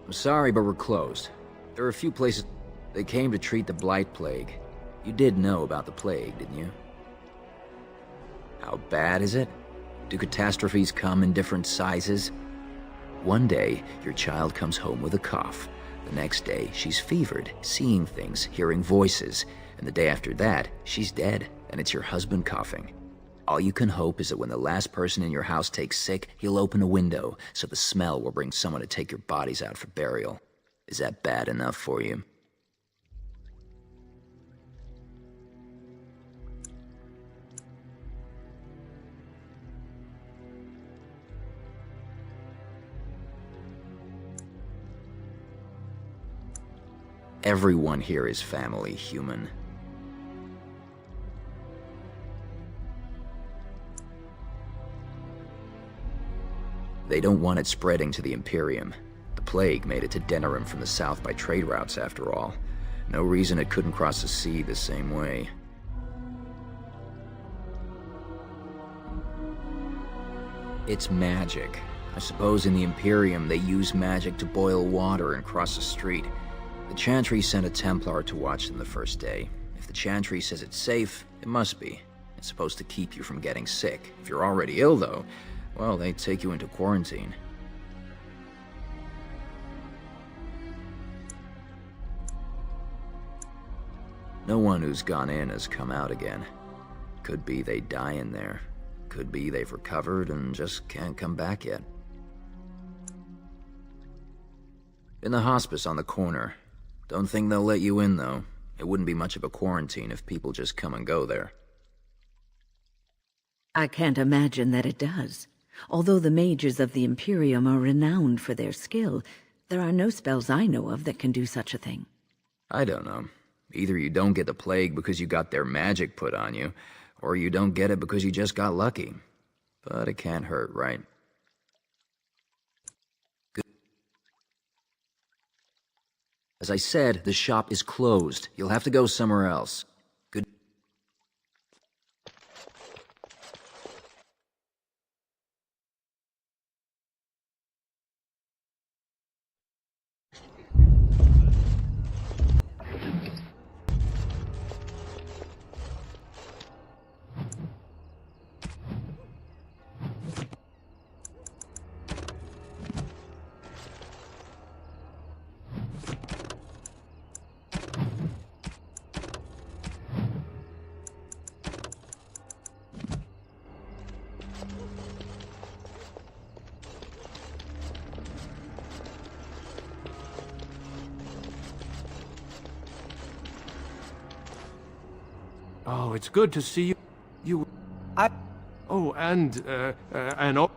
I'm sorry, but we're closed. There are a few places... They came to treat the blight plague. You did know about the plague, didn't you? How bad is it? Do catastrophes come in different sizes? One day, your child comes home with a cough. The next day, she's fevered, seeing things, hearing voices. And the day after that, she's dead, and it's your husband coughing. All you can hope is that when the last person in your house takes sick, he'll open a window, so the smell will bring someone to take your bodies out for burial. Is that bad enough for you? Everyone here is family, human. They don't want it spreading to the Imperium. The plague made it to Denerim from the south by trade routes, after all. No reason it couldn't cross the sea the same way. It's magic. I suppose in the Imperium they use magic to boil water and cross a street. The Chantry sent a Templar to watch them the first day. If the Chantry says it's safe, it must be. It's supposed to keep you from getting sick. If you're already ill, though, well, they take you into quarantine. No one who's gone in has come out again. Could be they die in there. Could be they've recovered and just can't come back yet. In the hospice on the corner. Don't think they'll let you in, though. It wouldn't be much of a quarantine if people just come and go there. I can't imagine that it does. Although the mages of the Imperium are renowned for their skill, there are no spells I know of that can do such a thing. I don't know. Either you don't get the plague because you got their magic put on you, or you don't get it because you just got lucky. But it can't hurt, right? Good. As I said, the shop is closed. You'll have to go somewhere else. Good. Oh, it's good to see you. Oh, and oh.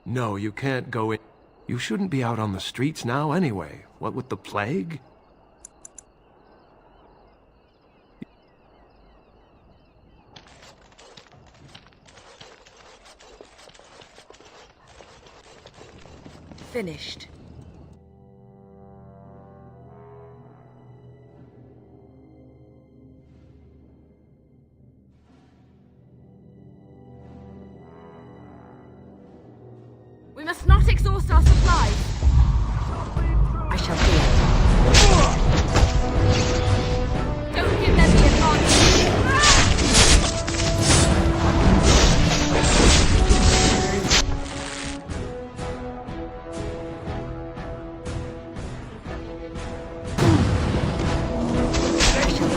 No, you can't go in. You shouldn't be out on the streets now anyway. What with the plague? Finished. We must not exhaust our supplies. I shall do it. Don't give them the advantage. I shall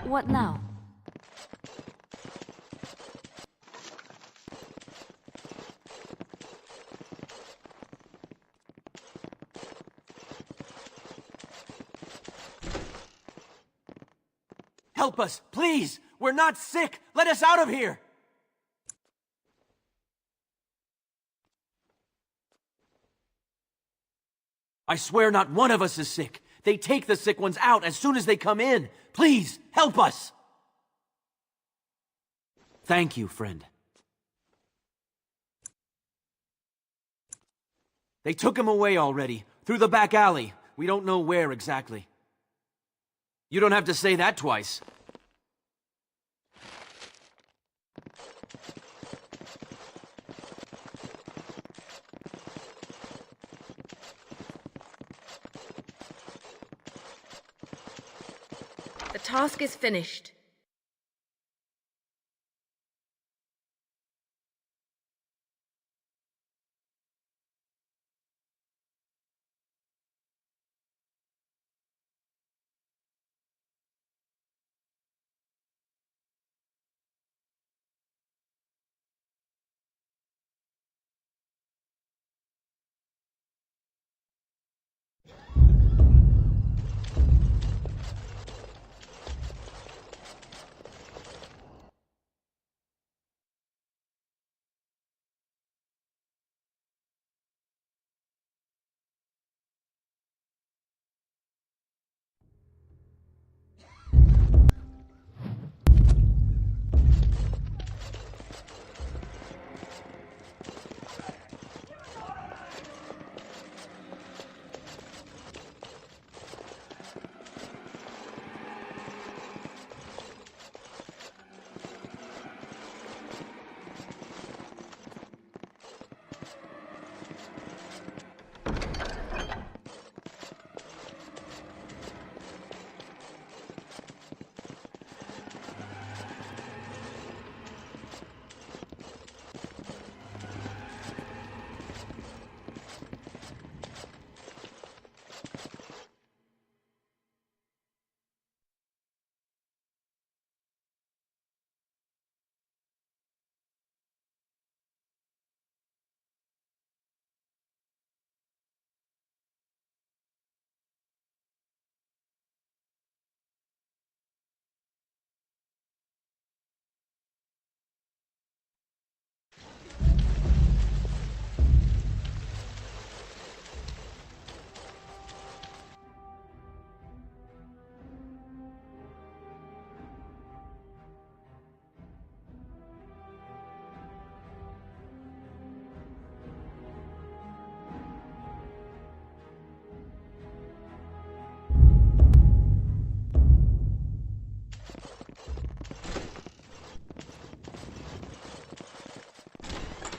What now? Help us, please! We're not sick! Let us out of here! I swear not one of us is sick. They take the sick ones out as soon as they come in. Please, help us! Thank you, friend. They took him away already, through the back alley. We don't know where exactly. You don't have to say that twice. The task is finished.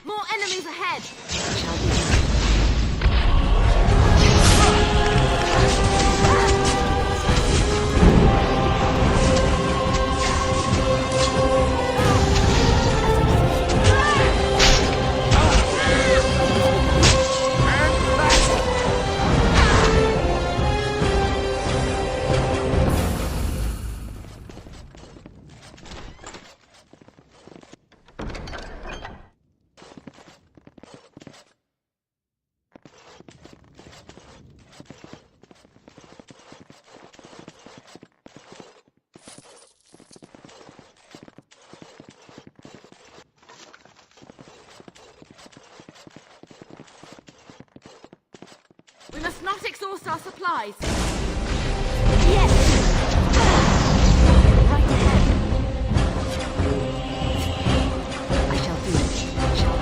More enemies ahead! We must not exhaust our supplies. Yes! Right ahead. I shall do it. I shall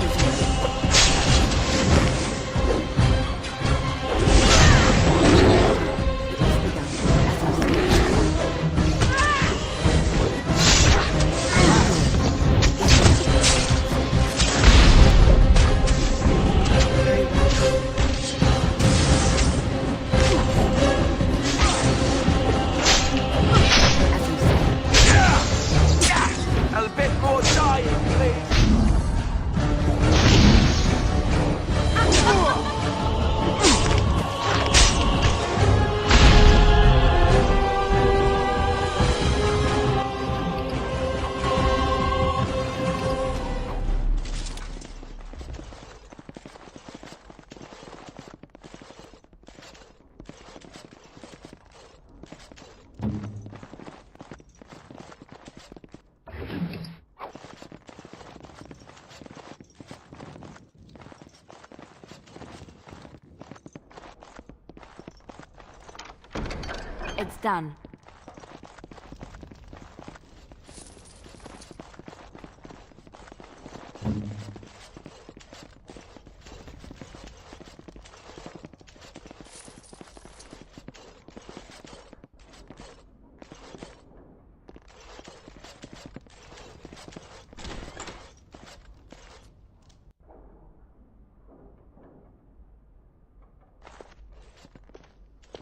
It's done.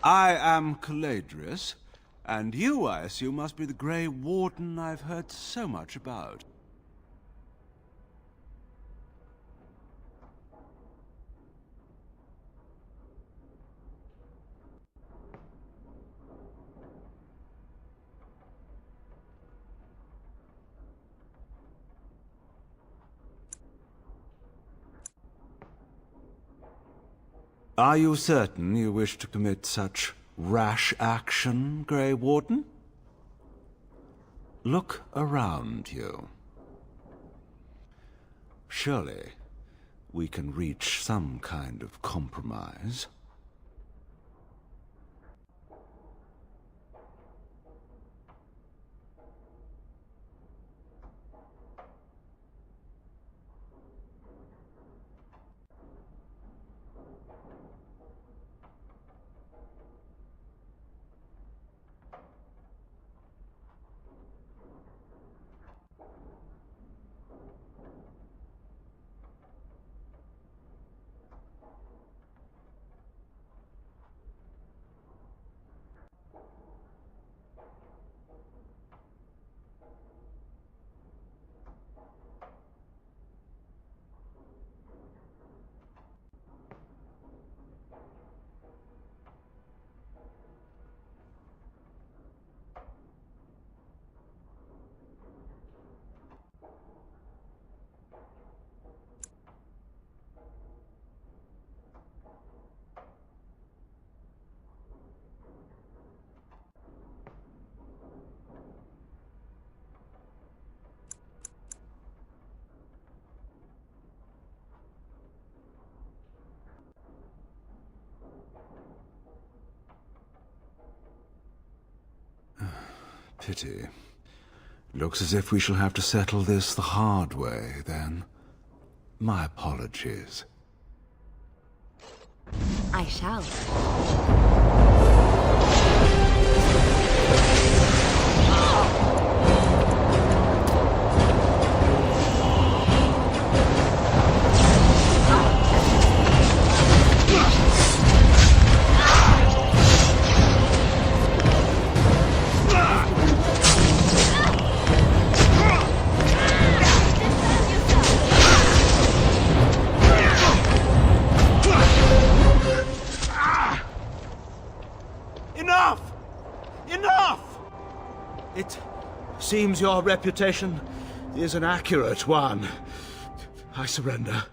I am Caladris, and you, I assume, must be the Grey Warden I've heard so much about. Are you certain you wish to commit such rash action, Grey Warden? Look around you. Surely we can reach some kind of compromise. Pity. Looks as if we shall have to settle this the hard way, then. My apologies. I shall. Enough! Enough! It seems your reputation is an accurate one. I surrender.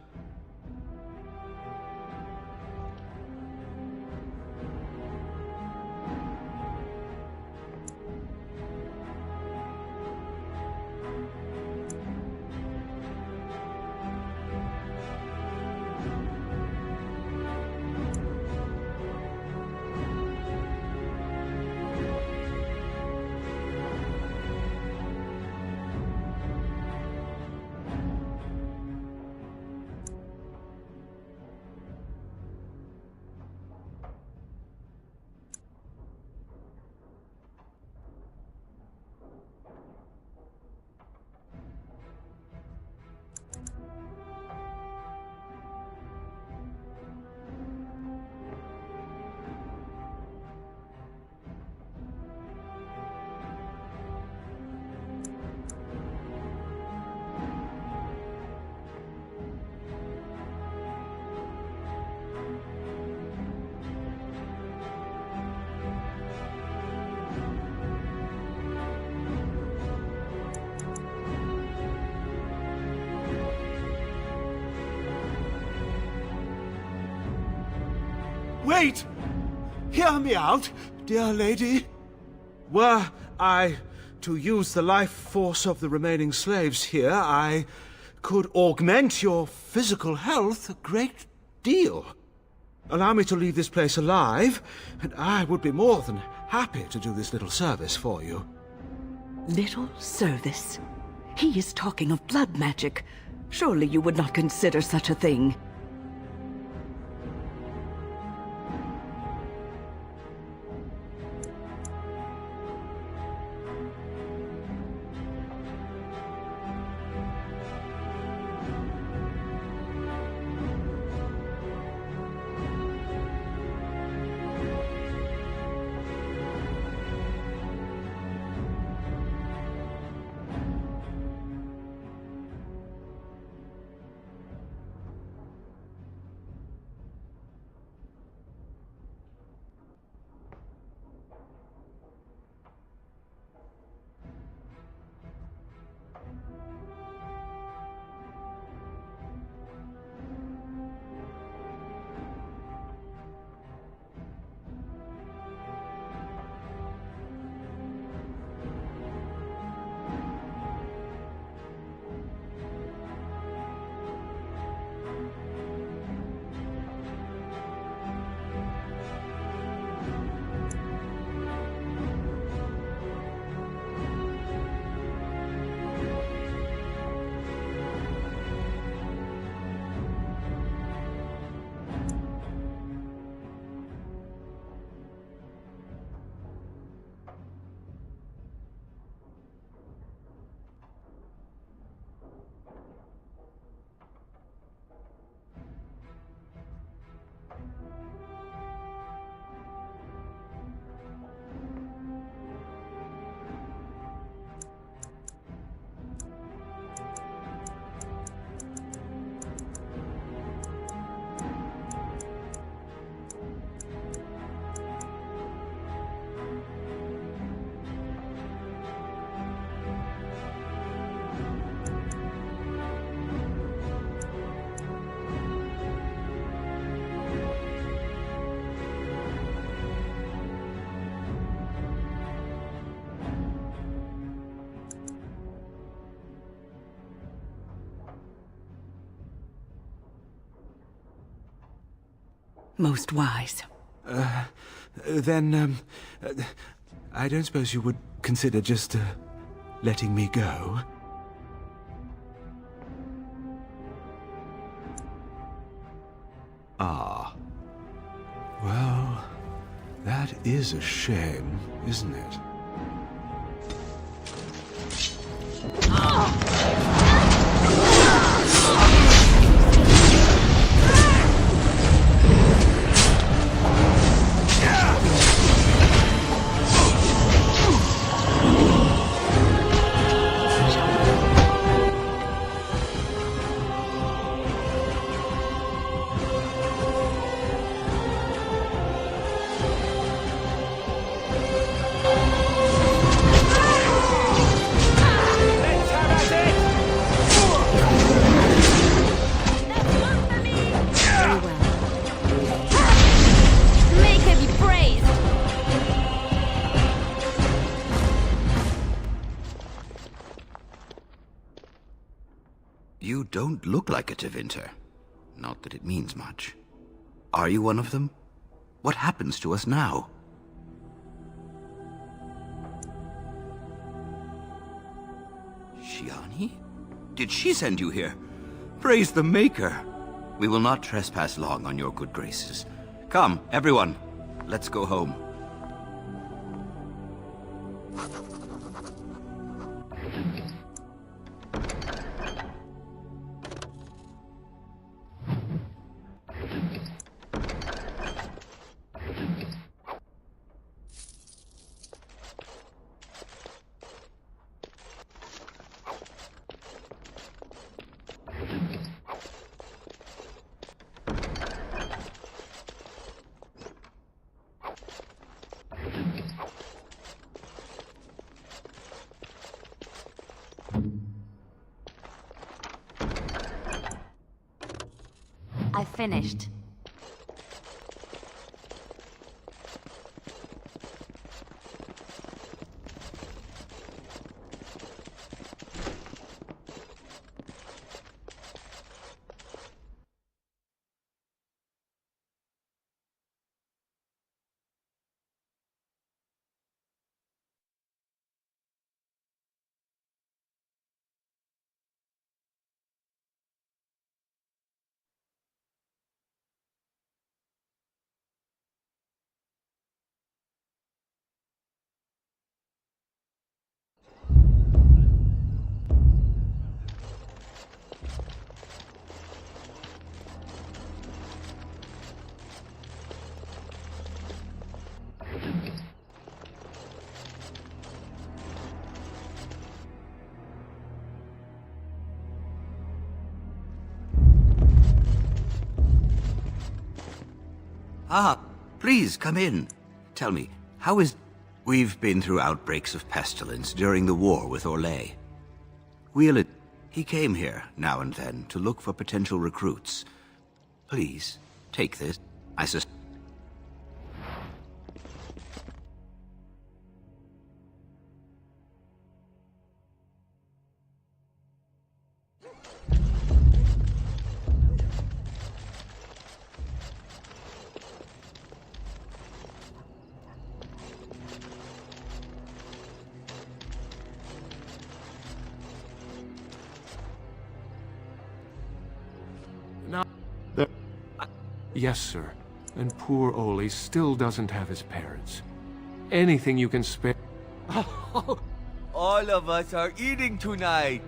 Wait! Hear me out, dear lady. Were I to use the life force of the remaining slaves here, I could augment your physical health a great deal. Allow me to leave this place alive, and I would be more than happy to do this little service for you. Little service? He is talking of blood magic. Surely you would not consider such a thing. Most wise. Then, I don't suppose you would consider just, letting me go? Ah. Well, that is a shame, isn't it? You don't look like a Tevinter. Not that it means much. Are you one of them? What happens to us now? Shiani? Did she send you here? Praise the Maker! We will not trespass long on your good graces. Come, everyone. Let's go home. I finished. Ah, please, come in. Tell me, how is... We've been through outbreaks of pestilence during the war with Orlais. Wheeler, he came here now and then to look for potential recruits. Please, take this. I sus... Yes, sir. And poor Oli still doesn't have his parents. Anything you can spare... All of us are eating tonight.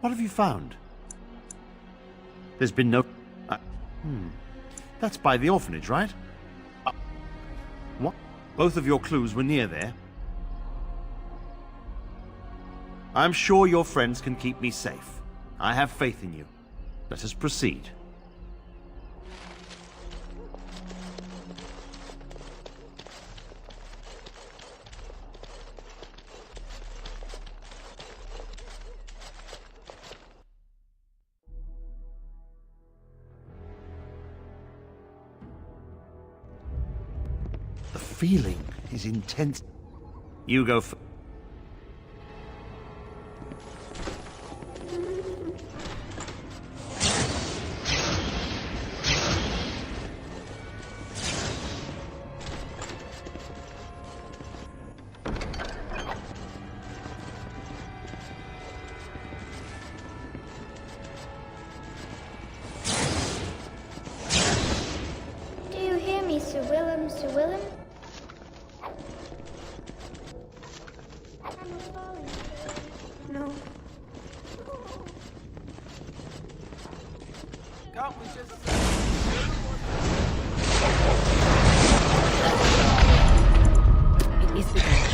What have you found? There's been no... That's by the orphanage, right? What? Both of your clues were near there. I'm sure your friends can keep me safe. I have faith in you. Let us proceed. The feeling is intense. You go first. Do you hear me, Sir Willem, Sir Willem? No. Can't we just... It is the best.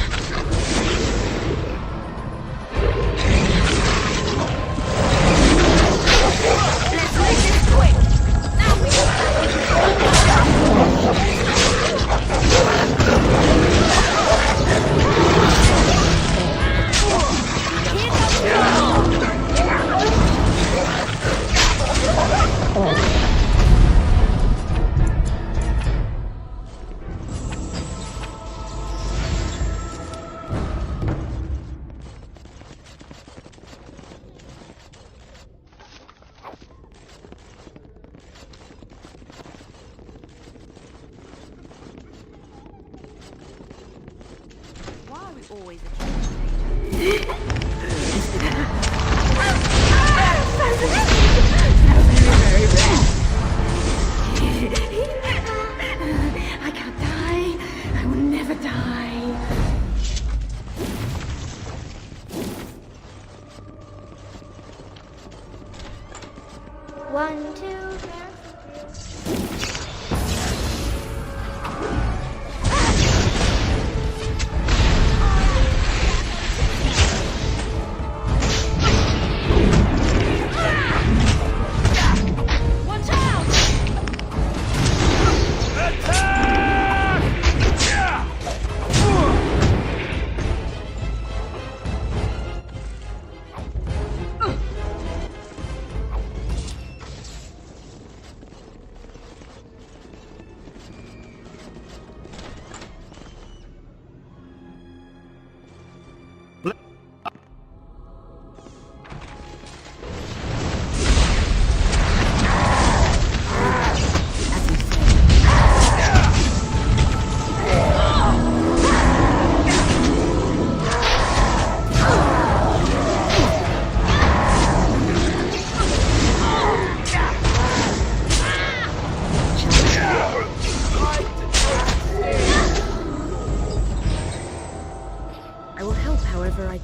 Let's make this quick! Now we Why are we always I can't die. I will never die. One, two,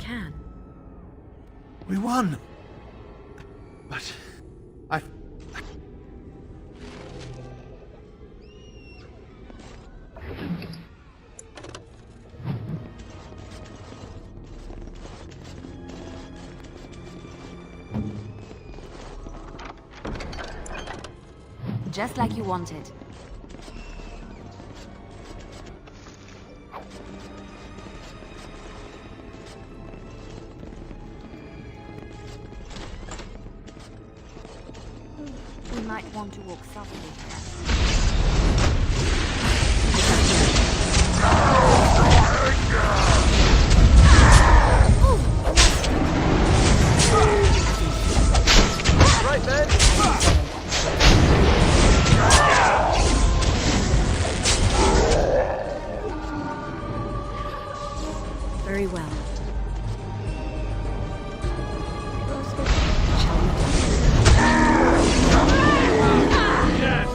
can. We won! But... I... Just like you wanted. We might want to walk softly. Right, man. Very well. Shall we? Yes!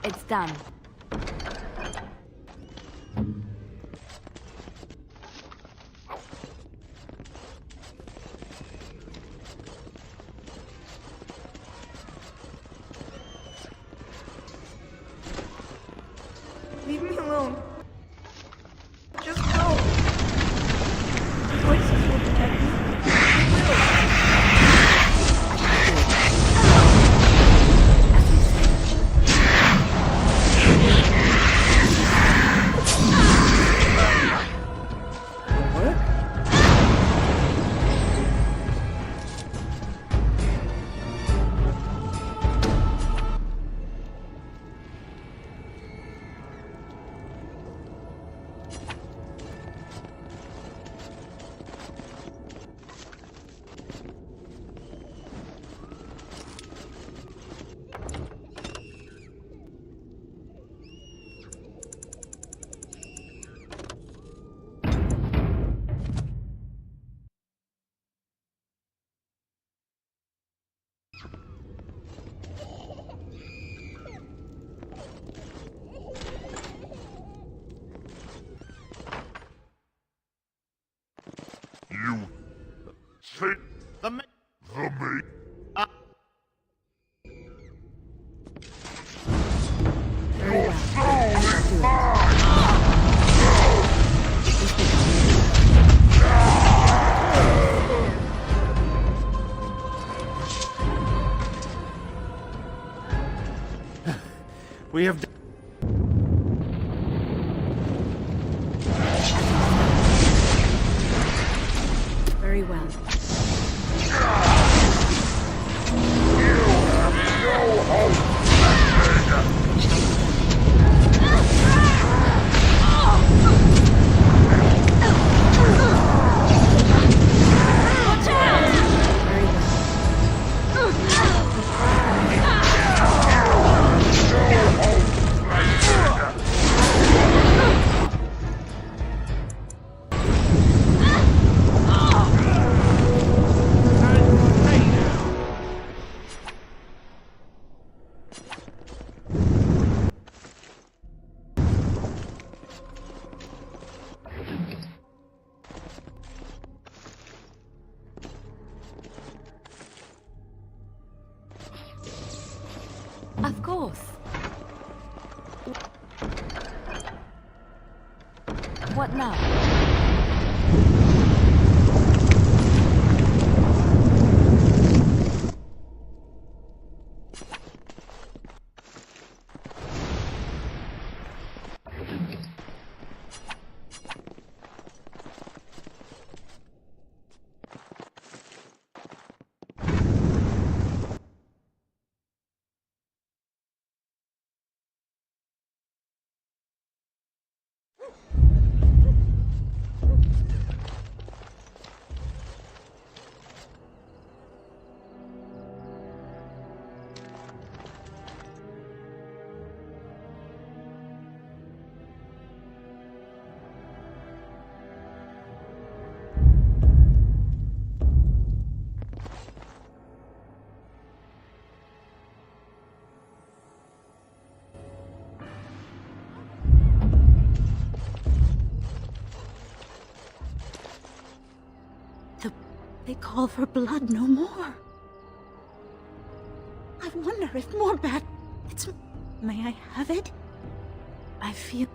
It's done. Leave me alone. Just go. The voices will protect me. The ma- We have. Very well. Of course. What now? They call for blood no more. I wonder if more bad... It's... May I have it? I feel...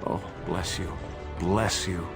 Oh, bless you. Bless you.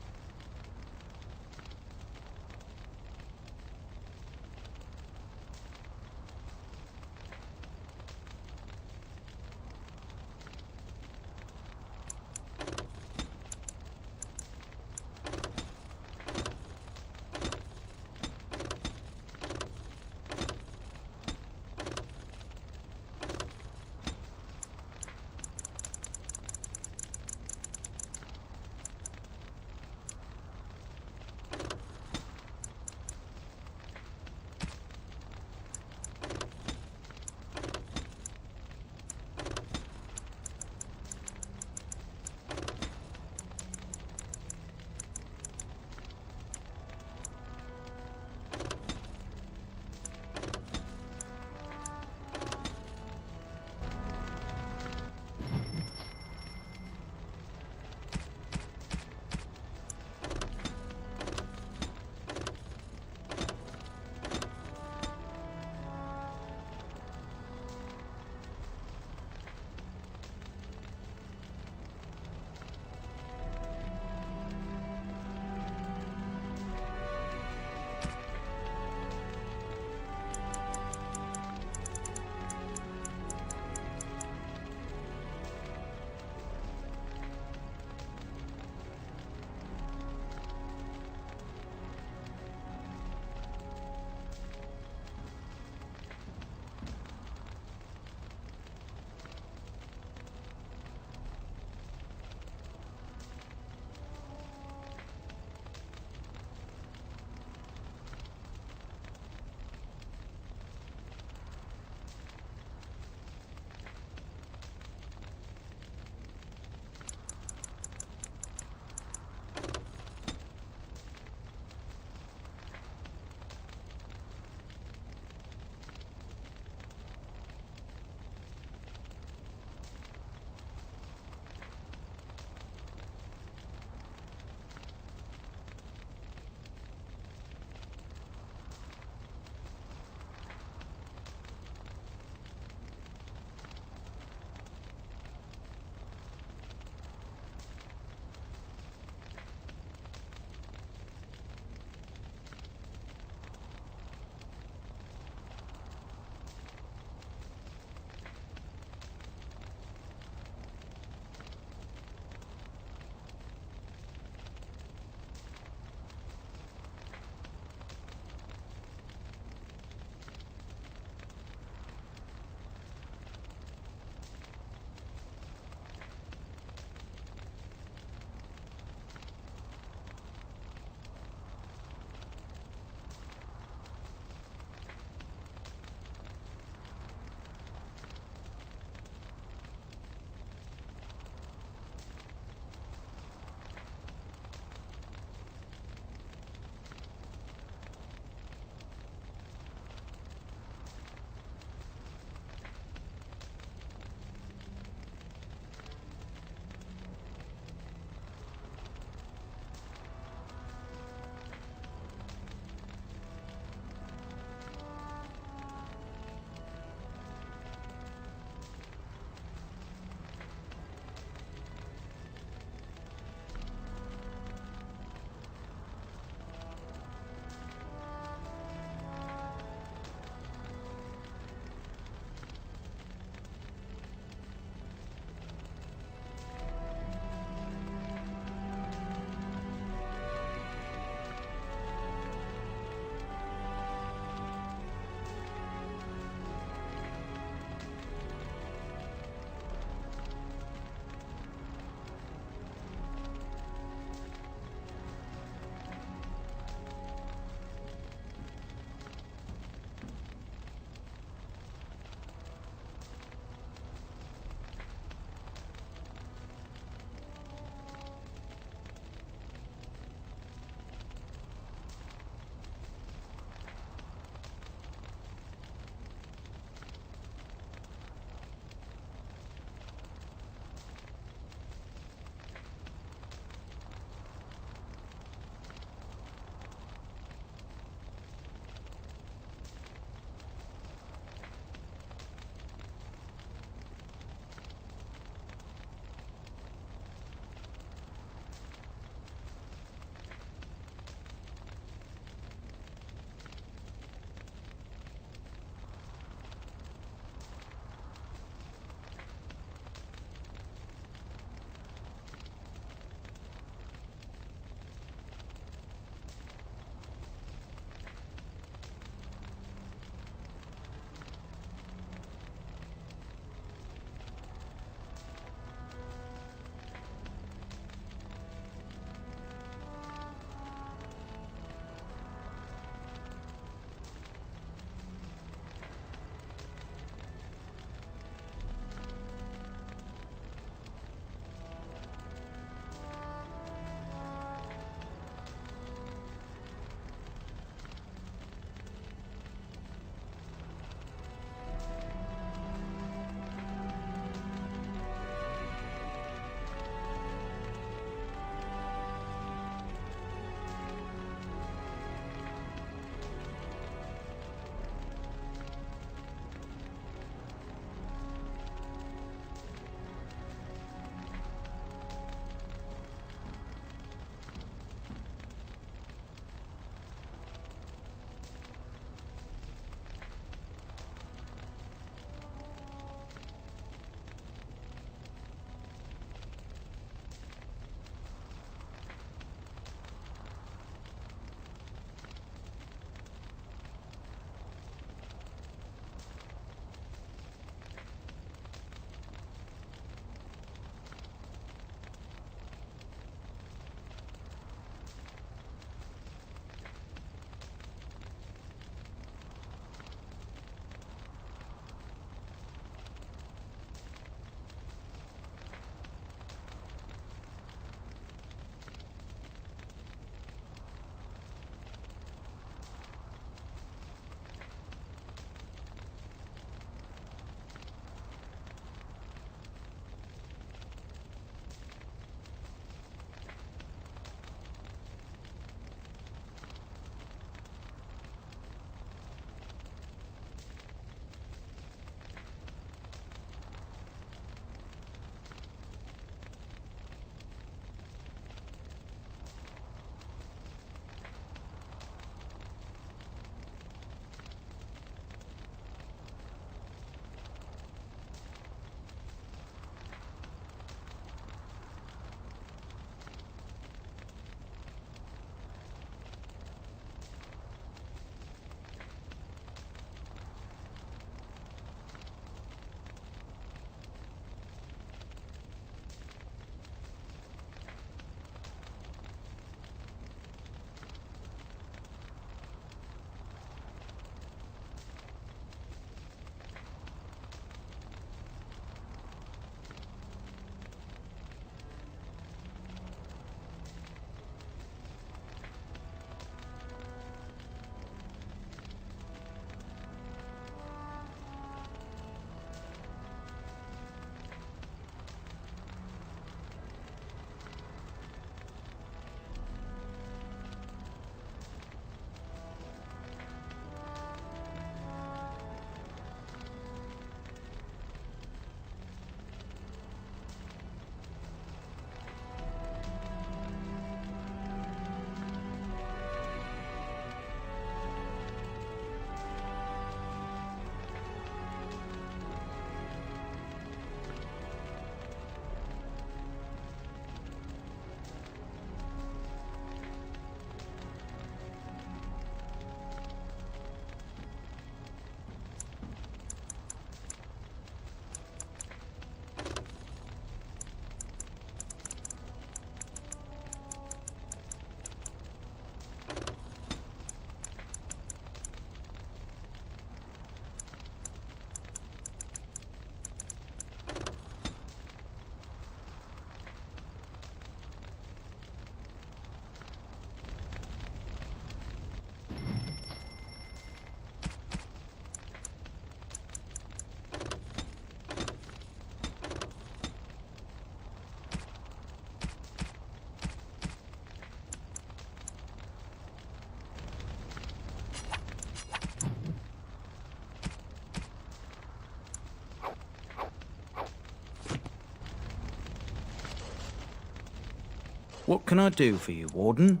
What can I do for you, Warden?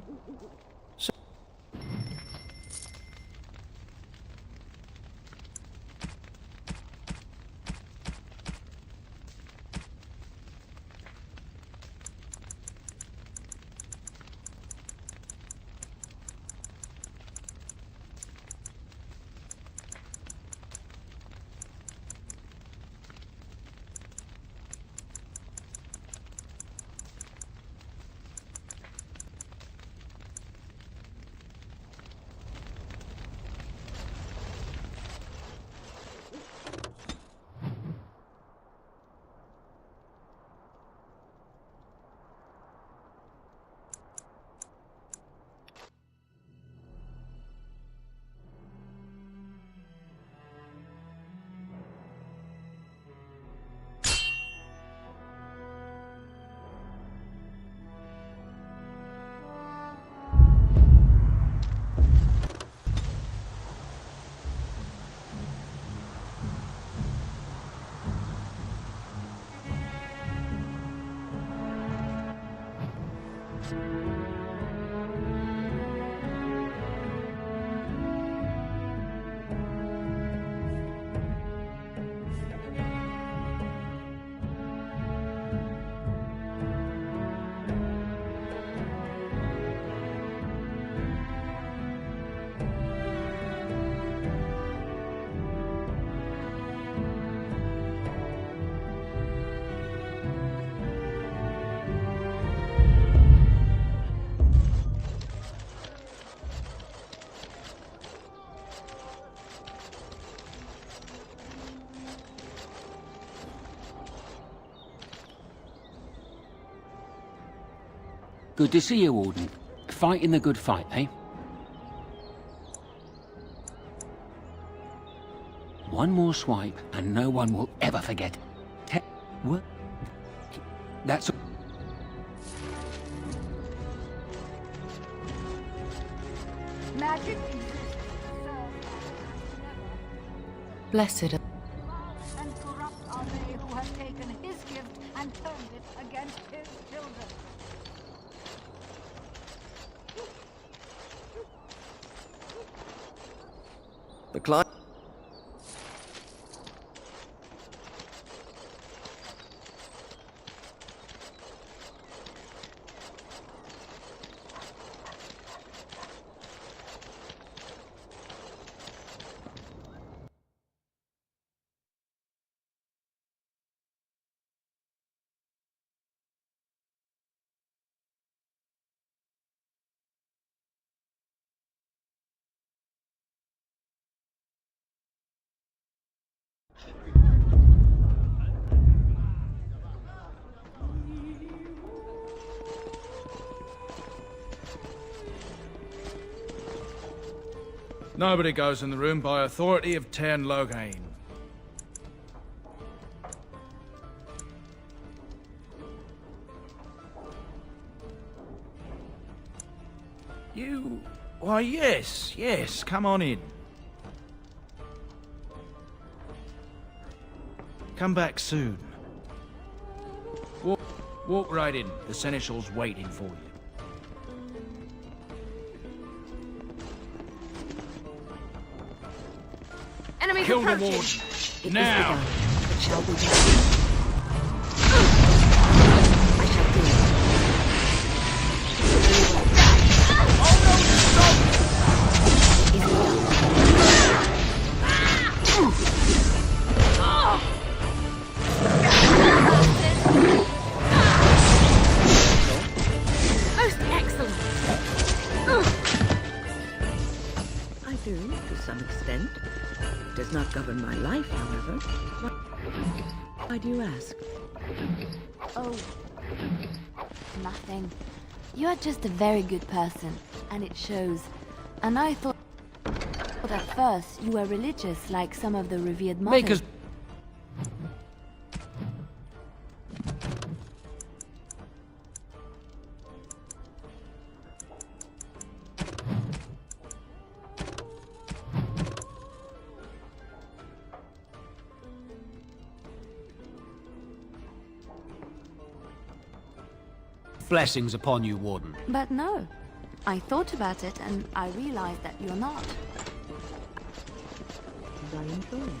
Good to see you, Warden. Fighting the good fight, eh? One more swipe, and no one will ever forget. What? That's... Magic Blessed are... and corrupt are they who have taken his gift and turned it against his children. The client. Nobody goes in the room by authority of Tern Loghain. You... Why, yes, come on in. Come back soon. Walk right in. The Seneschal's waiting for you. Enemies Kill the approaching. Warden. Now! It shall be done. I shall do it. Most excellent. I do, to some extent. It does not govern my life, however. Why do you ask? Oh, nothing. You're just a very good person, and it shows. And I thought at first you were religious like some of the revered mothers. Make us... Blessings upon you, Warden. But no. I thought about it and I realized that you're not. And I enjoy it.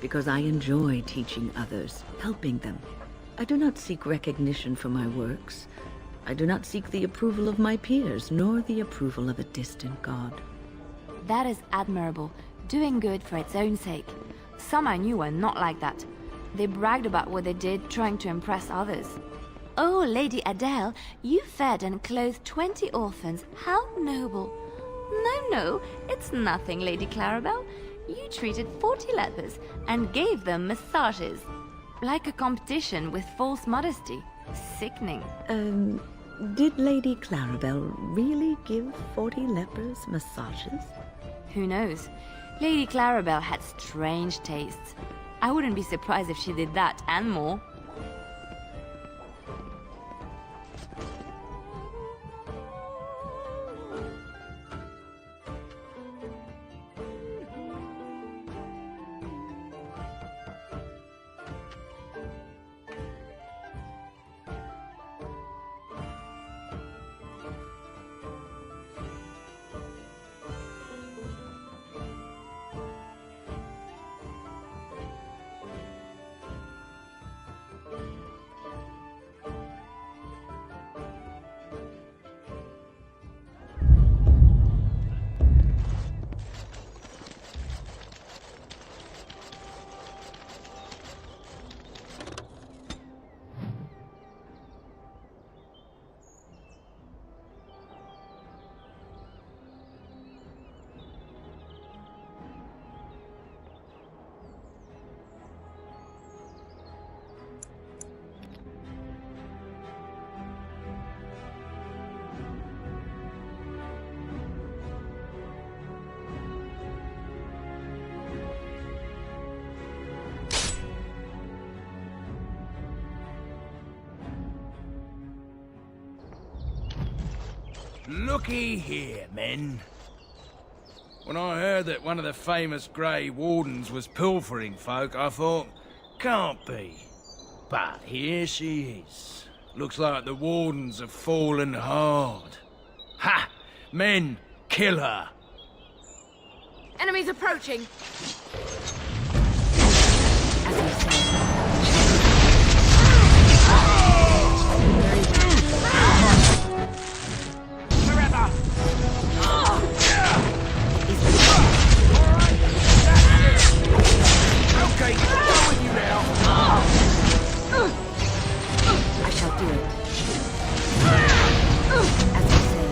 Because I enjoy teaching others, helping them. I do not seek recognition for my works. I do not seek the approval of my peers, nor the approval of a distant god. That is admirable, doing good for its own sake. Some I knew were not like that. They bragged about what they did, trying to impress others. Oh, Lady Adele, you fed and clothed 20 orphans. How noble. No, it's nothing, Lady Clarabelle. You treated 40 lepers and gave them massages. Like a competition with false modesty. Sickening. Did Lady Clarabelle really give 40 lepers massages? Who knows? Lady Clarabelle had strange tastes. I wouldn't be surprised if she did that and more. Looky here, men. When I heard that one of the famous Grey Wardens was pilfering folk, I thought, can't be. But here she is. Looks like the Wardens have fallen hard. Ha! Men, kill her! Enemies approaching! Okay, go with you now. I shall do it. As I say.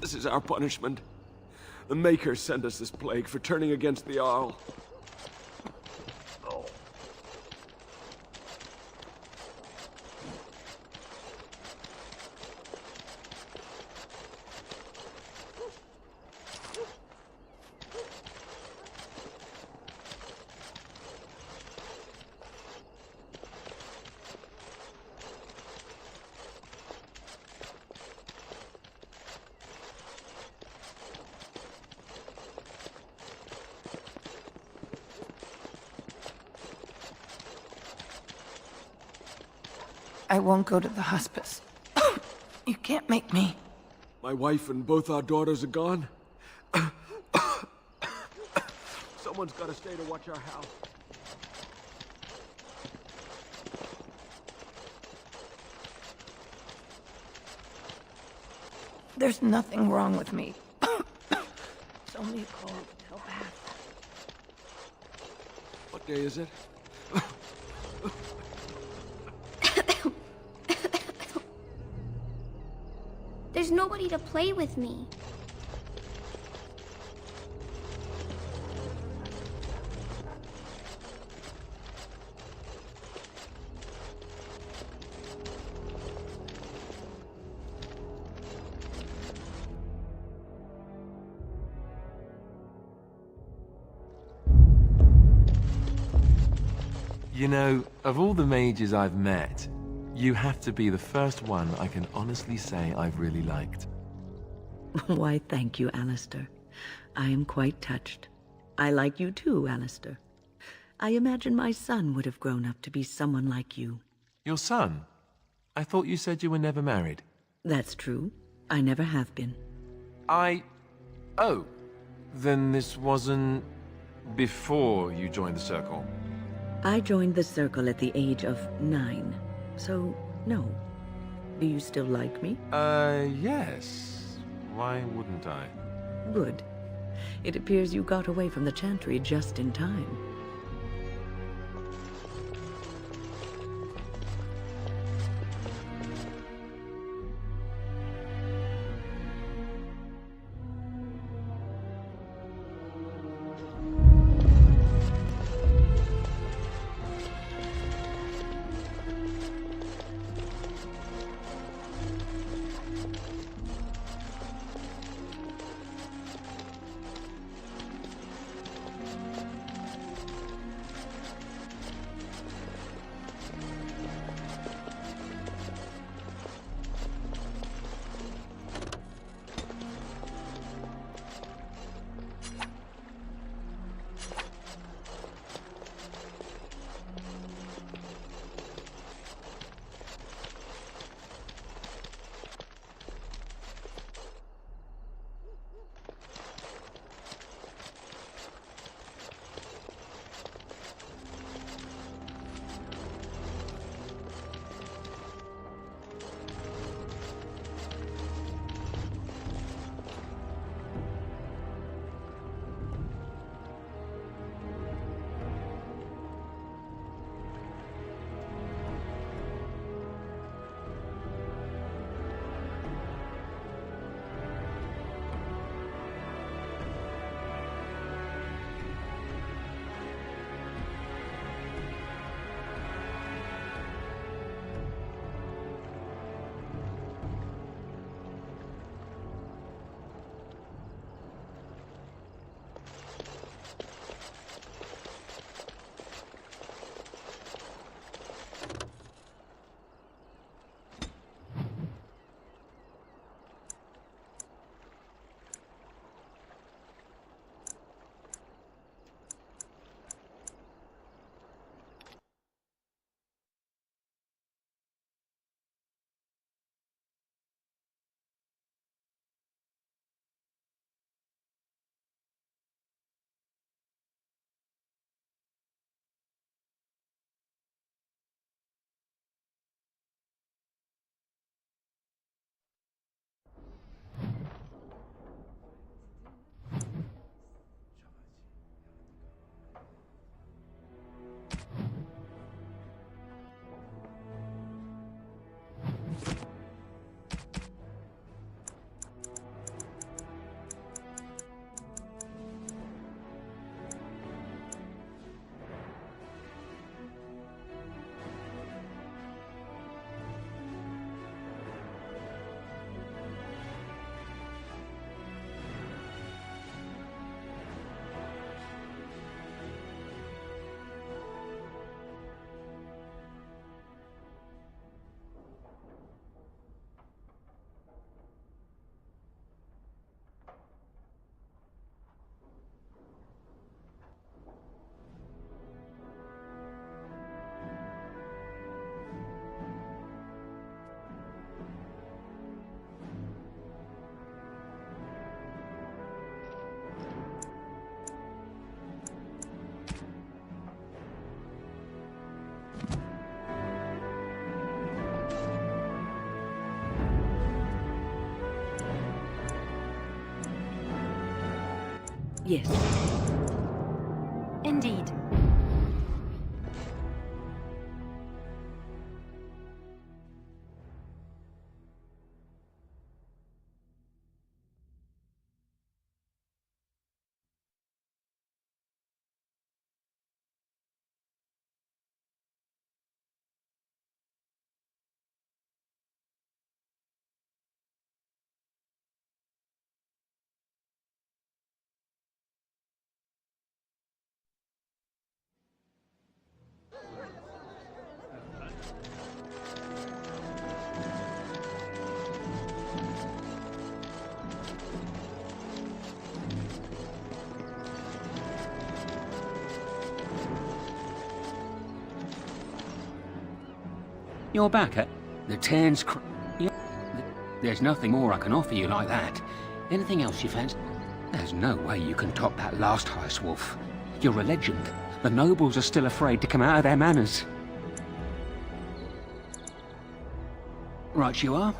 This is our punishment. The Makers sent us this plague for turning against the Arl. I won't go to the hospice. You can't make me. My wife and both our daughters are gone. Someone's got to stay to watch our house. There's nothing wrong with me. It's only a cold. It'll pass. What day is it? There's nobody to play with me. You know, of all the mages I've met, you have to be the first one I can honestly say I've really liked. Why, thank you, Alistair. I am quite touched. I like you too, Alistair. I imagine my son would have grown up to be someone like you. Your son? I thought you said you were never married. That's true. I never have been. Oh. Then this wasn't before you joined the Circle? I joined the Circle at the age of 9. So, no. Do you still like me? Yes. Why wouldn't I? Good. It appears you got away from the Chantry just in time. Yes. Indeed. You're back at the Turn's There's nothing more I can offer you like that. Anything else you fancy? There's no way you can top that last heist, Wolf. You're a legend. The nobles are still afraid to come out of their manors. Right you are.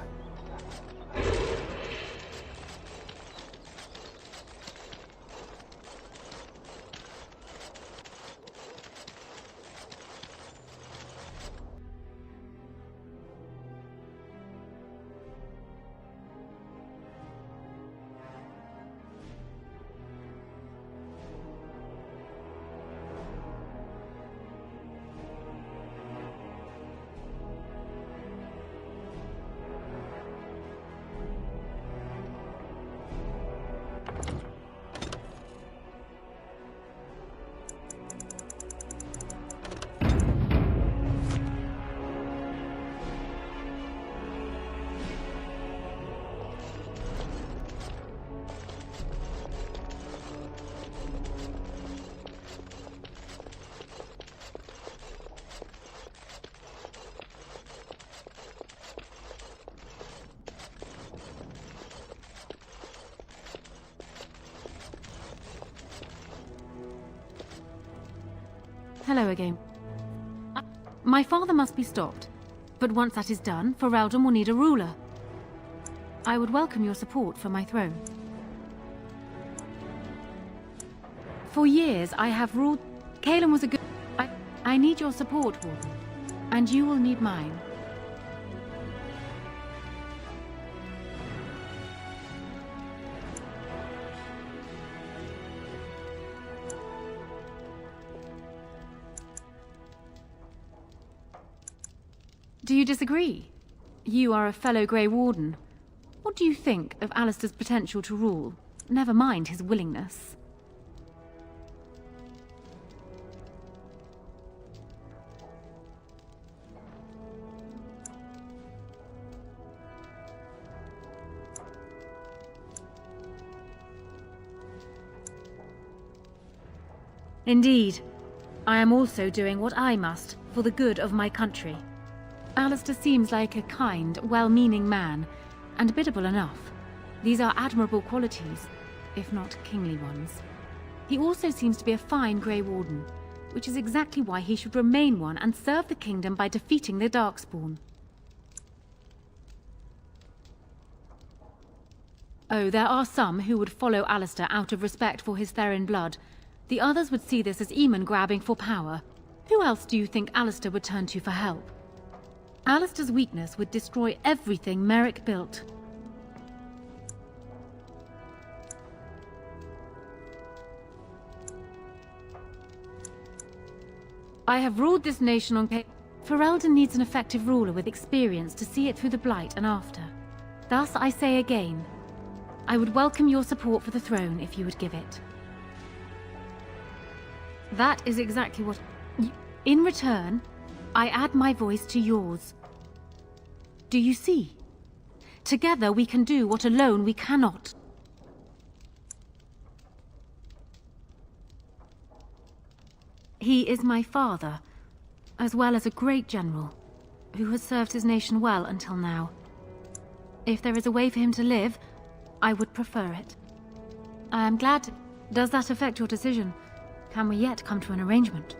Hello again. My father must be stopped, but once that is done, Ferelden will need a ruler. I would welcome your support for my throne. For years, I have ruled... Cailan was a good... I need your support, Warden, and you will need mine. Do you disagree? You are a fellow Grey Warden. What do you think of Alistair's potential to rule? Never mind his willingness. Indeed. I am also doing what I must for the good of my country. Alistair seems like a kind, well-meaning man, and biddable enough. These are admirable qualities, if not kingly ones. He also seems to be a fine Grey Warden, which is exactly why he should remain one and serve the kingdom by defeating the Darkspawn. Oh, there are some who would follow Alistair out of respect for his Therin blood. The others would see this as Eamon grabbing for power. Who else do you think Alistair would turn to for help? Alistair's weakness would destroy everything Merrick built. I have ruled this nation on... Ferelden needs an effective ruler with experience to see it through the Blight and after. Thus, I say again, I would welcome your support for the throne if you would give it. That is exactly what... In return, I add my voice to yours. Do you see? Together we can do what alone we cannot. He is my father, as well as a great general, who has served his nation well until now. If there is a way for him to live, I would prefer it. I am glad... Does that affect your decision? Can we yet come to an arrangement?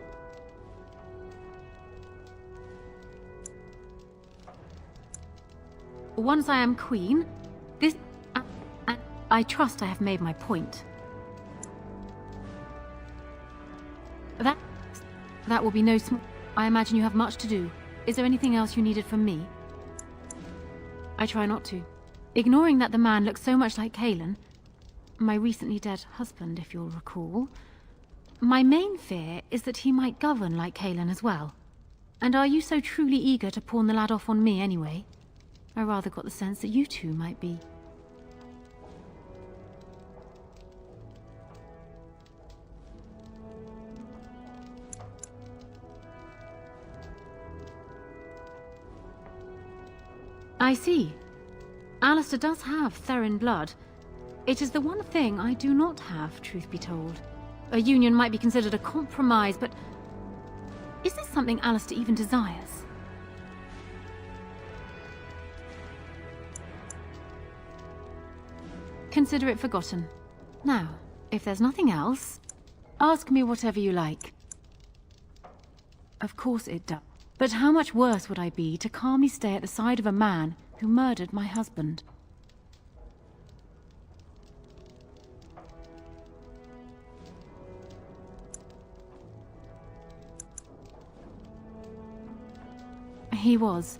Once I am queen, this... I trust I have made my point. That will be no small... I imagine you have much to do. Is there anything else you needed from me? I try not to. Ignoring that the man looks so much like Kalen, my recently dead husband, if you'll recall, my main fear is that he might govern like Kalen as well. And are you so truly eager to pawn the lad off on me anyway? I rather got the sense that you two might be. I see. Alistair does have Therin blood. It is the one thing I do not have, truth be told. A union might be considered a compromise, but... is this something Alistair even desires? Consider it forgotten. Now, if there's nothing else, ask me whatever you like. Of course it does. But how much worse would I be to calmly stay at the side of a man who murdered my husband? He was.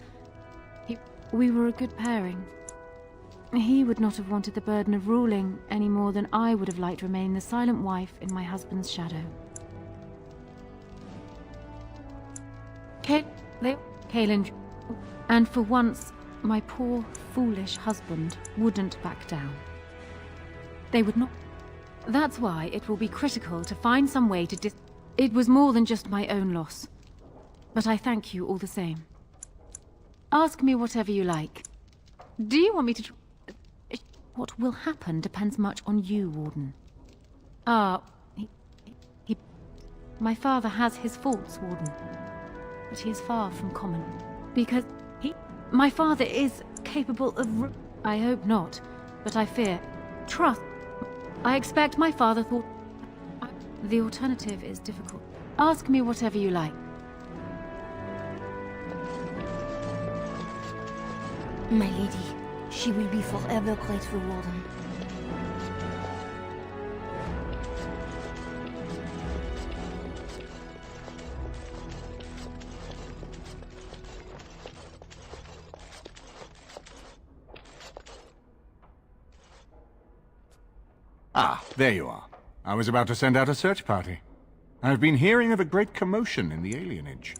We were a good pairing. He would not have wanted the burden of ruling any more than I would have liked to remain the silent wife in my husband's shadow. Kalen, and for once, my poor, foolish husband wouldn't back down. They would not. That's why it will be critical to find some way to It was more than just my own loss. But I thank you all the same. Ask me whatever you like. Do you want me to... What will happen depends much on you, Warden. My father has his faults, Warden. But he is far from common. Because my father is capable of... I hope not, but I fear. Trust. I expect my father thought... The alternative is difficult. Ask me whatever you like. My lady, she will be forever grateful, Warden. Ah, there you are. I was about to send out a search party. I've been hearing of a great commotion in the alienage.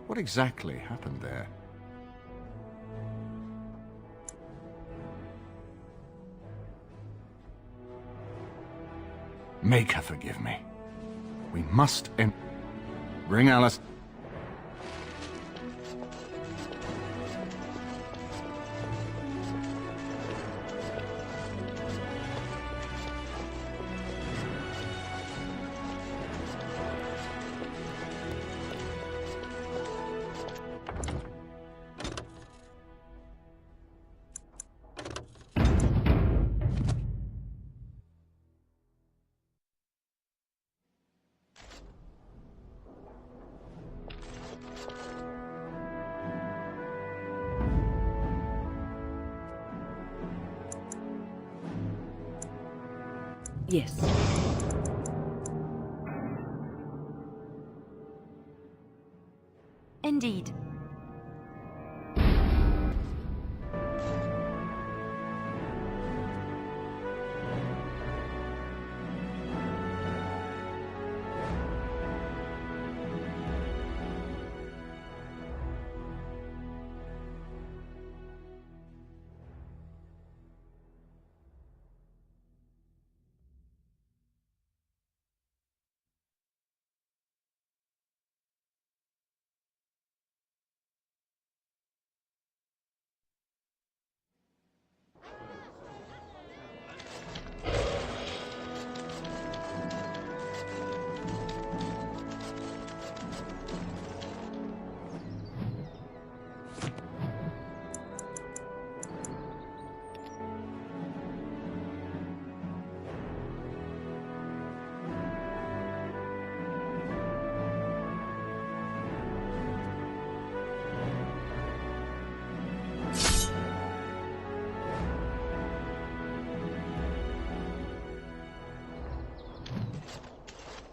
What exactly happened there? Make her forgive me. We must bring Alice... Yes. Indeed.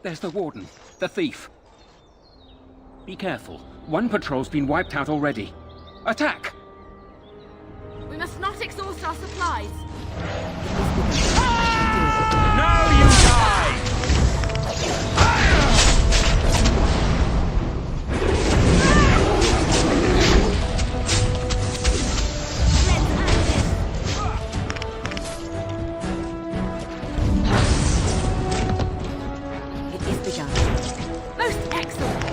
There's the warden, the thief. Be careful. One patrol's been wiped out already. Attack! We must not exhaust our supplies. Now you die! It is begun. Most excellent.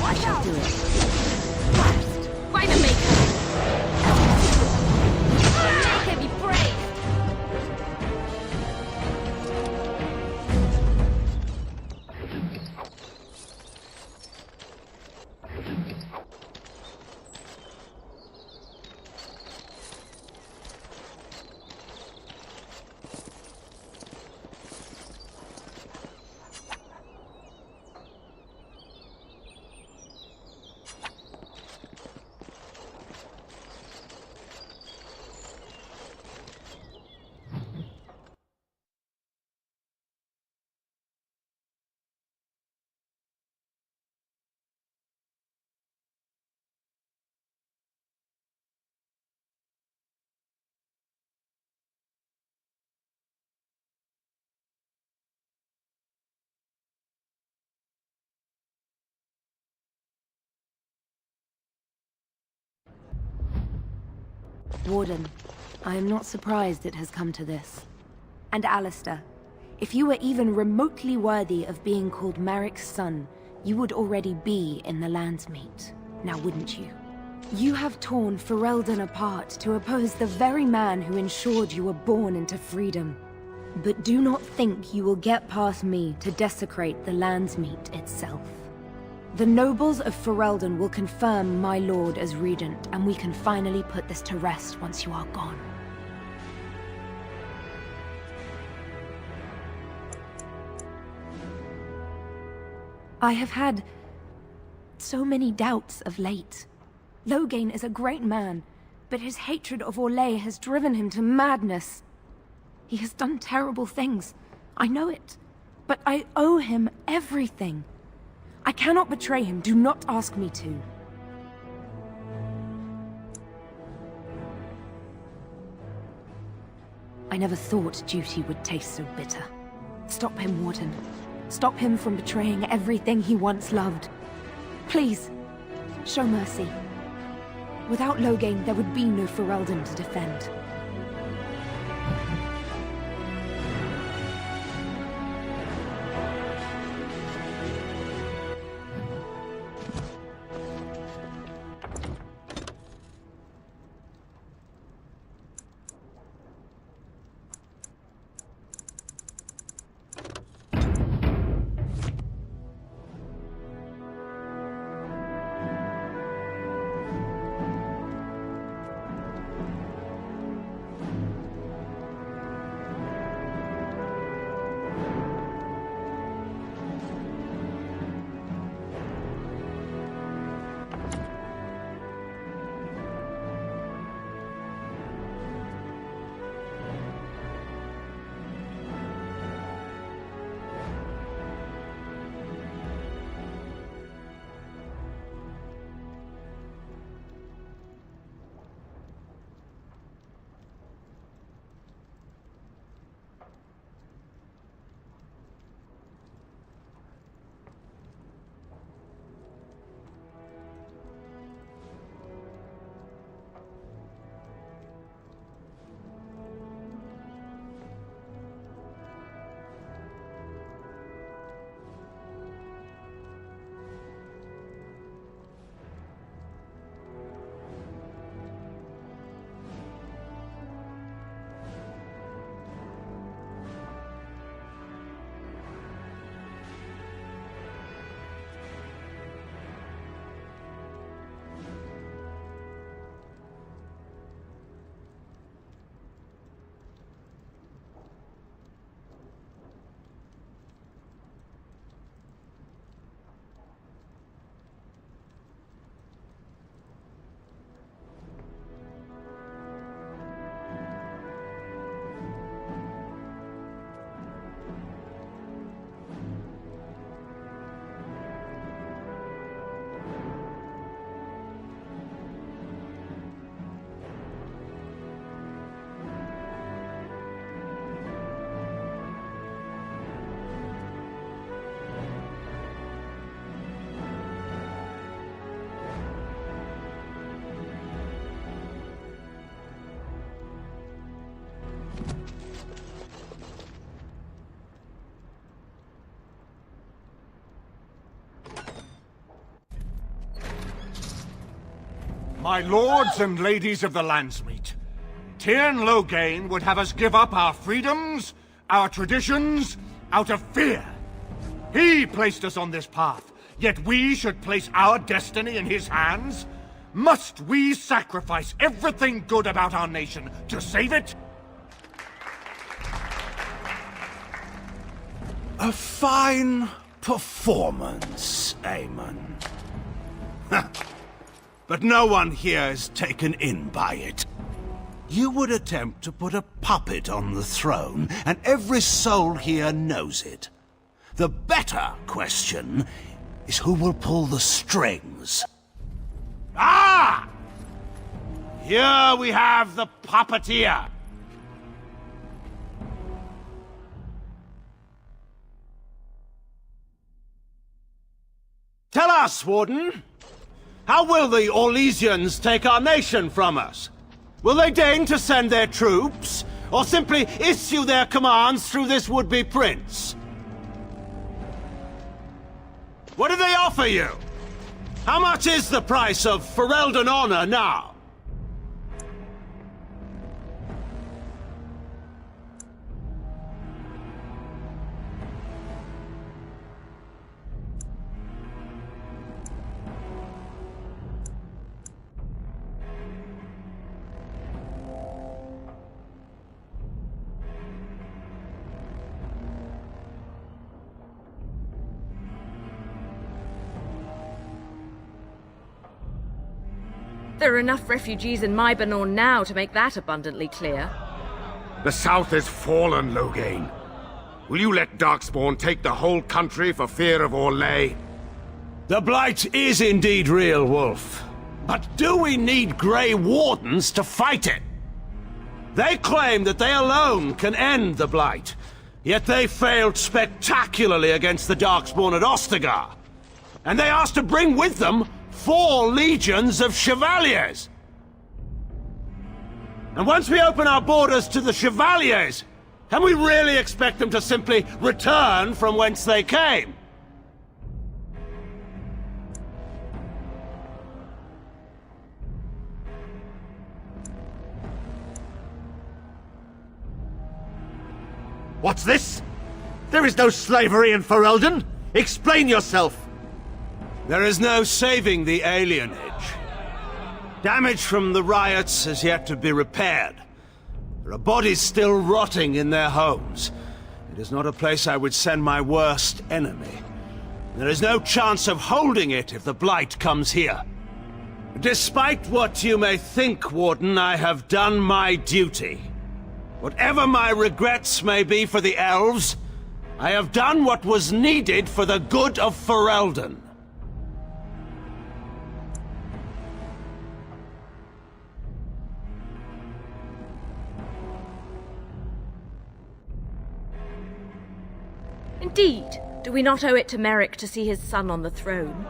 Watch out! Do it. First, by the Maker. Maker be praised. Warden, I am not surprised it has come to this. And Alistair, if you were even remotely worthy of being called Marik's son, you would already be in the Landsmeet, now wouldn't you? You have torn Ferelden apart to oppose the very man who ensured you were born into freedom. But do not think you will get past me to desecrate the Landsmeet itself. The nobles of Ferelden will confirm my lord as regent, and we can finally put this to rest once you are gone. I have had so many doubts of late. Loghain is a great man, but his hatred of Orlais has driven him to madness. He has done terrible things, I know it, but I owe him everything. I cannot betray him, do not ask me to. I never thought duty would taste so bitter. Stop him, Warden. Stop him from betraying everything he once loved. Please, show mercy. Without Loghain, there would be no Ferelden to defend. My lords and ladies of the Landsmeet, Tyrn Loghain would have us give up our freedoms, our traditions, out of fear. He placed us on this path, yet we should place our destiny in his hands? Must we sacrifice everything good about our nation to save it? A fine performance, Aemon. But no one here is taken in by it. You would attempt to put a puppet on the throne, and every soul here knows it. The better question is who will pull the strings. Ah! Here we have the puppeteer. Tell us, Warden. How will the Orlesians take our nation from us? Will they deign to send their troops, or simply issue their commands through this would-be prince? What do they offer you? How much is the price of Ferelden honor now? There are enough refugees in Mybanor now to make that abundantly clear. The South is fallen, Loghain. Will you let Darkspawn take the whole country for fear of Orlais? The Blight is indeed real, Wolf. But do we need Grey Wardens to fight it? They claim that they alone can end the Blight, yet they failed spectacularly against the Darkspawn at Ostagar. And they asked to bring with them 4 legions of Chevaliers! And once we open our borders to the Chevaliers, can we really expect them to simply return from whence they came? What's this? There is no slavery in Ferelden! Explain yourself! There is no saving the alienage. Damage from the riots has yet to be repaired. There are bodies still rotting in their homes. It is not a place I would send my worst enemy. There is no chance of holding it if the Blight comes here. Despite what you may think, Warden, I have done my duty. Whatever my regrets may be for the elves, I have done what was needed for the good of Ferelden. Indeed. Do we not owe it to Merrick to see his son on the throne?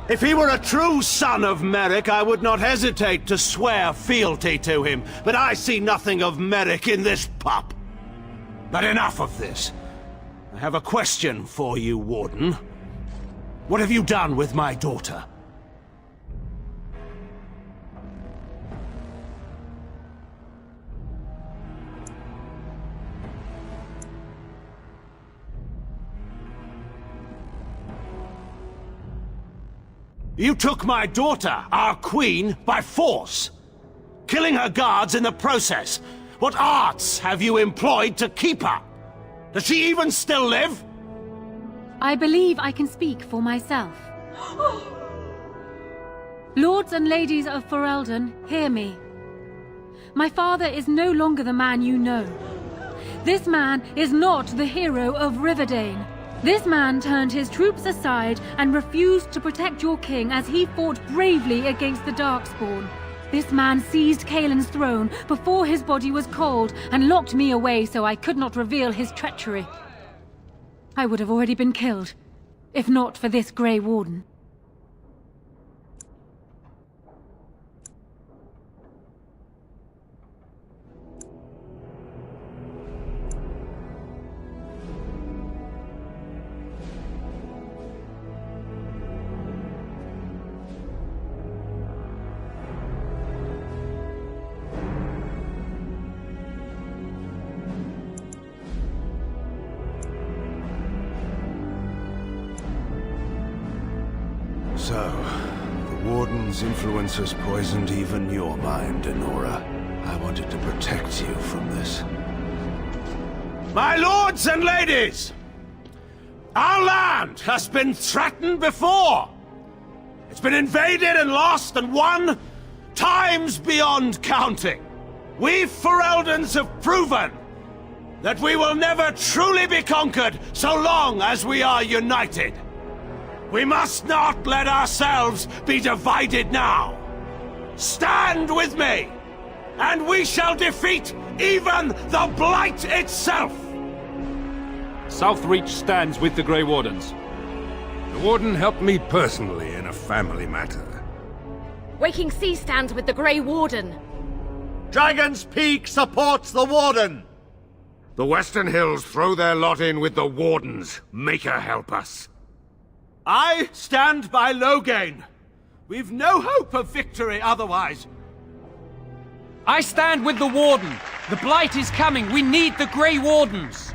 If he were a true son of Merrick, I would not hesitate to swear fealty to him. But I see nothing of Merrick in this pup. But enough of this. I have a question for you, Warden. What have you done with my daughter? You took my daughter, our queen, by force, killing her guards in the process. What arts have you employed to keep her? Does she even still live? I believe I can speak for myself. Lords and ladies of Ferelden, hear me. My father is no longer the man you know. This man is not the hero of Riverdane. This man turned his troops aside and refused to protect your king as he fought bravely against the Darkspawn. This man seized Kaelin's throne before his body was cold and locked me away so I could not reveal his treachery. I would have already been killed, if not for this Grey Warden. So, the Warden's influence has poisoned even your mind, Enora. I wanted to protect you from this. My lords and ladies! Our land has been threatened before! It's been invaded and lost and won times beyond counting. We Fereldans have proven that we will never truly be conquered so long as we are united. We must not let ourselves be divided now. Stand with me, and we shall defeat even the Blight itself! Southreach stands with the Grey Wardens. The Warden helped me personally in a family matter. Waking Sea stands with the Grey Warden. Dragon's Peak supports the Warden! The Western Hills throw their lot in with the Wardens. Make her help us. I stand by Loghain. We've no hope of victory otherwise. I stand with the Warden. The Blight is coming. We need the Grey Wardens.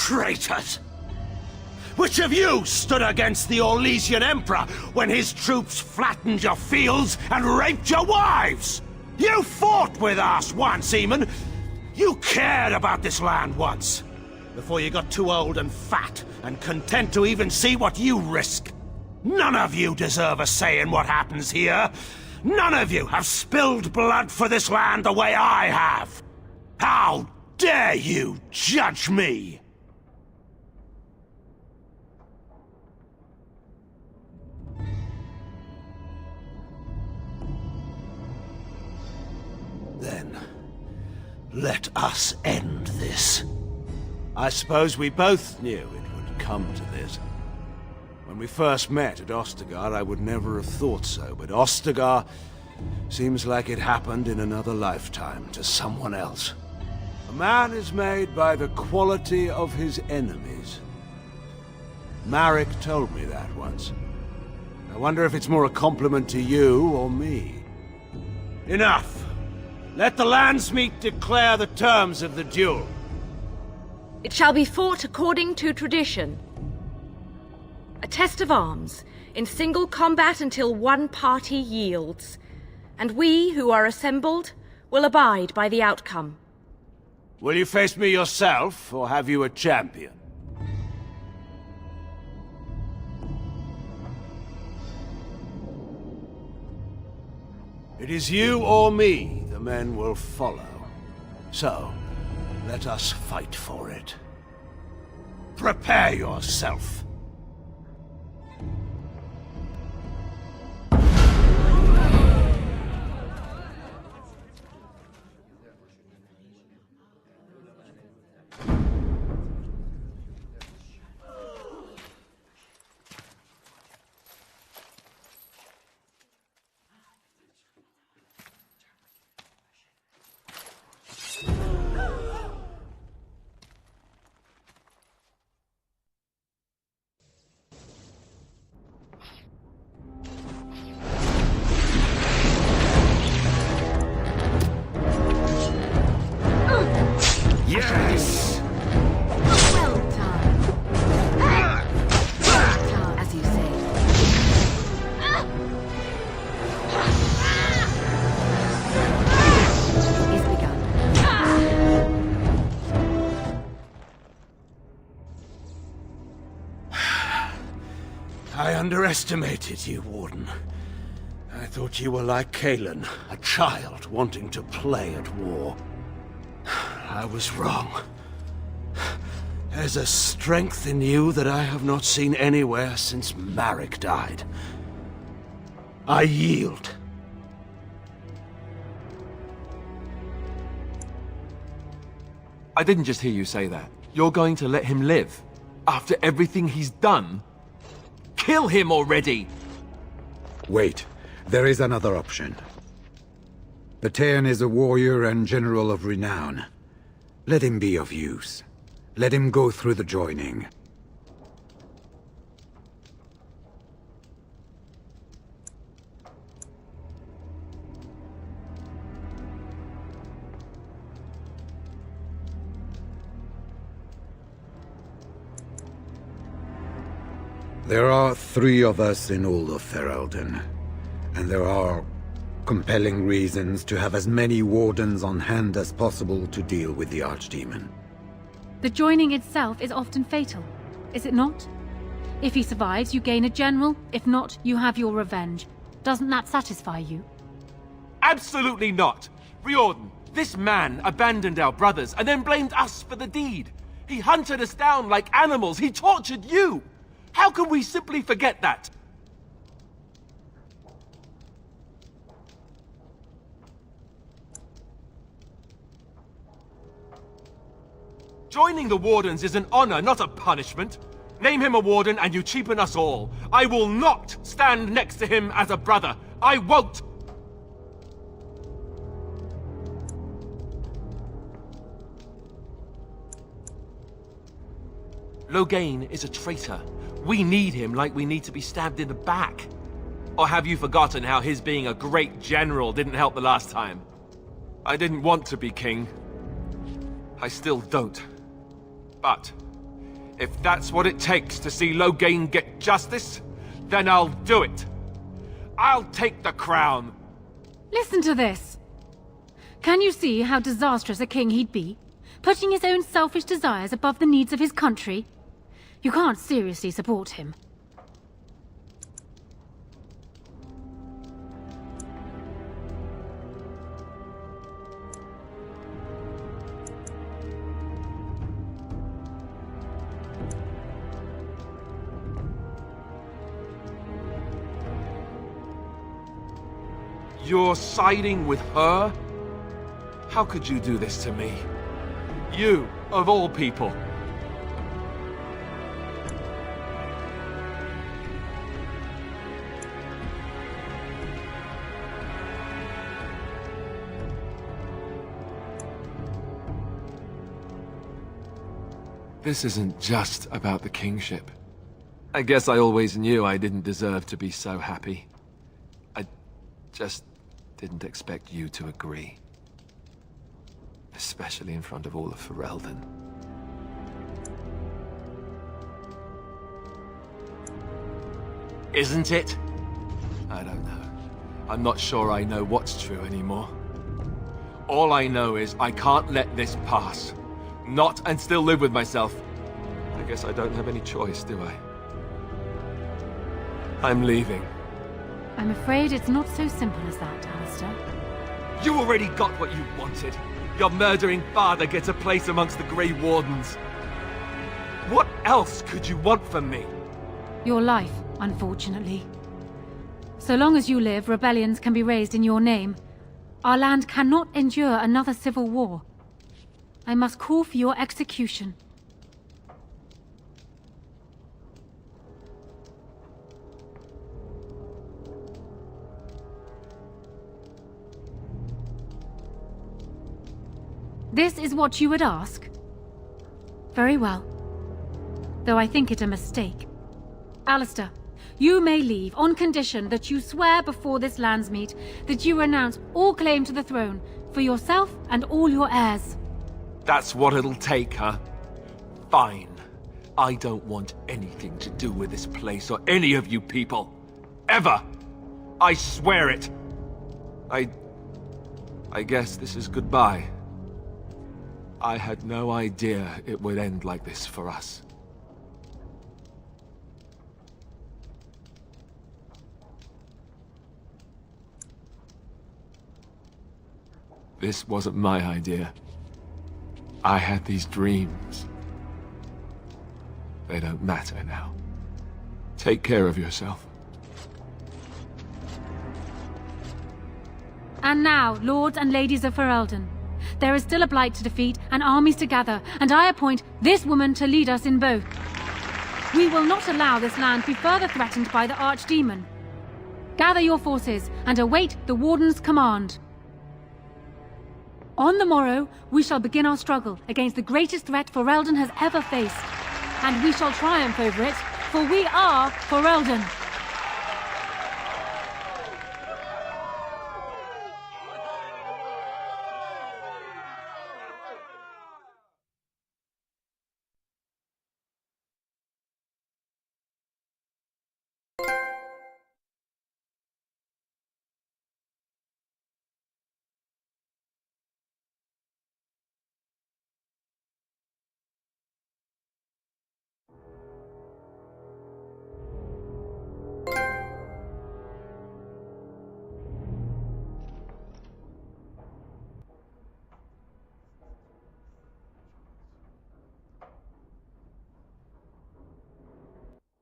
Traitors! Which of you stood against the Orlesian Emperor when his troops flattened your fields and raped your wives? You fought with us once, Eamon. You cared about this land once, before you got too old and fat and content to even see what you risk. None of you deserve a say in what happens here. None of you have spilled blood for this land the way I have. How dare you judge me? Then, let us end this. I suppose we both knew it would come to this. When we first met at Ostagar, I would never have thought so, but Ostagar seems like it happened in another lifetime to someone else. A man is made by the quality of his enemies. Marek told me that once. I wonder if it's more a compliment to you or me. Enough! Let the Landsmeet declare the terms of the duel. It shall be fought according to tradition. A test of arms, in single combat until one party yields. And we, who are assembled, will abide by the outcome. Will you face me yourself, or have you a champion? It is you or me the men will follow. So, let us fight for it. Prepare yourself. Yes! Well done. Well done, as you say. It is begun. I underestimated you, Warden. I thought you were like Kalen, a child wanting to play at war. I was wrong. There's a strength in you that I have not seen anywhere since Marek died. I yield. I didn't just hear you say that. You're going to let him live? After everything he's done? Kill him already! Wait. There is another option. Batean is a warrior and general of renown. Let him be of use. Let him go through the joining. There are 3 of us in all of Ferelden, and there are compelling reasons to have as many wardens on hand as possible to deal with the Archdemon. The joining itself is often fatal, is it not? If he survives, you gain a general. If not, you have your revenge. Doesn't that satisfy you? Absolutely not! Riordan, this man abandoned our brothers and then blamed us for the deed. He hunted us down like animals. He tortured you! How can we simply forget that? Joining the Wardens is an honor, not a punishment. Name him a Warden and you cheapen us all. I will not stand next to him as a brother. I won't! Loghain is a traitor. We need him like we need to be stabbed in the back. Or have you forgotten how his being a great general didn't help the last time? I didn't want to be king. I still don't. But if that's what it takes to see Loghain get justice, then I'll do it. I'll take the crown. Listen to this. Can you see how disastrous a king he'd be? Putting his own selfish desires above the needs of his country? You can't seriously support him. You're siding with her? How could you do this to me? You, of all people. This isn't just about the kingship. I guess I always knew I didn't deserve to be so happy. I just didn't expect you to agree. Especially in front of all of Ferelden. Isn't it? I don't know. I'm not sure I know what's true anymore. All I know is I can't let this pass. Not and still live with myself. I guess I don't have any choice, do I? I'm leaving. I'm afraid it's not so simple as that, Alistair. You already got what you wanted. Your murdering father gets a place amongst the Grey Wardens. What else could you want from me? Your life, unfortunately. So long as you live, rebellions can be raised in your name. Our land cannot endure another civil war. I must call for your execution. This is what you would ask? Very well. Though I think it a mistake. Alistair, you may leave on condition that you swear before this landsmeet that you renounce all claim to the throne for yourself and all your heirs. That's what it'll take, huh? Fine. I don't want anything to do with this place or any of you people. Ever! I swear it! I guess this is goodbye. I had no idea it would end like this for us. This wasn't my idea. I had these dreams. They don't matter now. Take care of yourself. And now, lords and ladies of Ferelden, there is still a blight to defeat and armies to gather, and I appoint this woman to lead us in both. We will not allow this land be further threatened by the Archdemon. Gather your forces and await the Warden's command. On the morrow, we shall begin our struggle against the greatest threat Ferelden has ever faced. And we shall triumph over it, for we are Ferelden.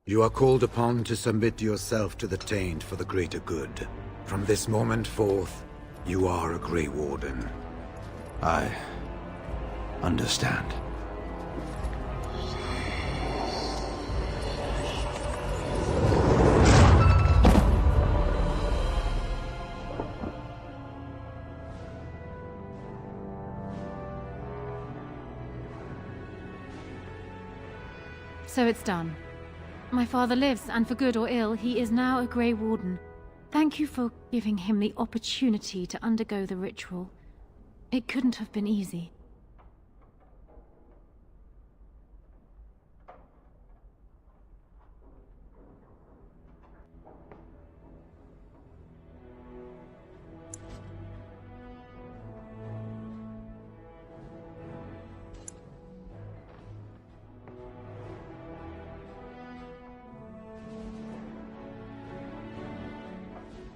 You are called upon to submit yourself to the Taint for the greater good. From this moment forth, you are a Grey Warden. I understand. So it's done. My father lives, and for good or ill, he is now a Grey Warden. Thank you for giving him the opportunity to undergo the ritual. It couldn't have been easy.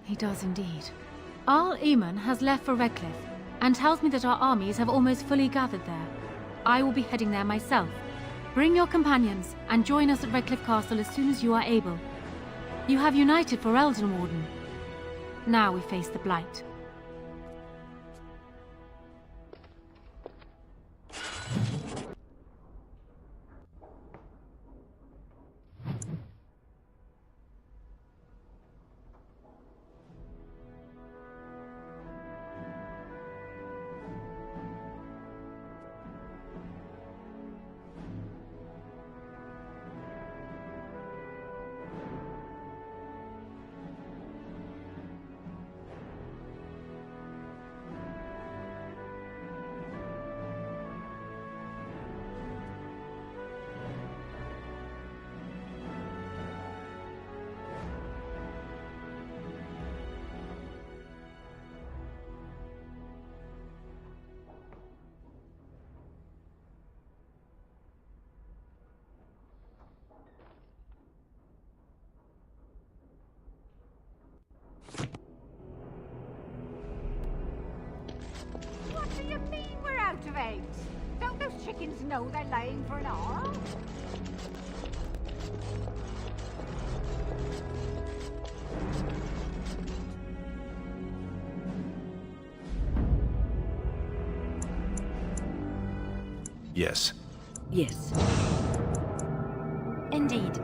He does indeed. Arl Eamon has left for Redcliffe, and tells me that our armies have almost fully gathered there. I will be heading there myself. Bring your companions, and join us at Redcliffe Castle as soon as you are able. You have united for Elden Warden. Now we face the Blight. What do you mean we're out of eggs? Don't those chickens know they're laying for an hour? Yes. Yes. Indeed.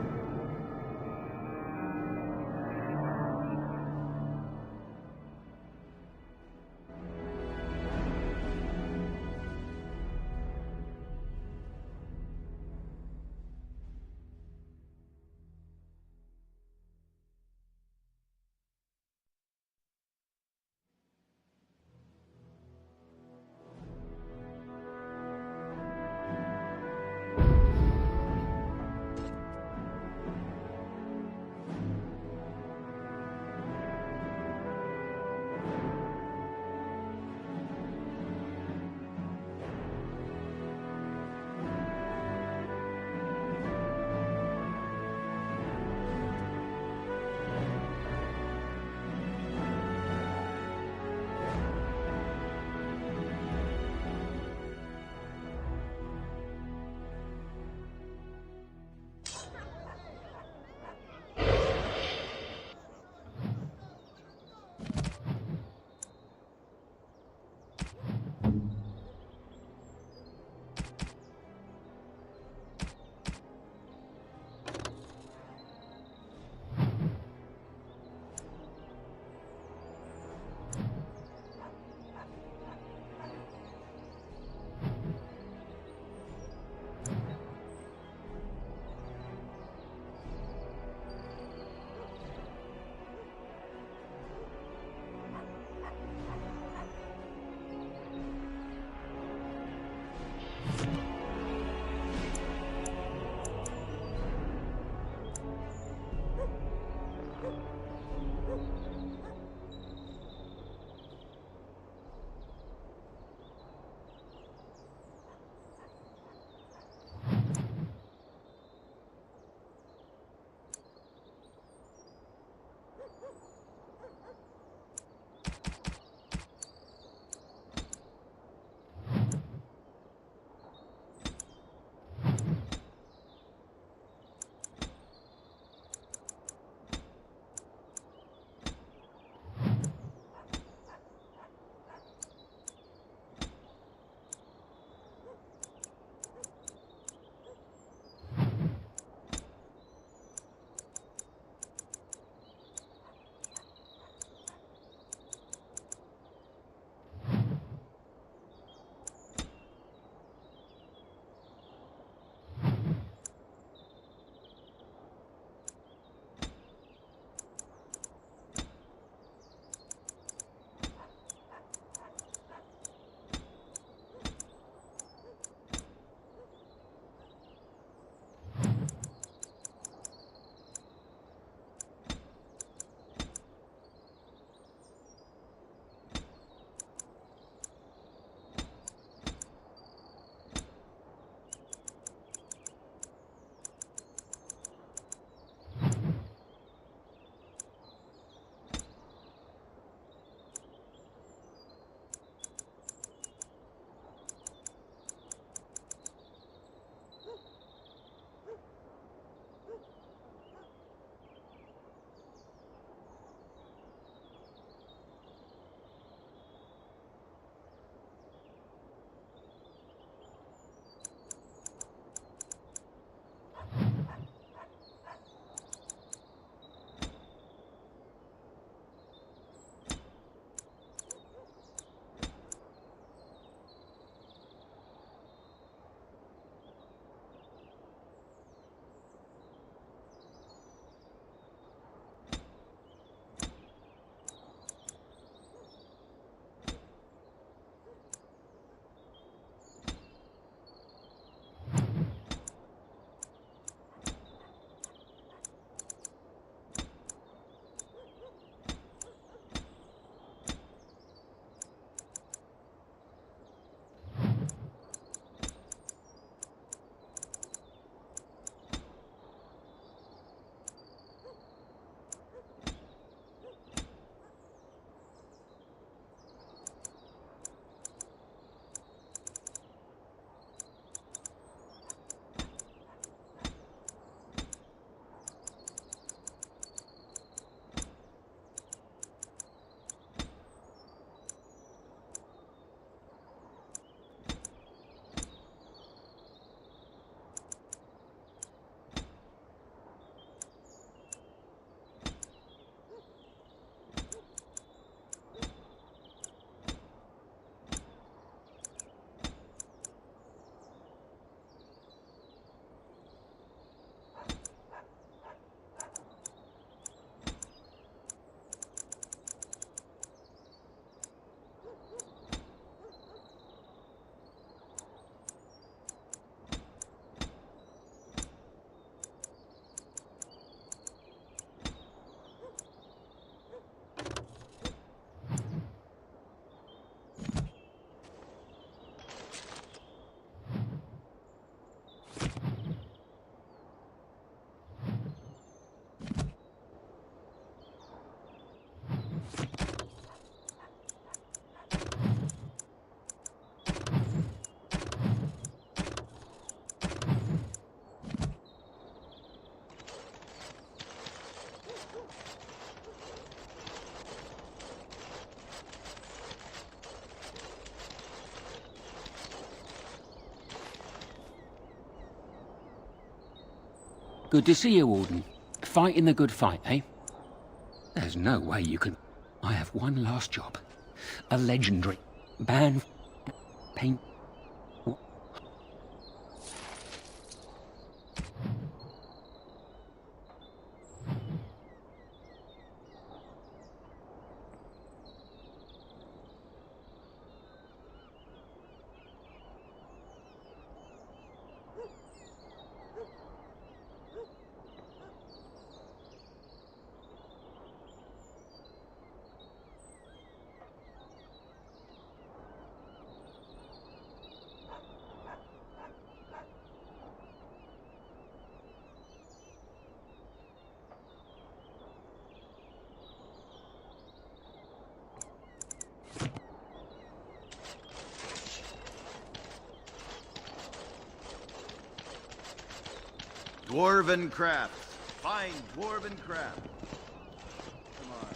Good to see you, Warden. Fighting the good fight, eh? There's no way you can... I have one last job. A legendary ban... paint... Dwarven craft. Fine dwarven craft. Come on.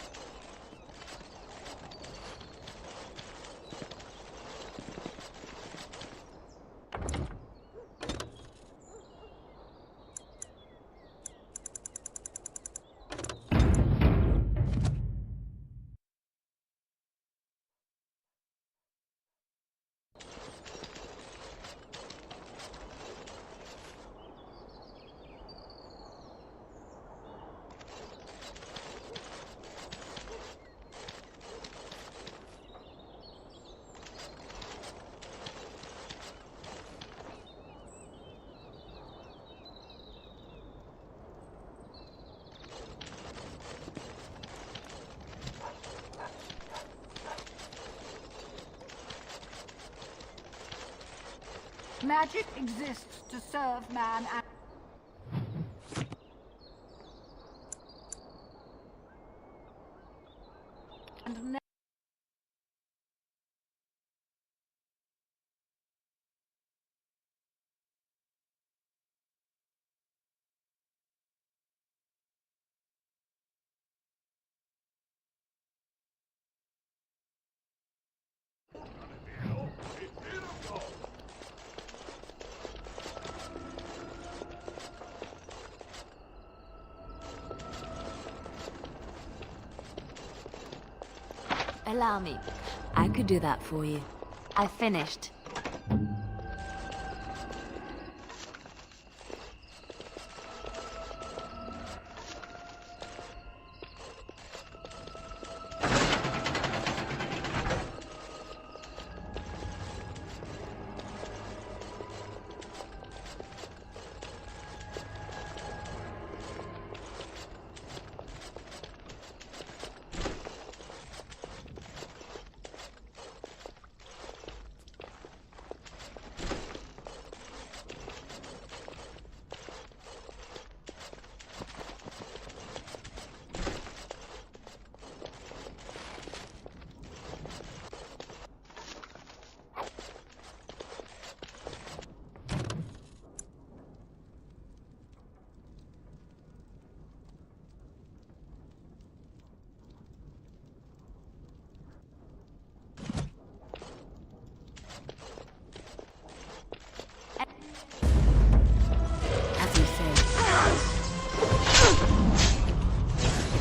Magic exists to serve man and Allow me. I could do that for you. I finished.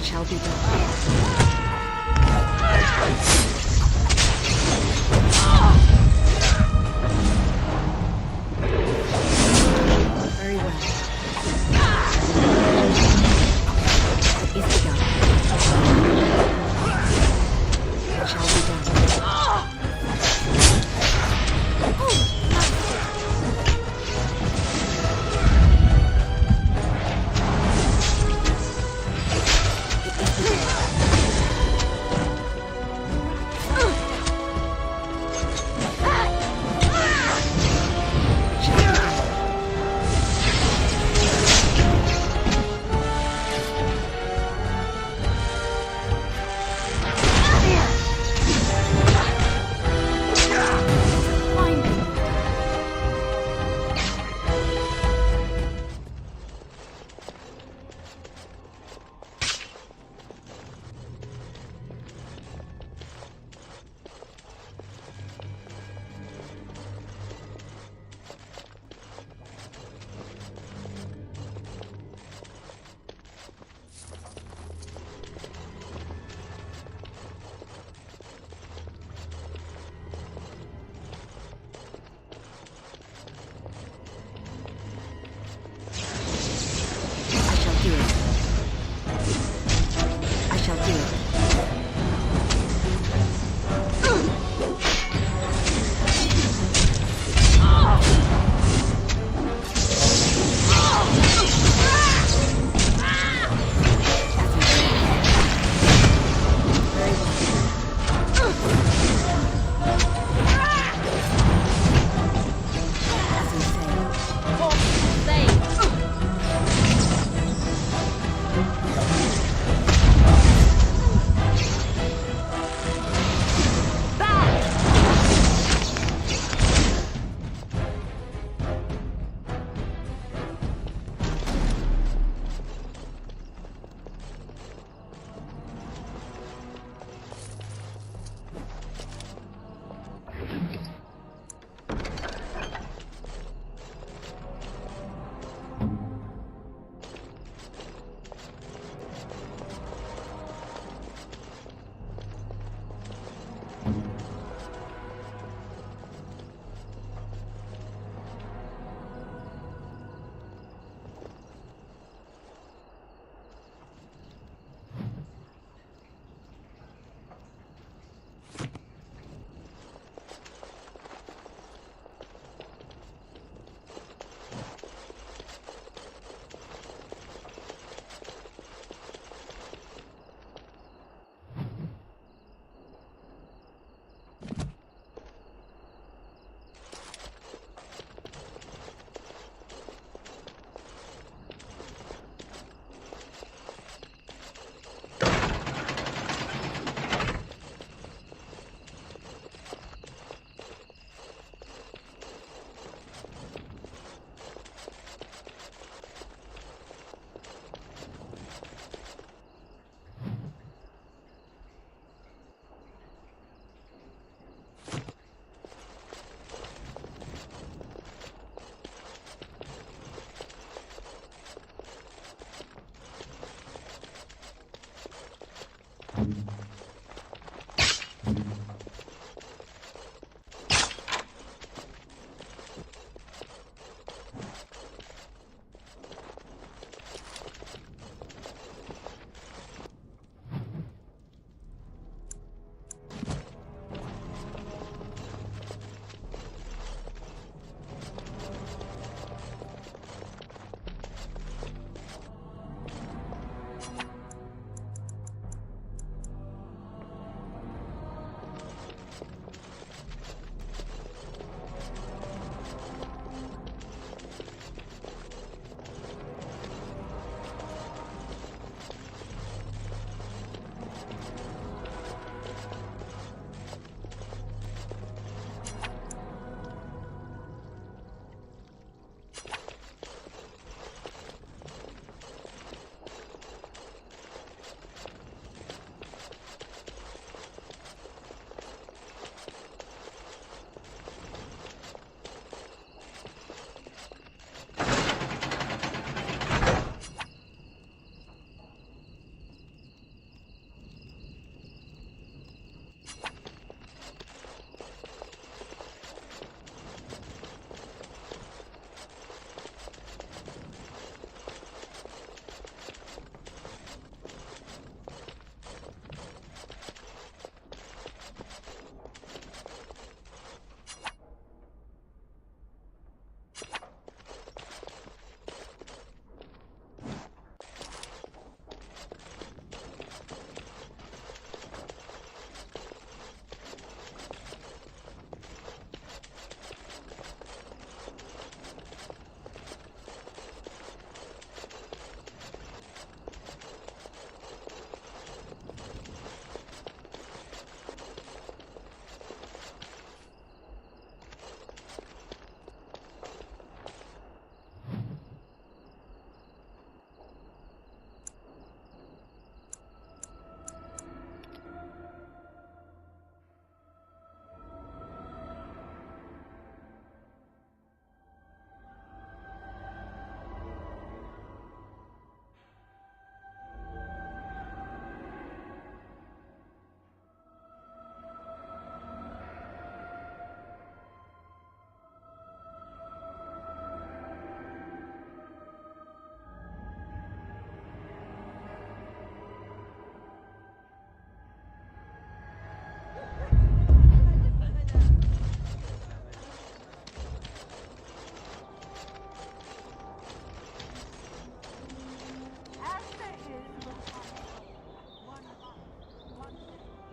Shall be done. Very well. It is begun. It shall be done. It is begun.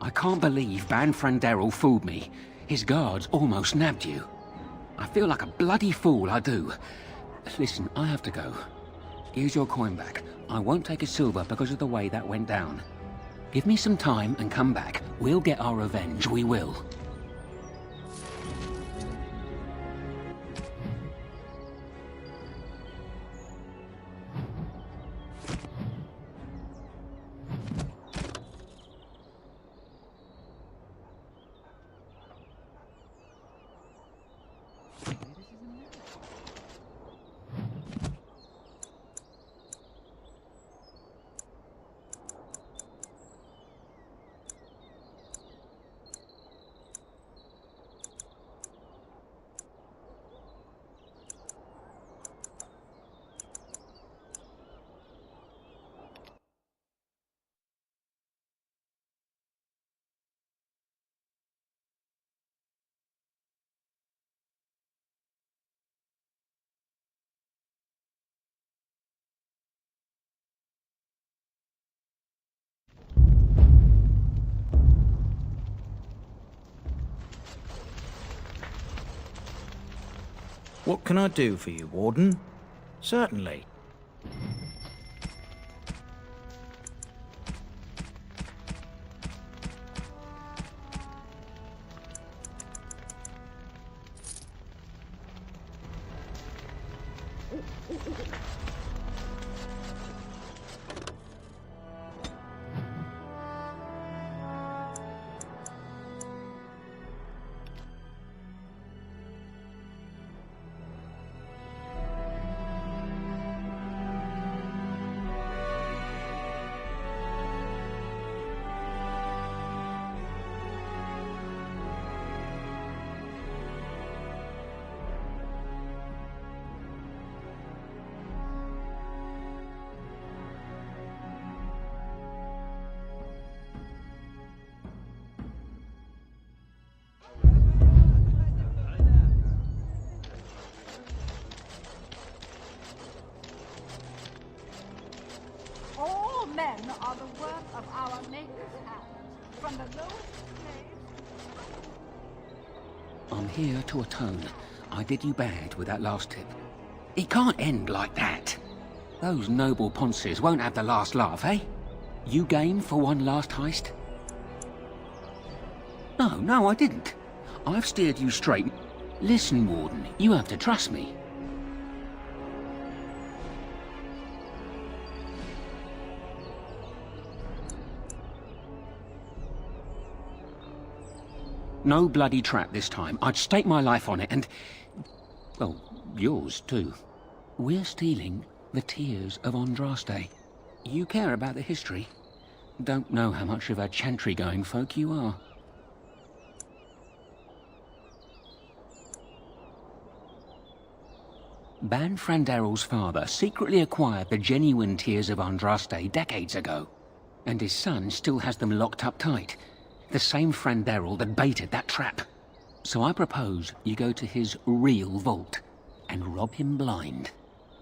I can't believe Banfranderel fooled me. His guards almost nabbed you. I feel like a bloody fool, I do. Listen, I have to go. Here's your coin back. I won't take a silver because of the way that went down. Give me some time and come back. We'll get our revenge, we will. What can I do for you, Warden? Certainly. men are the work of our Maker's hand. From the lowest slaves. I'm here to atone. I did you bad with that last tip. It can't end like that. Those noble ponces won't have the last laugh, eh? You game for one last heist? No, I didn't. I've steered you straight. Listen, Warden, you have to trust me. No bloody trap this time. I'd stake my life on it and... well, yours too. We're stealing the tears of Andraste. You care about the history. Don't know how much of a chantry-going folk you are. Ban Frandarel's father secretly acquired the genuine tears of Andraste decades ago, and his son still has them locked up tight. The same Frandarel that baited that trap. So I propose you go to his real vault and rob him blind.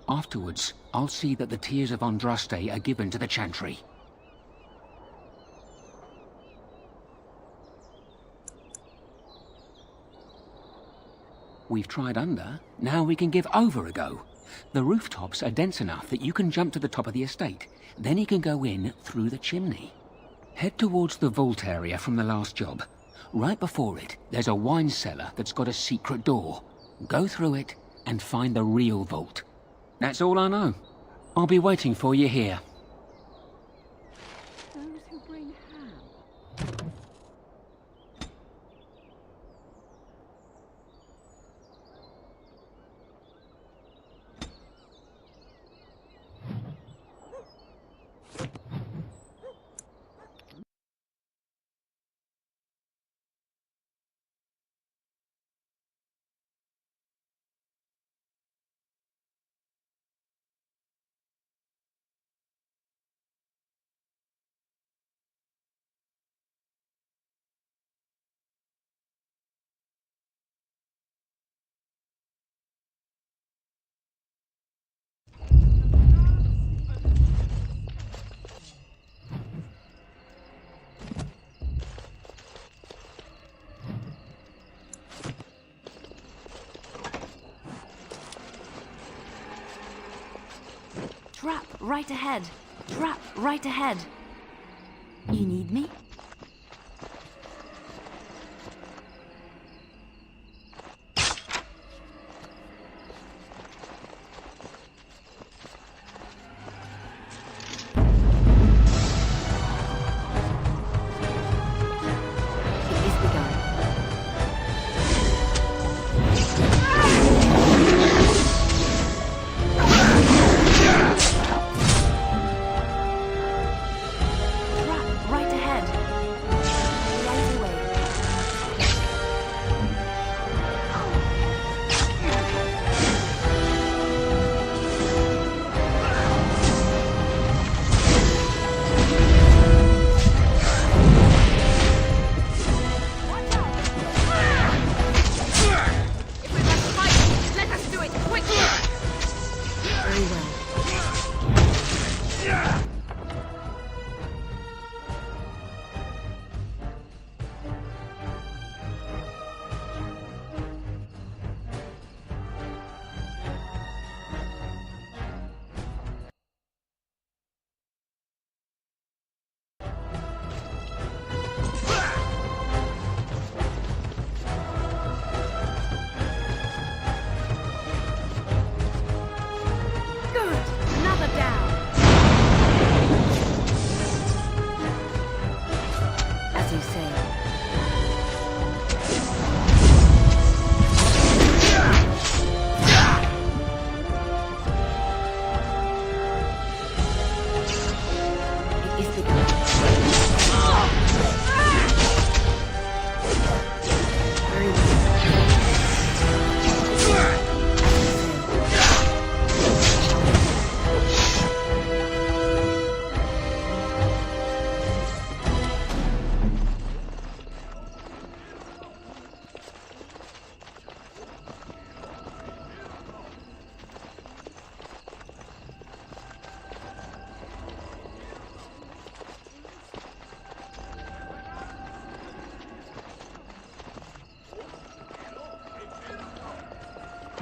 Afterwards, I'll see that the tears of Andraste are given to the chantry. We've tried under, now we can give over a go. The rooftops are dense enough that you can jump to the top of the estate. Then you can go in through the chimney. Head towards the vault area from the last job. Right before it, there's a wine cellar that's got a secret door. Go through it and find the real vault. That's all I know. I'll be waiting for you here. Those who bring ham. Trap right ahead. Trap right ahead. You need me? Right ahead.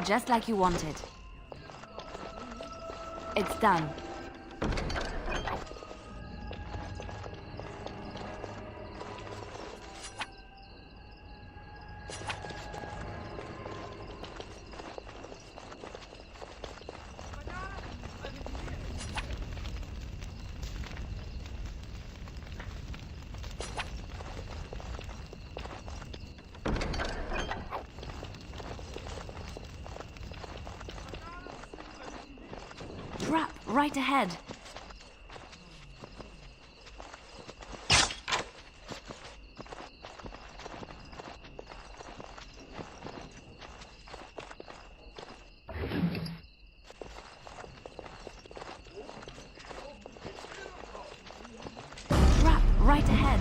Just like you wanted. It's done. Trap right ahead. Trap right ahead.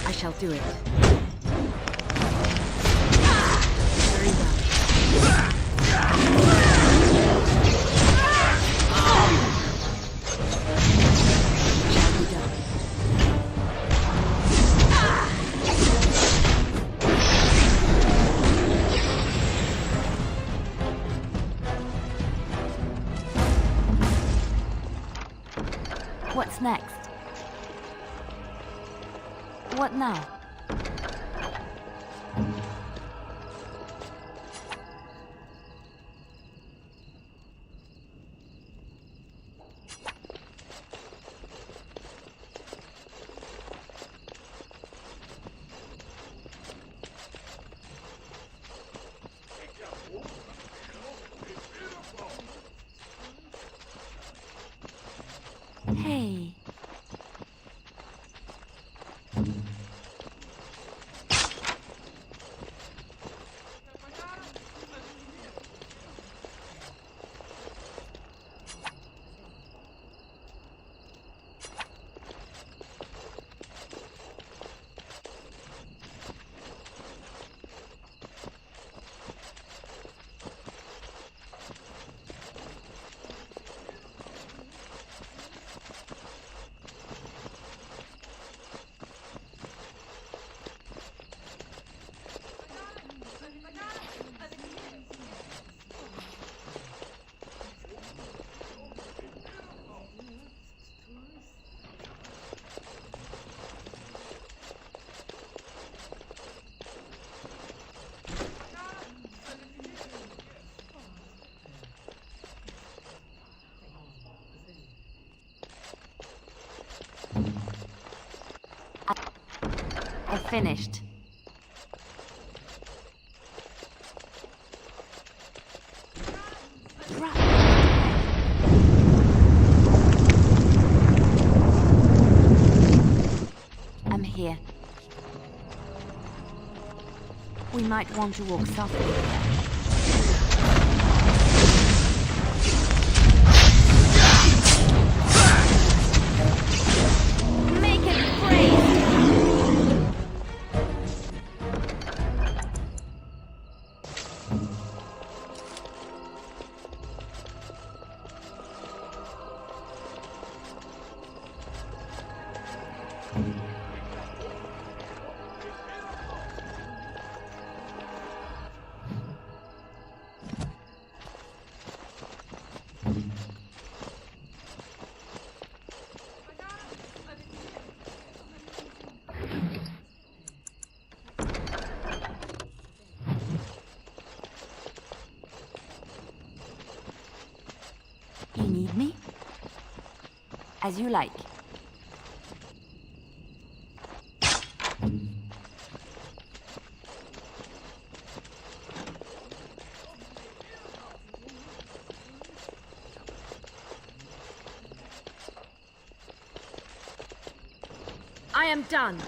I shall do it. What's next? What now? Hey. I finished. I'm here. We might want to walk softly here. As you like. I am done.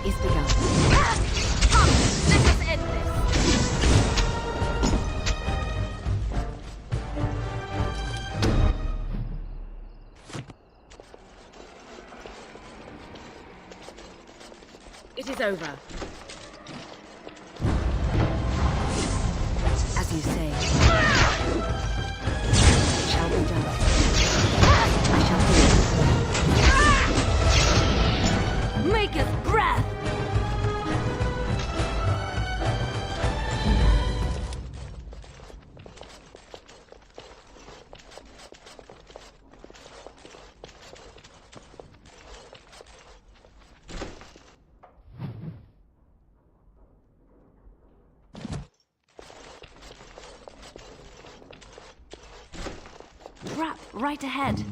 Is begun. Come, let us end this. It is over. As you say. It shall be done. I shall do it. Make us breath! Trap right ahead.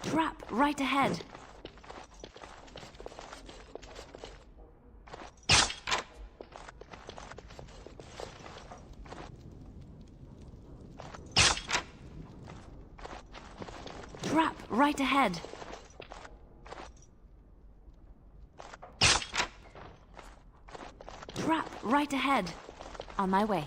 Trap right ahead. Trap right ahead. Trap right ahead. On my way.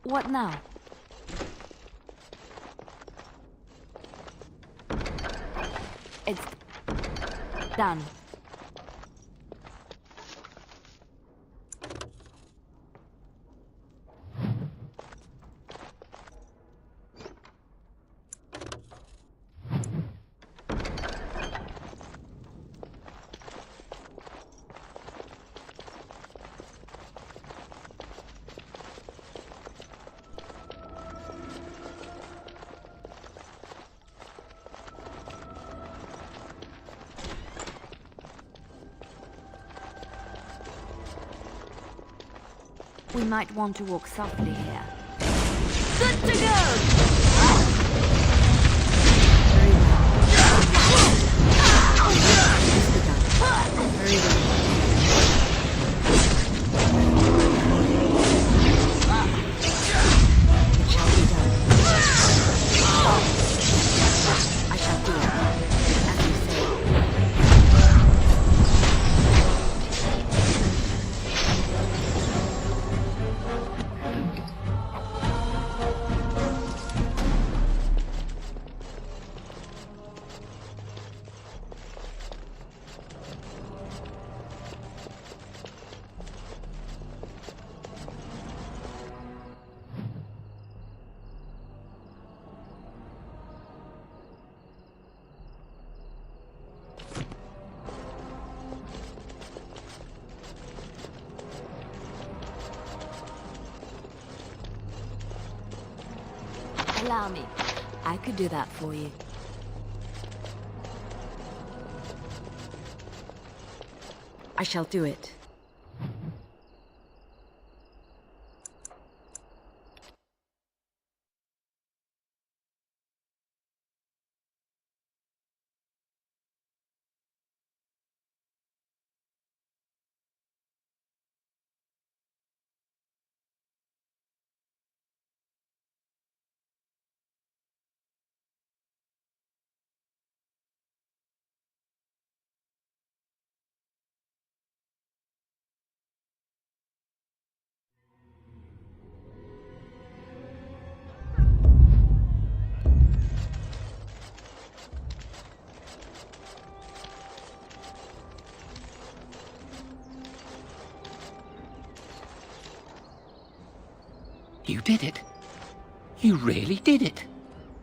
What now? It's done. We might want to walk softly here. Good to go! Very well. It shall be done. I shall do it, as you say. Allow me. I could do that for you. I shall do it. You did it. You really did it.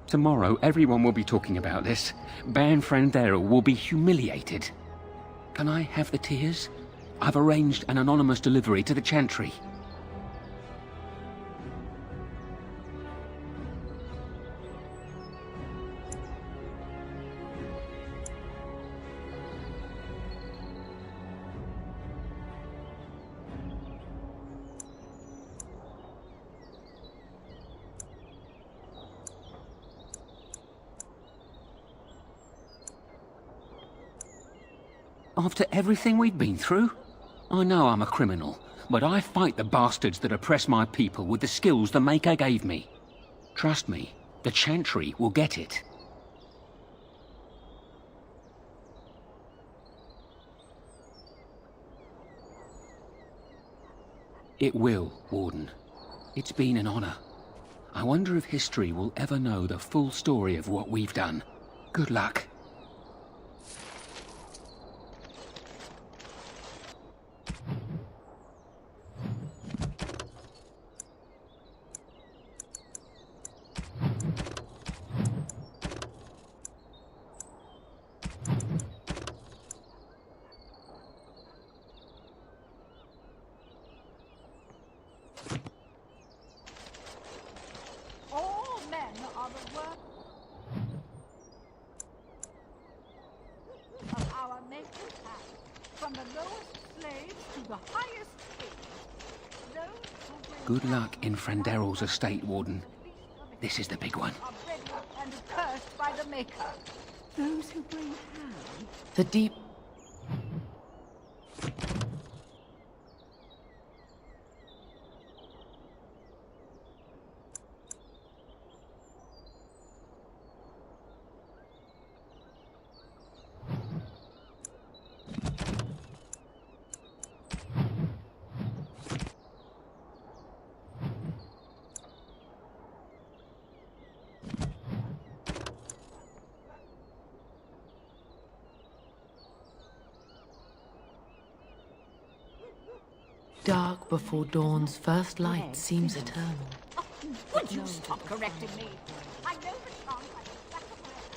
Tomorrow, everyone will be talking about this. Bem-vindos will be humiliated. Can I have the tears? I've arranged an anonymous delivery to the Chantry. After everything we've been through? I know I'm a criminal, but I fight the bastards that oppress my people with the skills the Maker gave me. Trust me, the Chantry will get it. It will, Warden. It's been an honor. I wonder if history will ever know the full story of what we've done. Good luck. All men are the work of our Maker's hand, from the lowest slaves to the highest kings. Those who bring Good luck in Franderel's estate, Warden. This is the big one. are bred and cursed by the Maker. Those who bring harm. The deep... Dark before dawn's first light seems eternal. Would you stop correcting me? I know the chant like the back of my hand.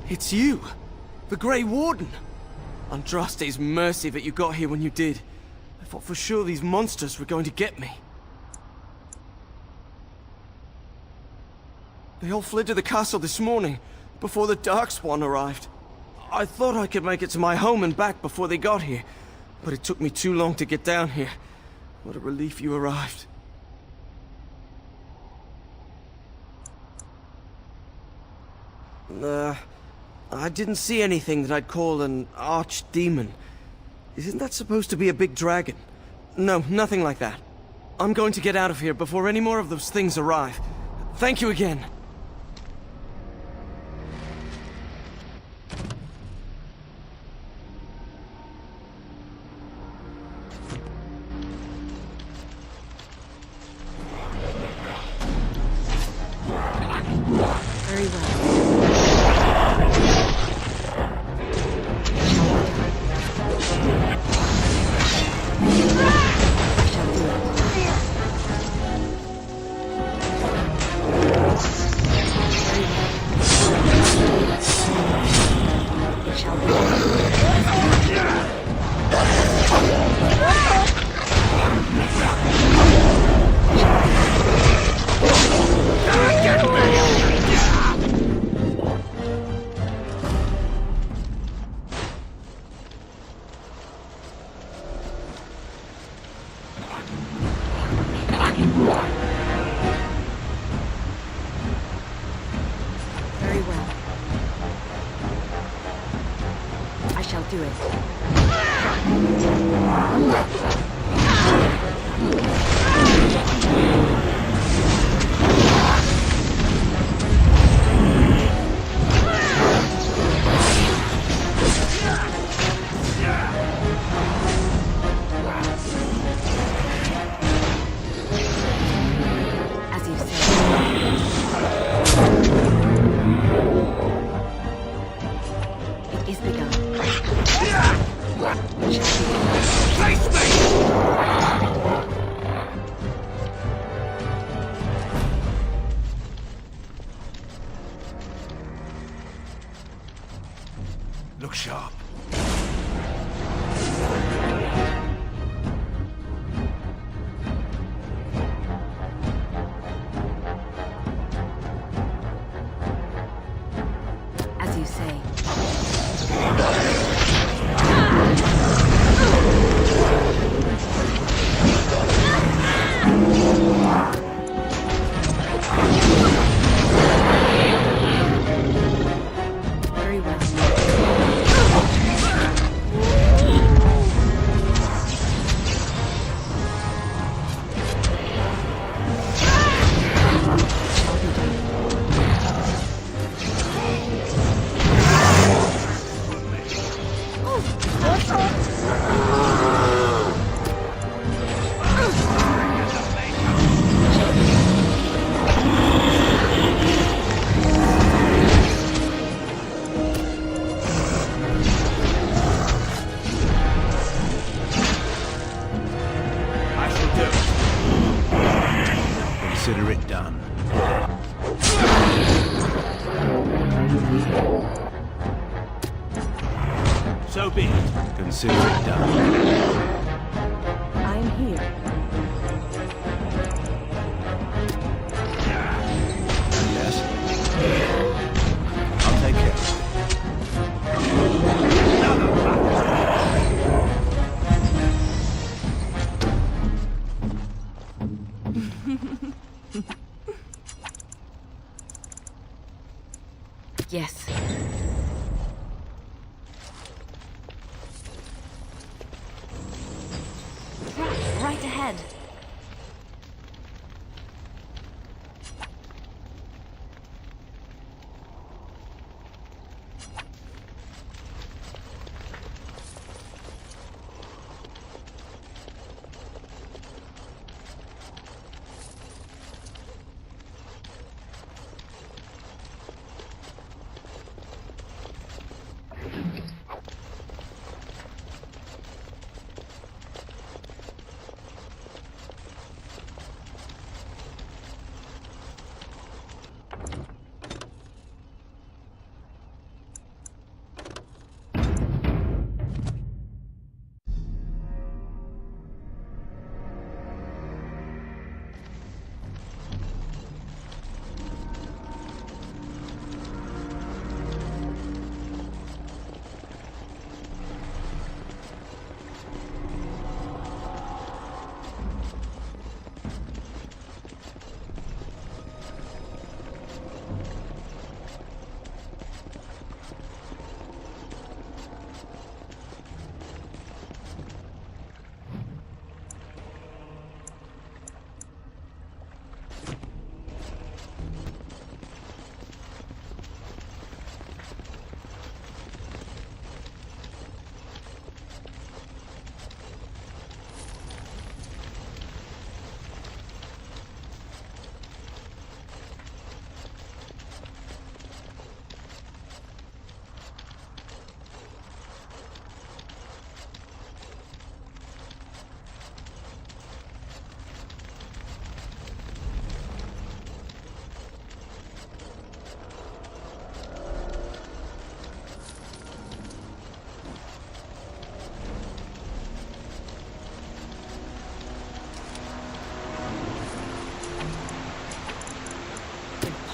It's you! The Grey Warden! Andraste's mercy that you got here when you did. I thought for sure these monsters were going to get me. They all fled to the castle this morning, before the Darkspawn arrived. I thought I could make it to my home and back before they got here, but it took me too long to get down here. What a relief you arrived. I didn't see anything that I'd call an archdemon. Isn't that supposed to be a big dragon? No, nothing like that. I'm going to get out of here before any more of those things arrive. Thank you again. Very well. Very well. I shall do it. As you say. It is begun. Face me! Look sharp. As you say. Very well. I shall do it. Consider it done. So be it. Consider it done. I am here. Yes? I'll take care of it. Yes. Right ahead.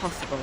possible.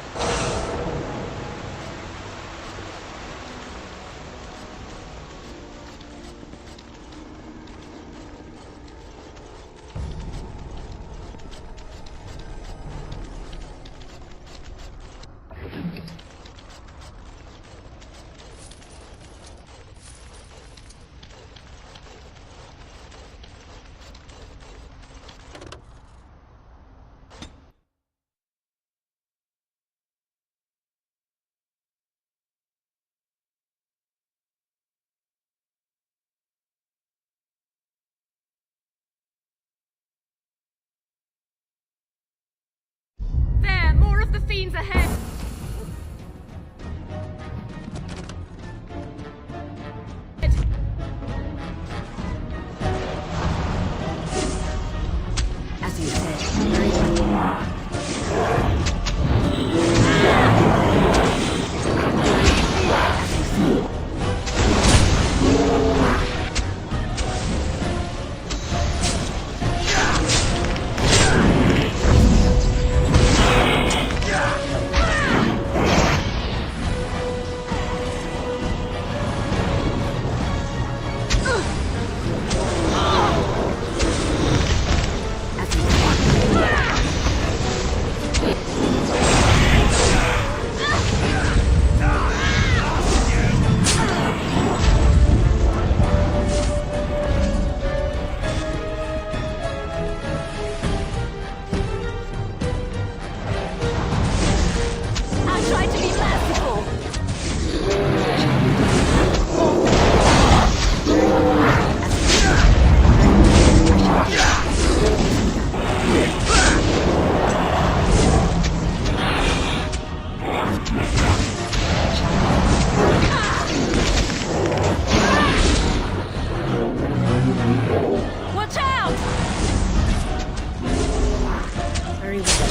There, more of the fiends ahead! As you said, Watch out! very well.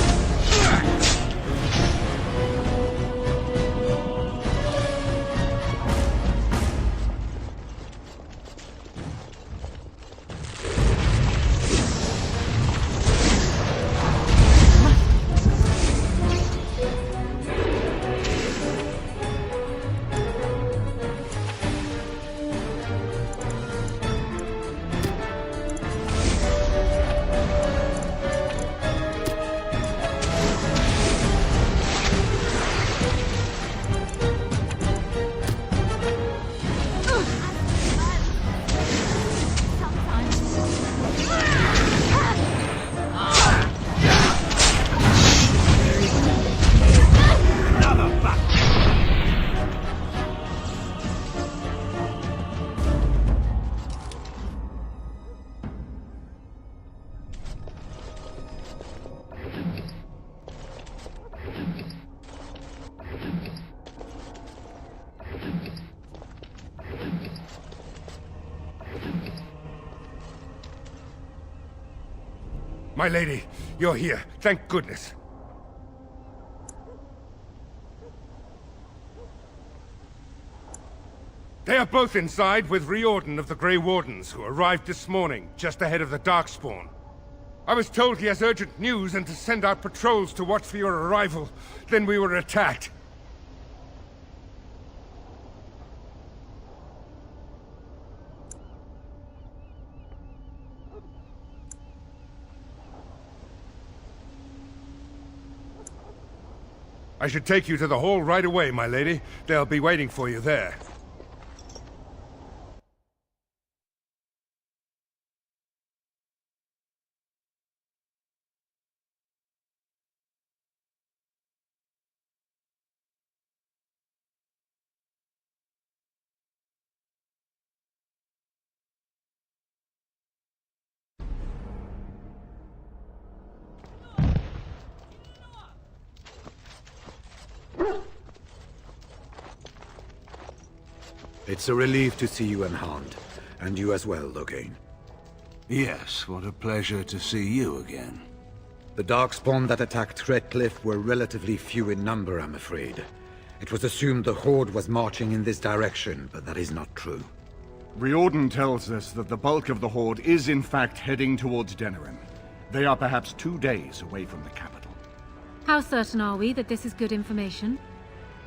My lady, you're here. Thank goodness. They are both inside with Riordan of the Grey Wardens, who arrived this morning, just ahead of the Darkspawn. I was told he has urgent news and to send out patrols to watch for your arrival. Then we were attacked. I should take you to the hall right away, my lady. They'll be waiting for you there. It's a relief to see you unharmed. And you as well, Logain. Yes, what a pleasure to see you again. The Darkspawn that attacked Redcliffe were relatively few in number, I'm afraid. It was assumed the Horde was marching in this direction, but that is not true. Riordan tells us that the bulk of the Horde is in fact heading towards Denerim. They are perhaps 2 days away from the capital. How certain are we that this is good information?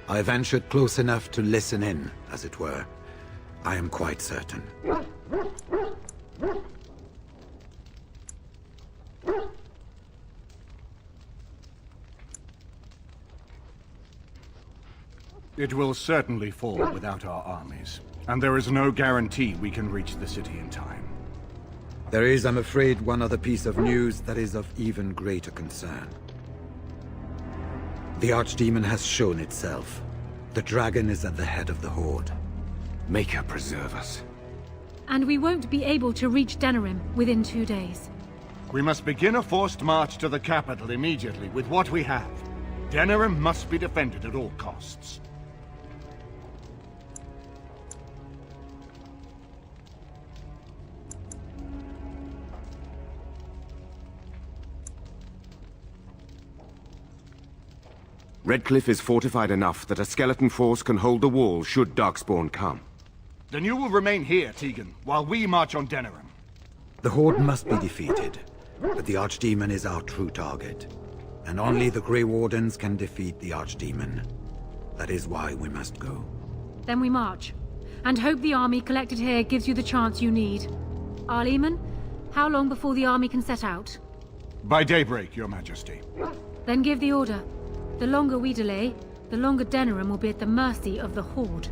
I ventured close enough to listen in, as it were. I am quite certain. It will certainly fall without our armies, and there is no guarantee we can reach the city in time. There is, I'm afraid, one other piece of news that is of even greater concern. The Archdemon has shown itself. The dragon is at the head of the Horde. Make her preserve us. And we won't be able to reach Denerim within 2 days. We must begin a forced march to the capital immediately with what we have. Denerim must be defended at all costs. Redcliffe is fortified enough that a skeleton force can hold the wall should Darkspawn come. Then you will remain here, Tegan, while we march on Denerim. The Horde must be defeated, but the Archdemon is our true target. And only the Grey Wardens can defeat the Archdemon. That is why we must go. Then we march, and hope the army collected here gives you the chance you need. Arleman, how long before the army can set out? By daybreak, Your Majesty. Then give the order. The longer we delay, the longer Denerim will be at the mercy of the Horde.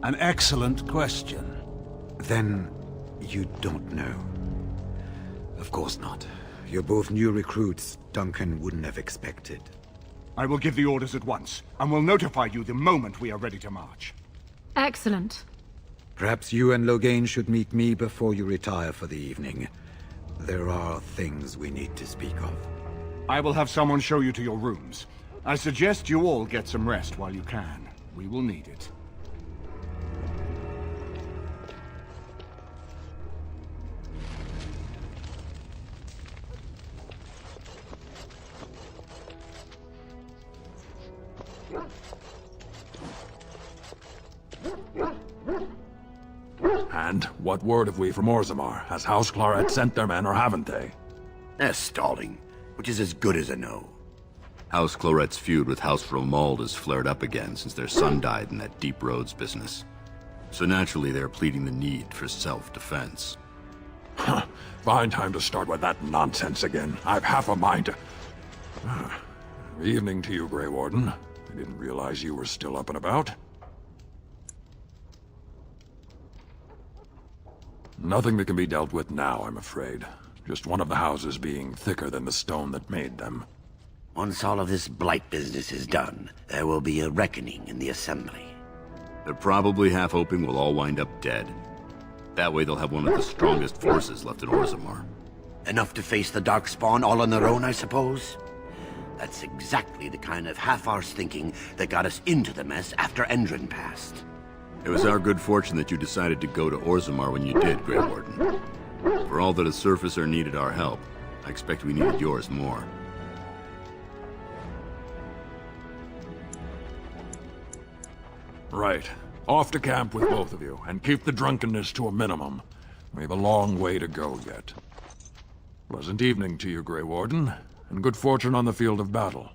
An excellent question. Then, you don't know. Of course not. You're both new recruits Duncan wouldn't have expected. I will give the orders at once, and will notify you the moment we are ready to march. Excellent. Perhaps you and Loghain should meet me before you retire for the evening. There are things we need to speak of. I will have someone show you to your rooms. I suggest you all get some rest while you can. We will need it. And what word have we from Orzammar? Has House Claret sent their men, or haven't they? They're stalling, which is as good as a no. House Claret's feud with House Romald has flared up again since their son died in that Deep Roads business. So naturally they're pleading the need for self-defense. Fine time to start with that nonsense again. I've half a mind to... Evening to you, Grey Warden. I didn't realize you were still up and about. Nothing that can be dealt with now, I'm afraid. Just one of the houses being thicker than the stone that made them. Once all of this blight business is done, there will be a reckoning in the Assembly. They're probably half hoping we'll all wind up dead. That way they'll have one of the strongest forces left in Orzammar. Enough to face the Darkspawn all on their own, I suppose? That's exactly the kind of half-arsed thinking that got us into the mess after Endron passed. It was our good fortune that you decided to go to Orzammar when you did, Grey Warden. For all that a surfacer needed our help, I expect we needed yours more. Right. Off to camp with both of you, and keep the drunkenness to a minimum. We have a long way to go yet. Pleasant evening to you, Grey Warden, and good fortune on the field of battle.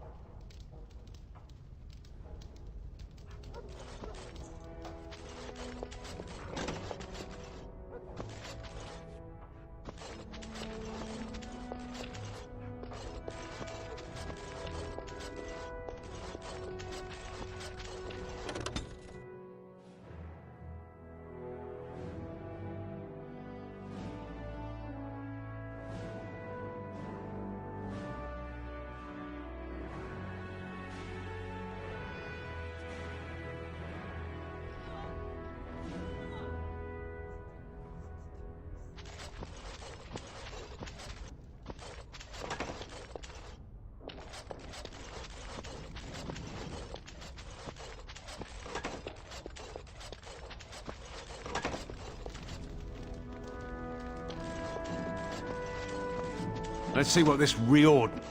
Let's see what this reorders.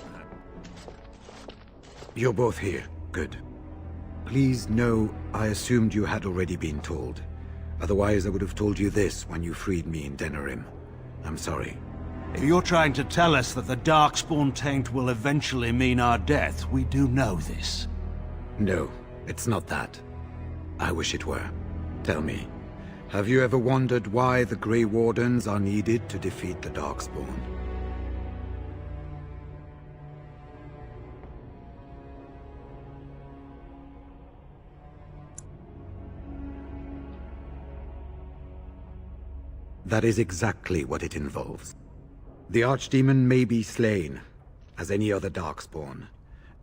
You're both here. Good. Please know I assumed you had already been told. Otherwise, I would have told you this when you freed me in Denerim. I'm sorry. If you're trying to tell us that the Darkspawn taint will eventually mean our death, we do know this. No, it's not that. I wish it were. Tell me, have you ever wondered why the Grey Wardens are needed to defeat the Darkspawn? That is exactly what it involves. The Archdemon may be slain, as any other Darkspawn,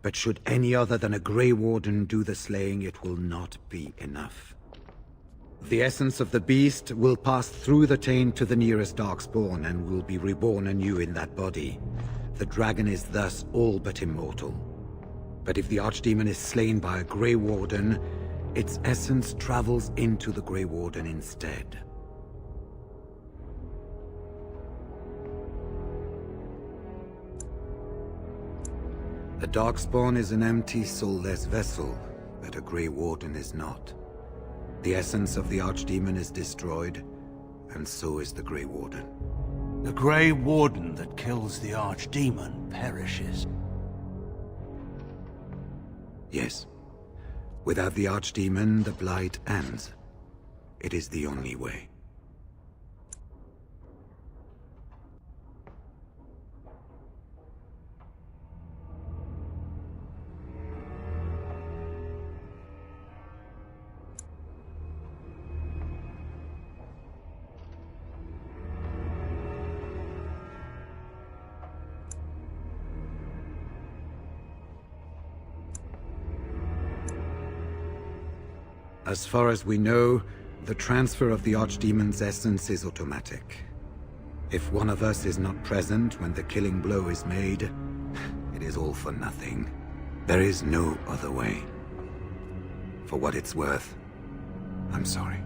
but should any other than a Grey Warden do the slaying, it will not be enough. The essence of the beast will pass through the taint to the nearest Darkspawn and will be reborn anew in that body. The dragon is thus all but immortal. But if the Archdemon is slain by a Grey Warden, its essence travels into the Grey Warden instead. A Darkspawn is an empty, soulless vessel, but a Grey Warden is not. The essence of the Archdemon is destroyed, and so is the Grey Warden. The Grey Warden that kills the Archdemon perishes. Yes. Without the Archdemon, the Blight ends. It is the only way. As far as we know, the transfer of the Archdemon's essence is automatic. If one of us is not present when the killing blow is made, it is all for nothing. There is no other way. For what it's worth, I'm sorry.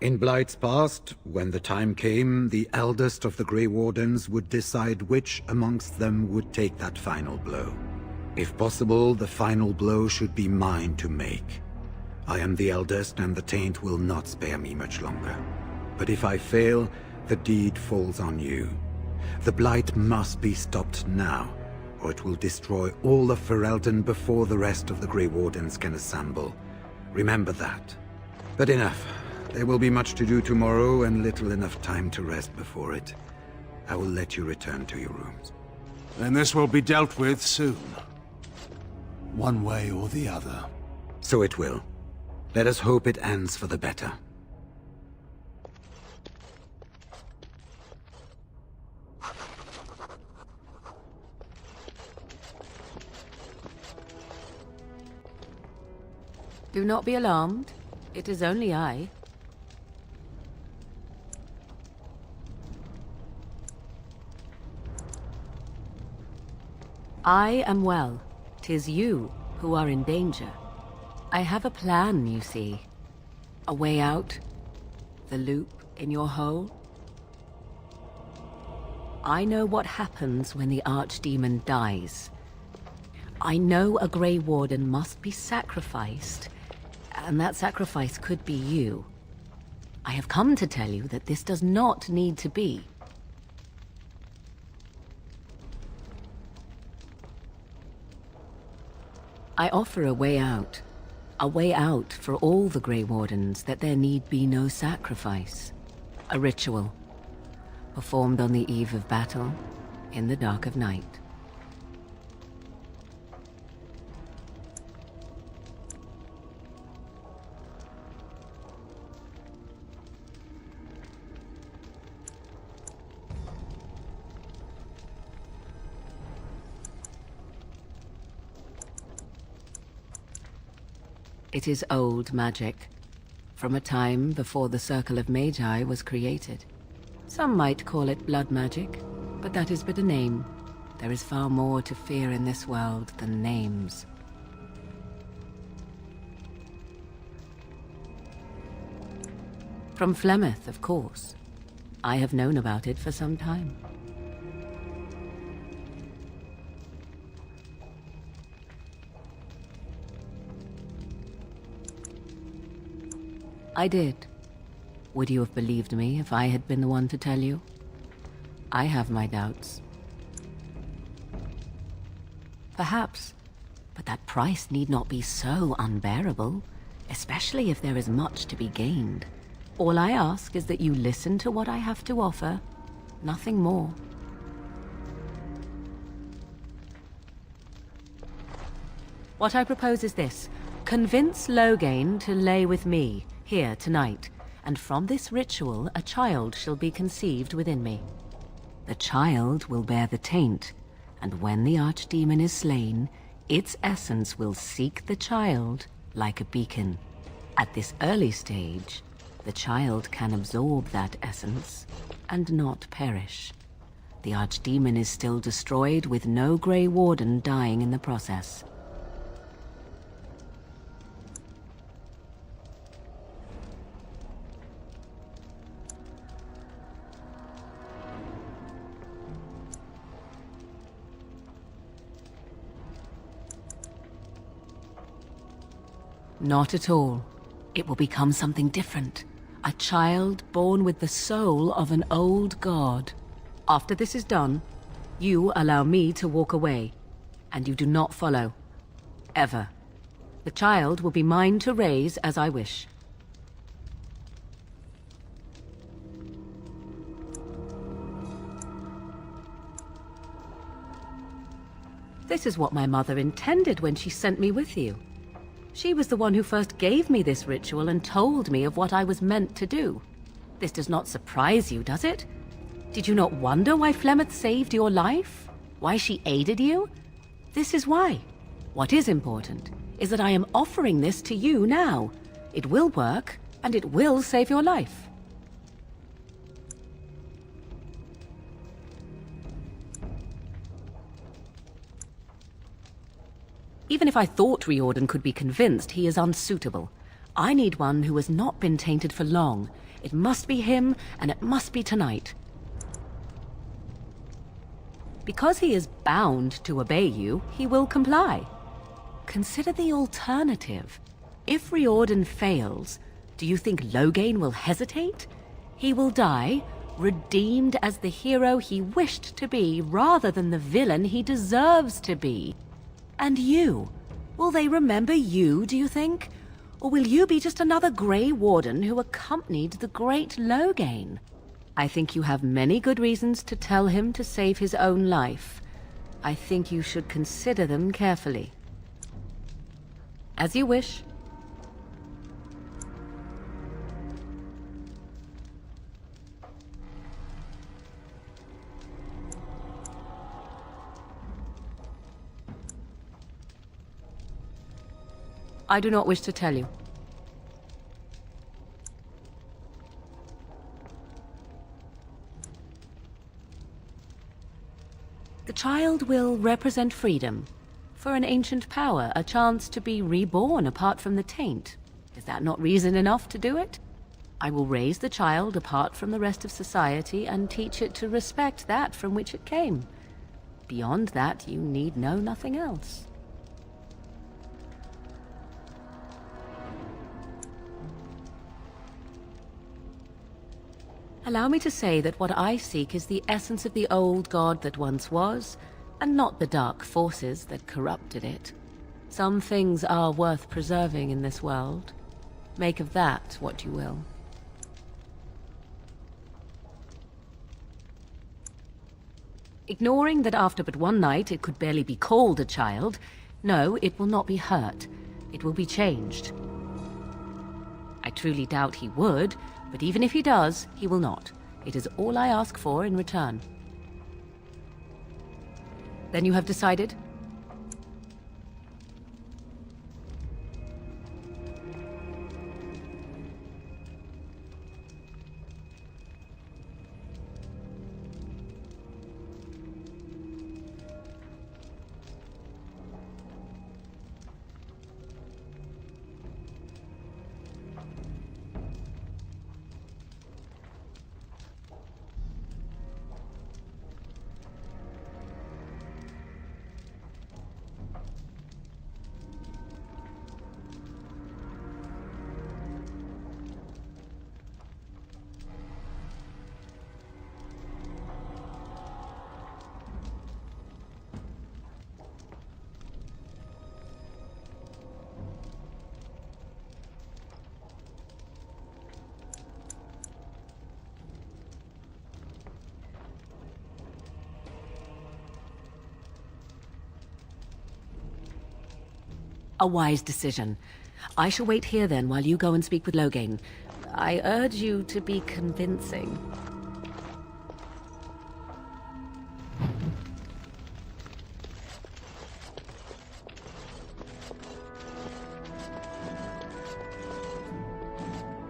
In Blight's past, when the time came, the eldest of the Grey Wardens would decide which amongst them would take that final blow. If possible, the final blow should be mine to make. I am the eldest, and the taint will not spare me much longer. But if I fail, the deed falls on you. The Blight must be stopped now, or it will destroy all of Ferelden before the rest of the Grey Wardens can assemble. Remember that. But enough. There will be much to do tomorrow, and little enough time to rest before it. I will let you return to your rooms. Then this will be dealt with soon. One way or the other. So it will. Let us hope it ends for the better. Do not be alarmed. It is only I. I am well. 'Tis you who are in danger. I have a plan, you see. A way out. The loop in your hole. I know what happens when the Archdemon dies. I know a Grey Warden must be sacrificed, and that sacrifice could be you. I have come to tell you that this does not need to be. I offer a way out for all the Grey Wardens, that there need be no sacrifice. A ritual, performed on the eve of battle, in the dark of night. It is old magic, from a time before the Circle of Magi was created. Some might call it blood magic, but that is but a name. There is far more to fear in this world than names. From Flemeth, of course. I have known about it for some time. I did. Would you have believed me if I had been the one to tell you? I have my doubts. Perhaps, but that price need not be so unbearable, especially if there is much to be gained. All I ask is that you listen to what I have to offer, nothing more. What I propose is this. Convince Loghain to lay with me, here tonight, and from this ritual a child shall be conceived within me. The child will bear the taint, and when the archdemon is slain, its essence will seek the child like a beacon. At this early stage, the child can absorb that essence and not perish. The archdemon is still destroyed with no Grey Warden dying in the process. Not at all. It will become something different. A child born with the soul of an old god. After this is done, you allow me to walk away, and you do not follow. Ever. The child will be mine to raise as I wish. This is what my mother intended when she sent me with you. She was the one who first gave me this ritual and told me of what I was meant to do. This does not surprise you, does it? Did you not wonder why Flemeth saved your life? Why she aided you? This is why. What is important is that I am offering this to you now. It will work, and it will save your life. Even if I thought Riordan could be convinced, he is unsuitable. I need one who has not been tainted for long. It must be him, and it must be tonight. Because he is bound to obey you, he will comply. Consider the alternative. If Riordan fails, do you think Loghain will hesitate? He will die, redeemed as the hero he wished to be, rather than the villain he deserves to be. And you? Will they remember you, do you think? Or will you be just another Grey Warden who accompanied the great Loghain? I think you have many good reasons to tell him to save his own life. I think you should consider them carefully. As you wish. I do not wish to tell you. The child will represent freedom. For an ancient power, a chance to be reborn apart from the taint. Is that not reason enough to do it? I will raise the child apart from the rest of society and teach it to respect that from which it came. Beyond that, you need know nothing else. Allow me to say that what I seek is the essence of the old god that once was, and not the dark forces that corrupted it. Some things are worth preserving in this world. Make of that what you will. Ignoring that after but one night it could barely be called a child, no, it will not be hurt. It will be changed. I truly doubt he would, but even if he does, he will not. It is all I ask for in return. Then you have decided? A wise decision. I shall wait here then while you go and speak with Loghain. I urge you to be convincing.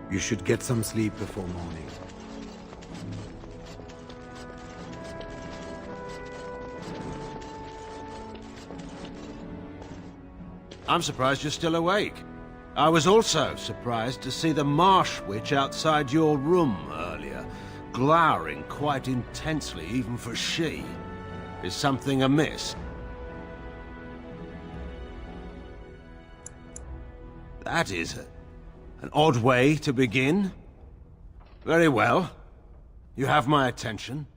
You should get some sleep before morning. I'm surprised you're still awake. I was also surprised to see the marsh witch outside your room earlier, glowering quite intensely even for she. Is something amiss? That is an odd way to begin. Very well. You have my attention.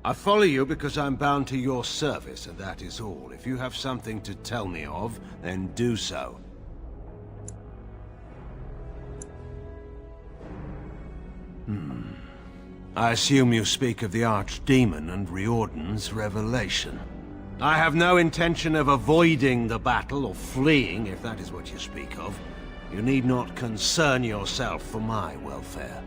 I follow you because I'm bound to your service, and that is all. If you have something to tell me of, then do so. I assume you speak of the Archdemon and Riordan's revelation. I have no intention of avoiding the battle or fleeing, if that is what you speak of. You need not concern yourself for my welfare.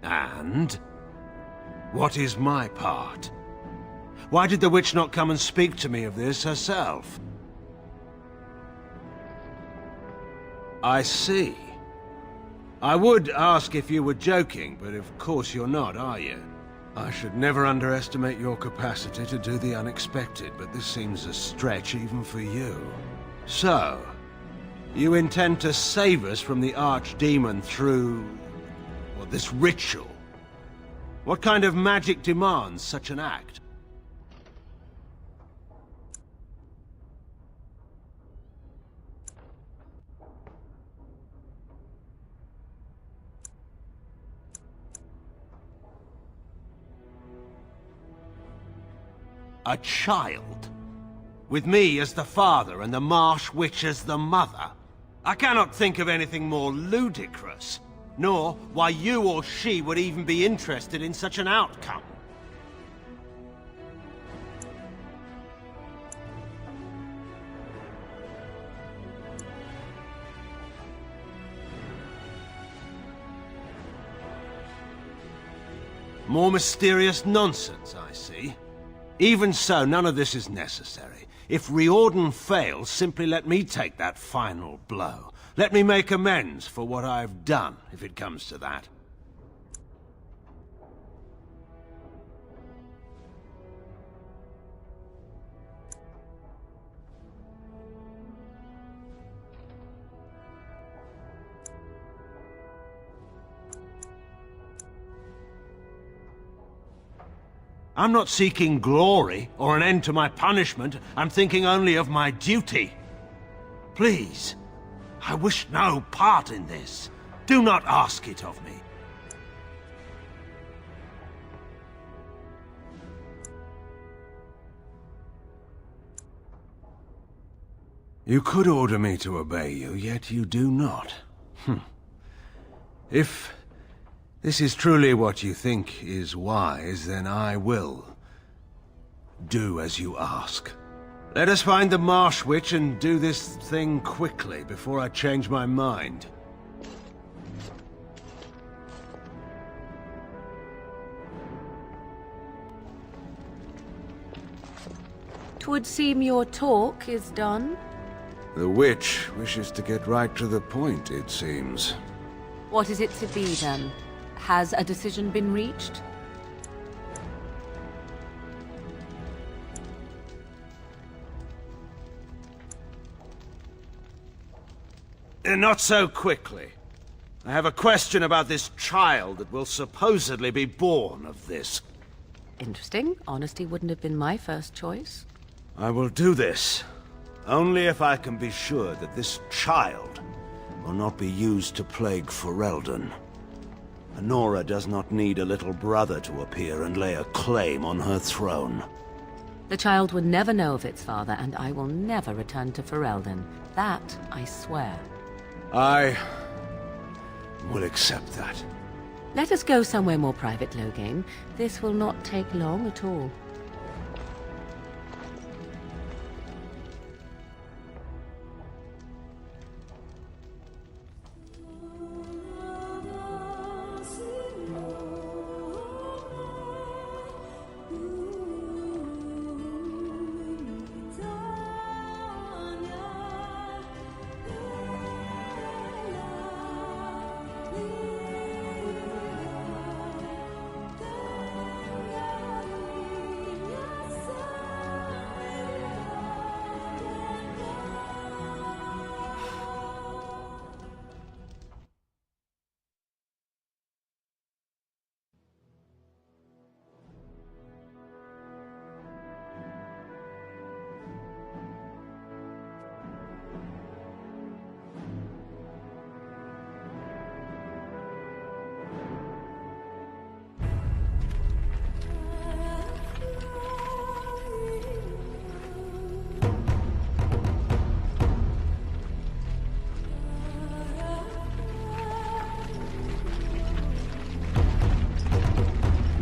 And? What is my part? Why did the witch not come and speak to me of this herself? I see. I would ask if you were joking, but of course you're not, are you? I should never underestimate your capacity to do the unexpected, but this seems a stretch even for you. So, you intend to save us from the Archdemon through this ritual? What kind of magic demands such an act? A child? With me as the father and the Marsh Witch as the mother? I cannot think of anything more ludicrous. Nor why you or she would even be interested in such an outcome. More mysterious nonsense, I see. Even so, none of this is necessary. If Riordan fails, simply let me take that final blow. Let me make amends for what I've done, if it comes to that. I'm not seeking glory or an end to my punishment. I'm thinking only of my duty. Please. I wish no part in this. Do not ask it of me. You could order me to obey you, yet you do not. If this is truly what you think is wise, then I will do as you ask. Let us find the Marsh Witch and do this thing quickly before I change my mind. 'Twould seem your talk is done. The witch wishes to get right to the point, it seems. What is it to be, then? Has a decision been reached? Not so quickly. I have a question about this child that will supposedly be born of this. Interesting. Honesty wouldn't have been my first choice. I will do this, only if I can be sure that this child will not be used to plague Ferelden. Honora does not need a little brother to appear and lay a claim on her throne. The child would never know of its father, and I will never return to Ferelden. That I swear. I will accept that. Let us go somewhere more private, Loghain. This will not take long at all.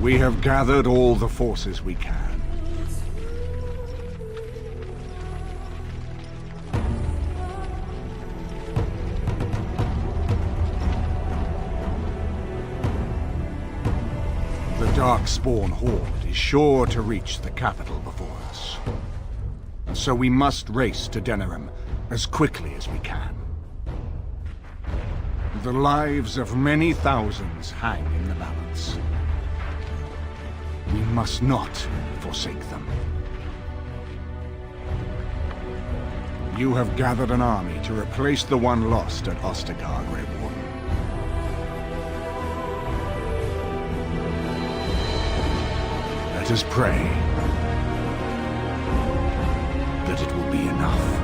We have gathered all the forces we can. The Darkspawn horde is sure to reach the capital before us. And so we must race to Denerim as quickly as we can. The lives of many thousands hang in the balance. We must not forsake them. You have gathered an army to replace the one lost at Ostagar, Grey Warden. Let us pray that it will be enough.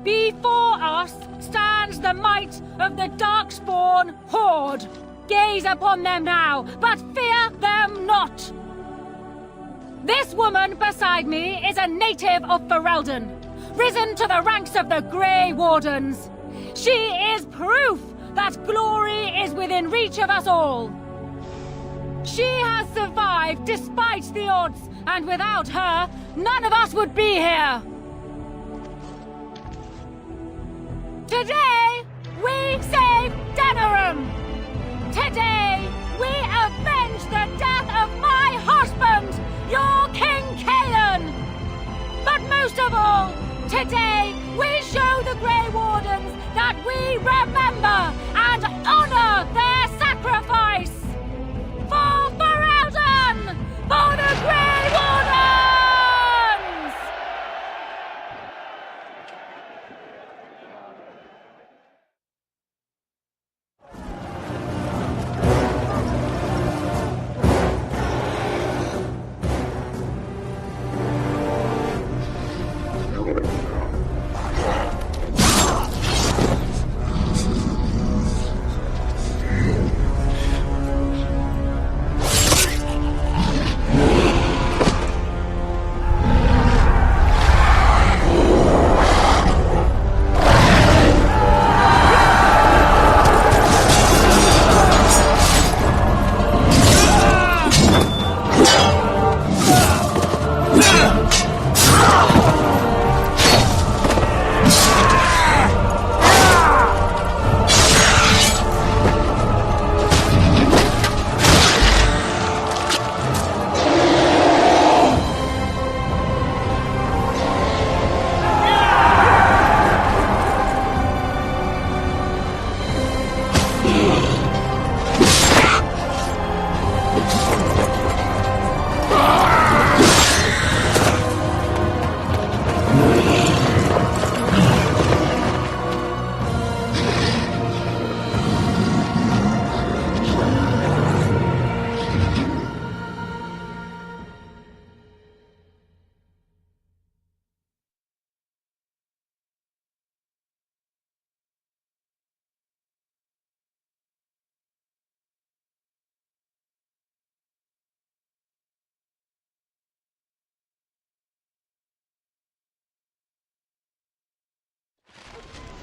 Before us stands the might of the Darkspawn horde. Gaze upon them now, but fear them not. This woman beside me is a native of Ferelden, risen to the ranks of the Grey Wardens. She is proof that glory is within reach of us all. She has survived despite the odds, and without her, none of us would be here. Today, we save Denerim! Today, we avenge the death of my husband, your King Caelan! But most of all, today, we show the Grey Wardens that we remember and honor their sacrifice! For Ferelden! For the Grey Wardens!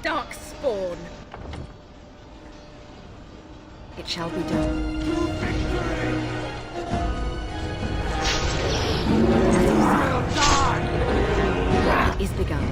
Darkspawn. It shall be done. It is begun.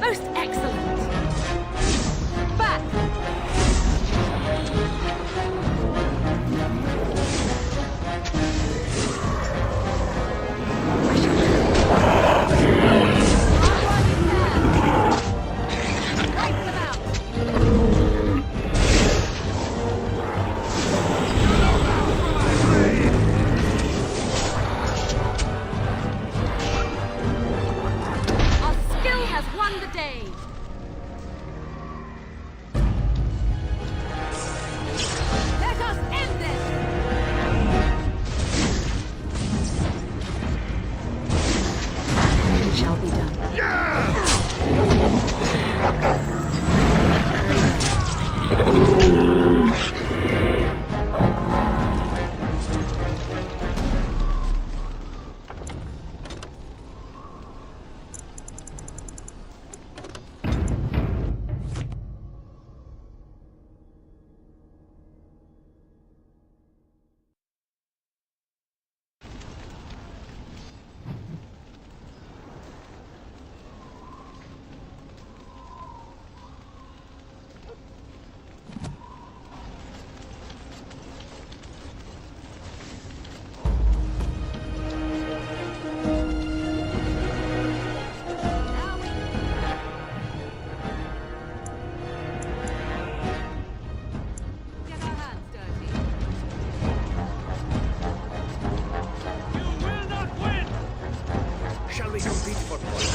Most excellent. Back. Our skill has won the day. Let us end this. It shall be done. Shall we compete for points?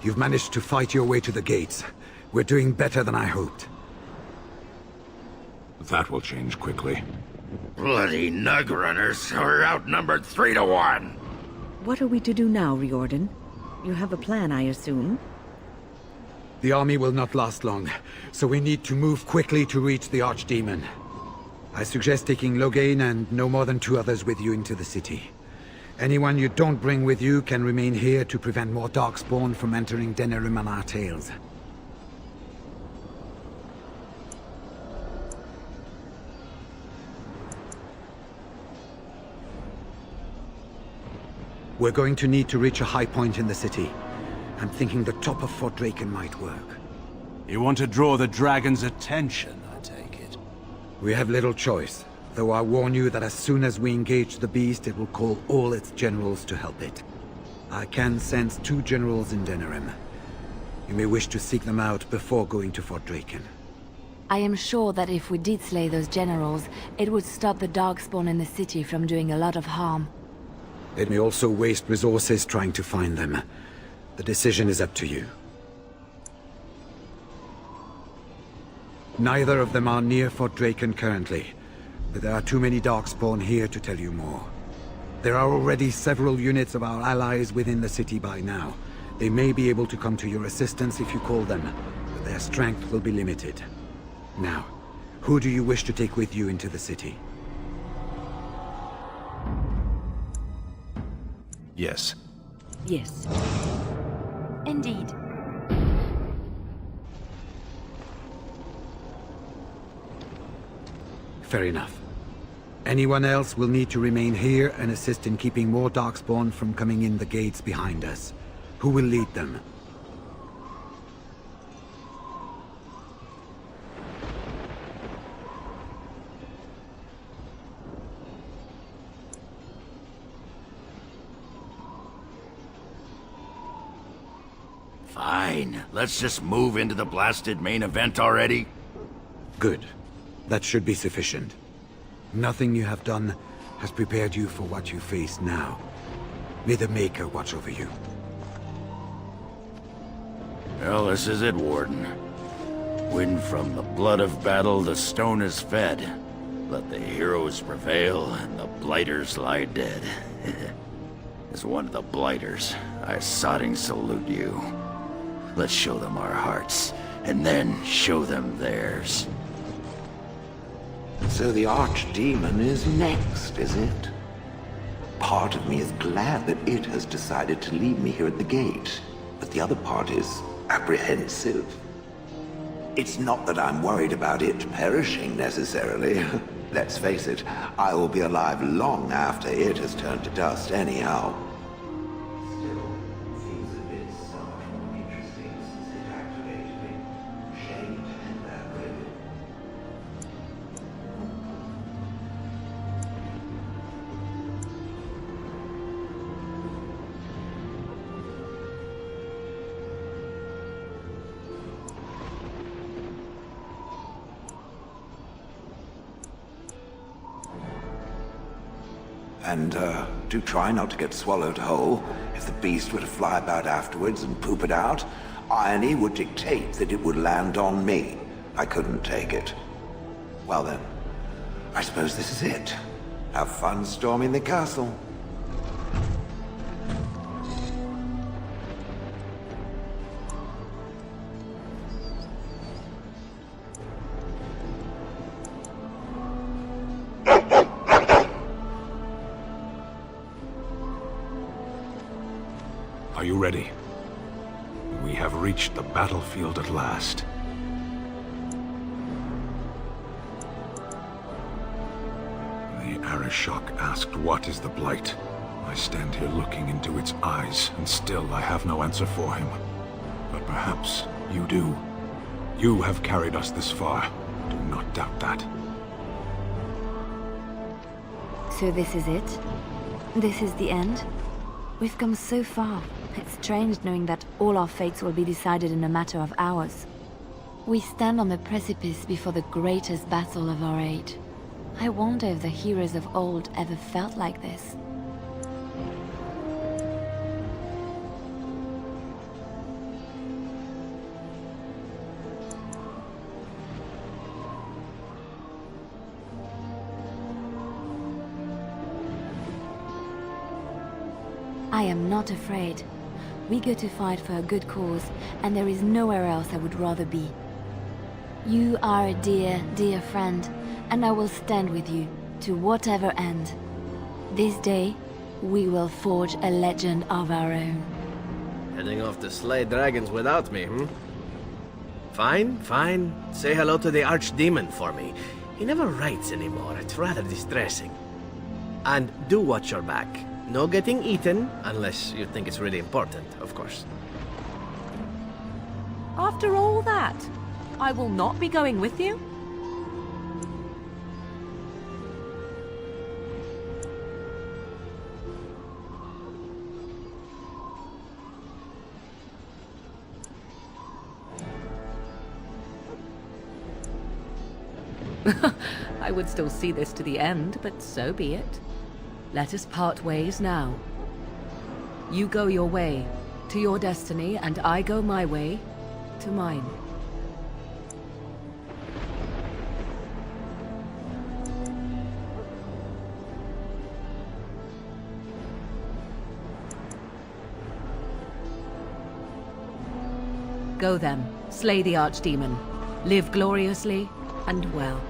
You've managed to fight your way to the gates. We're doing better than I hoped. That will change quickly. Bloody nug runners are outnumbered 3 to 1. What are we to do now, Riordan? You have a plan, I assume? The army will not last long, so we need to move quickly to reach the Archdemon. I suggest taking Loghain and no more than 2 others with you into the city. Anyone you don't bring with you can remain here to prevent more Darkspawn from entering Denerim and our tales. We're going to need to reach a high point in the city. I'm thinking the top of Fort Draken might work. You want to draw the dragon's attention, I take it? We have little choice, though I warn you that as soon as we engage the beast, it will call all its generals to help it. I can sense 2 generals in Denerim. You may wish to seek them out before going to Fort Draken. I am sure that if we did slay those generals, it would stop the Darkspawn in the city from doing a lot of harm. It may also waste resources trying to find them. The decision is up to you. Neither of them are near Fort Draken currently, but there are too many Darkspawn here to tell you more. There are already several units of our allies within the city by now. They may be able to come to your assistance if you call them, but their strength will be limited. Now, who do you wish to take with you into the city? Yes. Yes. Indeed. Fair enough. Anyone else will need to remain here and assist in keeping more Darkspawn from coming in the gates behind us. Who will lead them? Fine. Let's just move into the blasted main event already. Good. That should be sufficient. Nothing you have done has prepared you for what you face now. May the Maker watch over you. Well, this is it, Warden. When from the blood of battle the stone is fed, let the heroes prevail and the blighters lie dead. As one of the blighters, I sodding salute you. Let's show them our hearts, and then show them theirs. So the archdemon is next, is it? Part of me is glad that it has decided to leave me here at the gate, but the other part is apprehensive. It's not that I'm worried about it perishing necessarily. Let's face it, I will be alive long after it has turned to dust anyhow. And, do try not to get swallowed whole. If the beast were to fly about afterwards and poop it out, irony would dictate that it would land on me. I couldn't take it. Well then, I suppose this is it. Have fun storming the castle. Are you ready? We have reached the battlefield at last. The Arishok asked, "What is the Blight?" I stand here looking into its eyes, and still I have no answer for him. But perhaps you do. You have carried us this far. Do not doubt that. So this is it? This is the end? We've come so far. It's strange knowing that all our fates will be decided in a matter of hours. We stand on the precipice before the greatest battle of our age. I wonder if the heroes of old ever felt like this. I am not afraid. We go to fight for a good cause, and there is nowhere else I would rather be. You are a dear, dear friend, and I will stand with you, to whatever end. This day, we will forge a legend of our own. Heading off to slay dragons without me, Fine, fine. Say hello to the archdemon for me. He never writes anymore, it's rather distressing. And do watch your back. No getting eaten, unless you think it's really important, of course. After all that, I will not be going with you? I would still see this to the end, but so be it. Let us part ways now. You go your way, to your destiny, and I go my way, to mine. Go then, slay the archdemon. Live gloriously and well.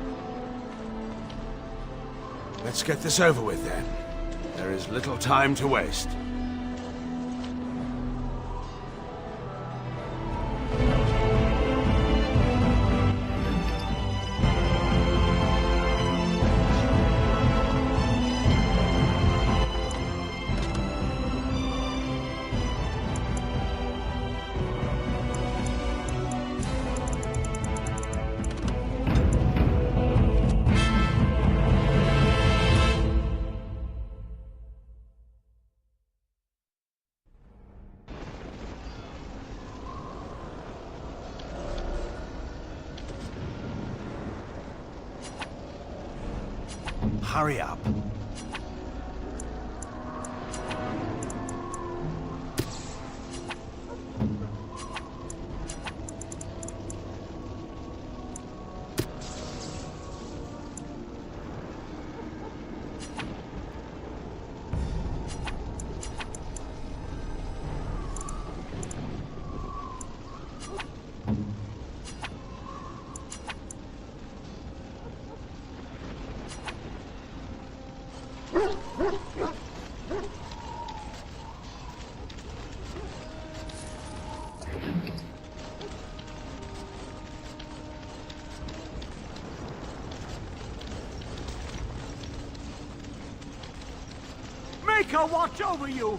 Let's get this over with then. There is little time to waste. Hurry up. Make her watch over you!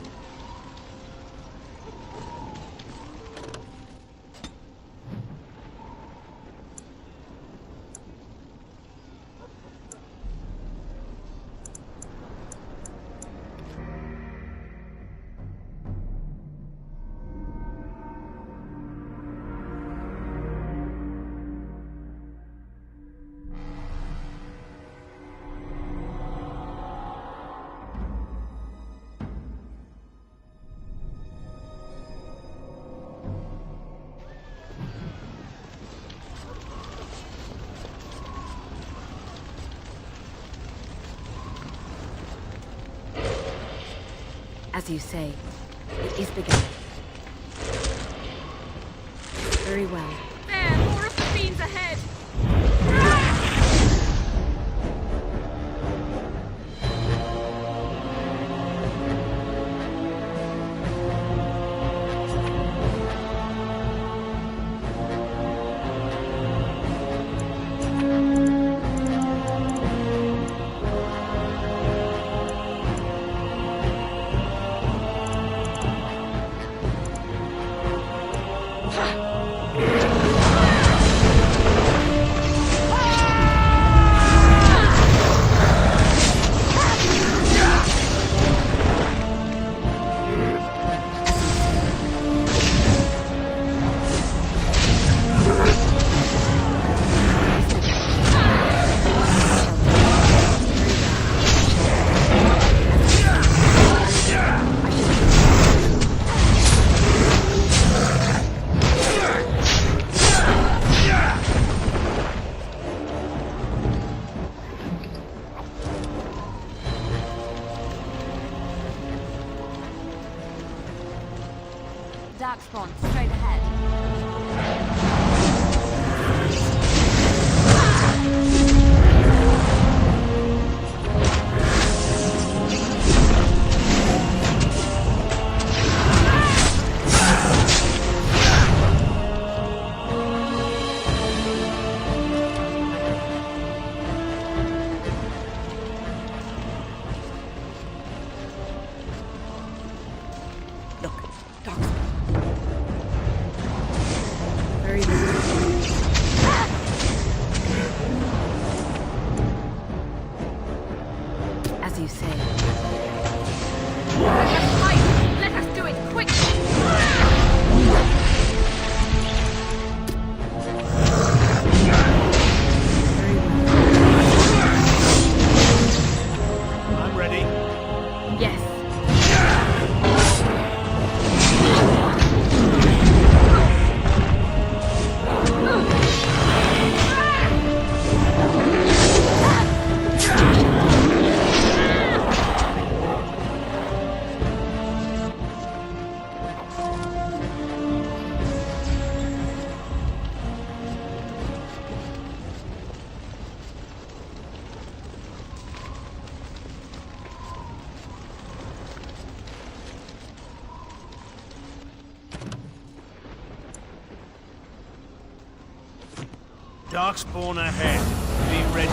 As you say, it is beginning. Very well. There, more of the fiends ahead! Darkspawn, straight ahead. Very well. Darkspawn ahead. Be ready.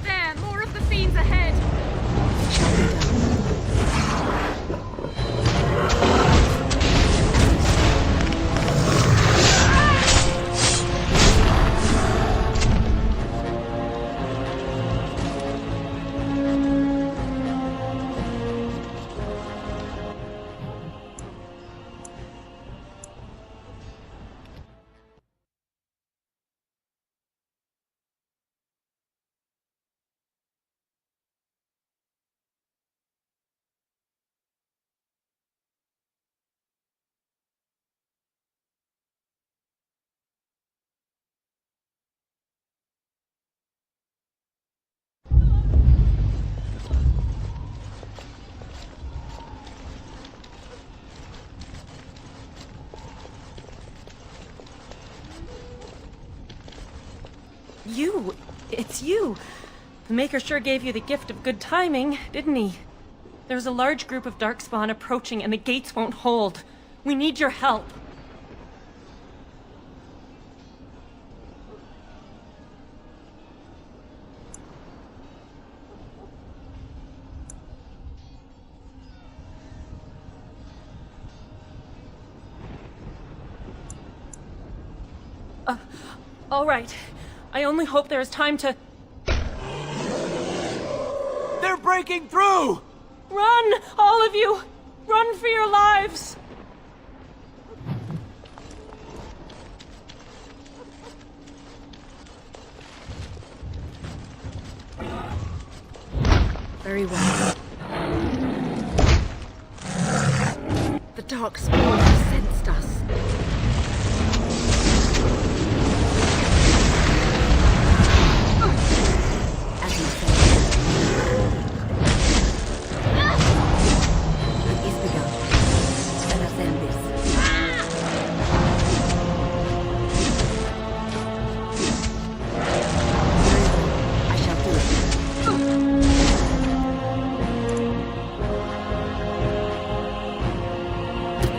There, more of the fiends ahead. You! It's you! The Maker sure gave you the gift of good timing, didn't he? There's a large group of Darkspawn approaching and the gates won't hold. We need your help. All right. I only hope there is time to... They're breaking through! Run! All of you! Run for your lives! Very well. The Darkspawn has sensed us.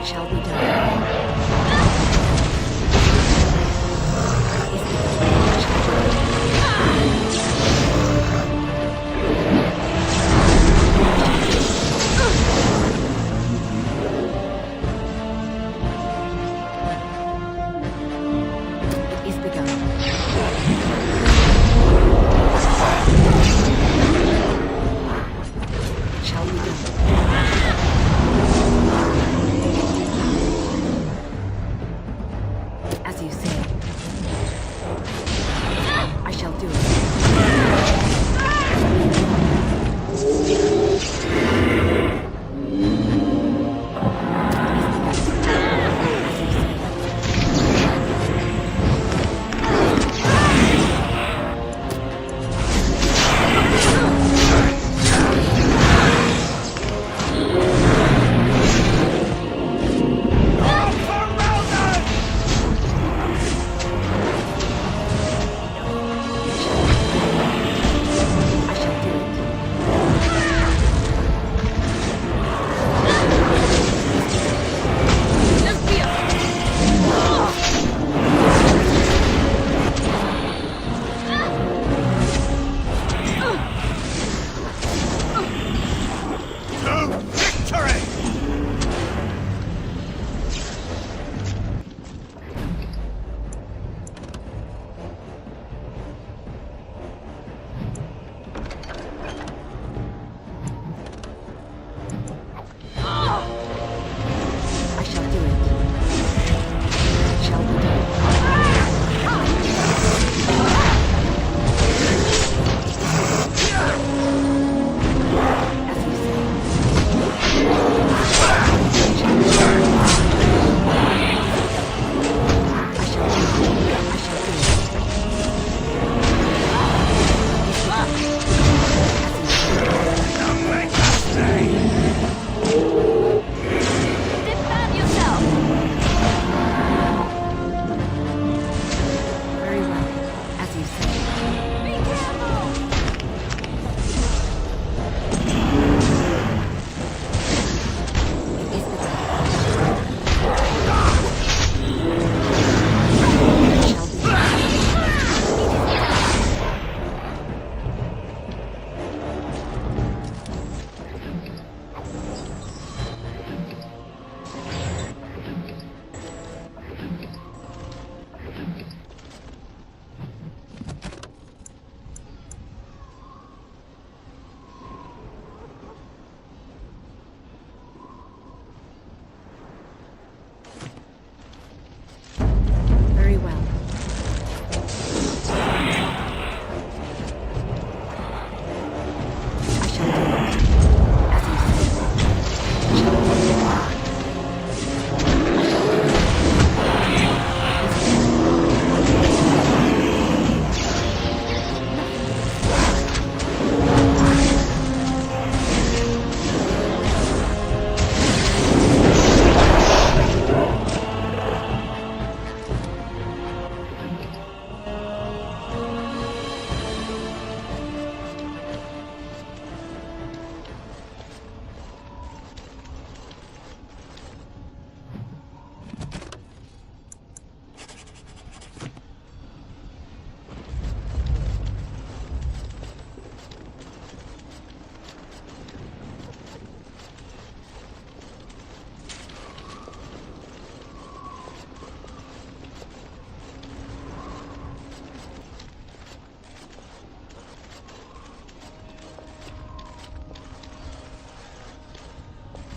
Shall be done.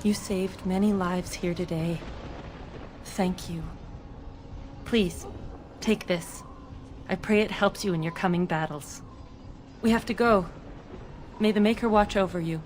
You saved many lives here today. Thank you. Please, take this. I pray it helps you in your coming battles. We have to go. May the Maker watch over you.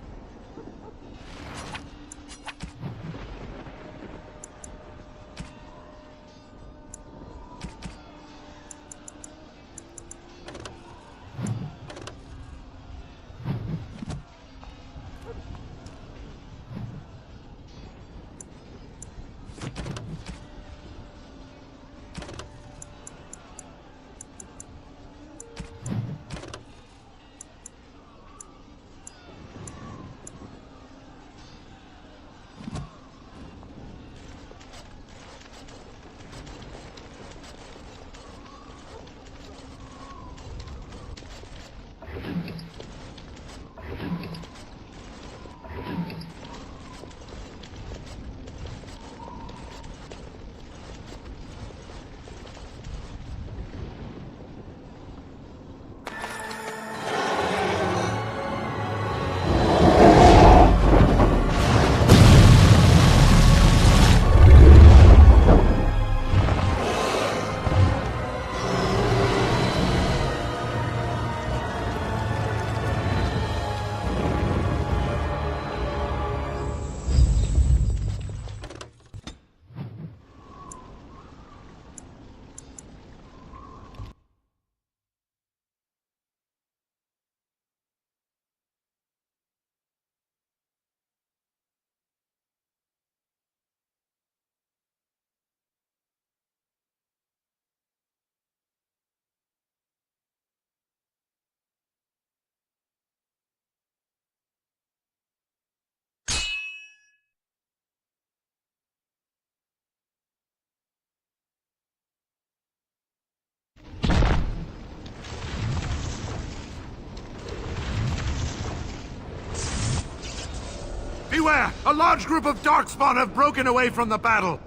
Beware! A large group of Darkspawn have broken away from the battle!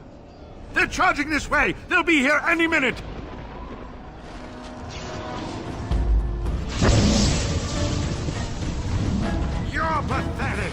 They're charging this way! They'll be here any minute! You're pathetic!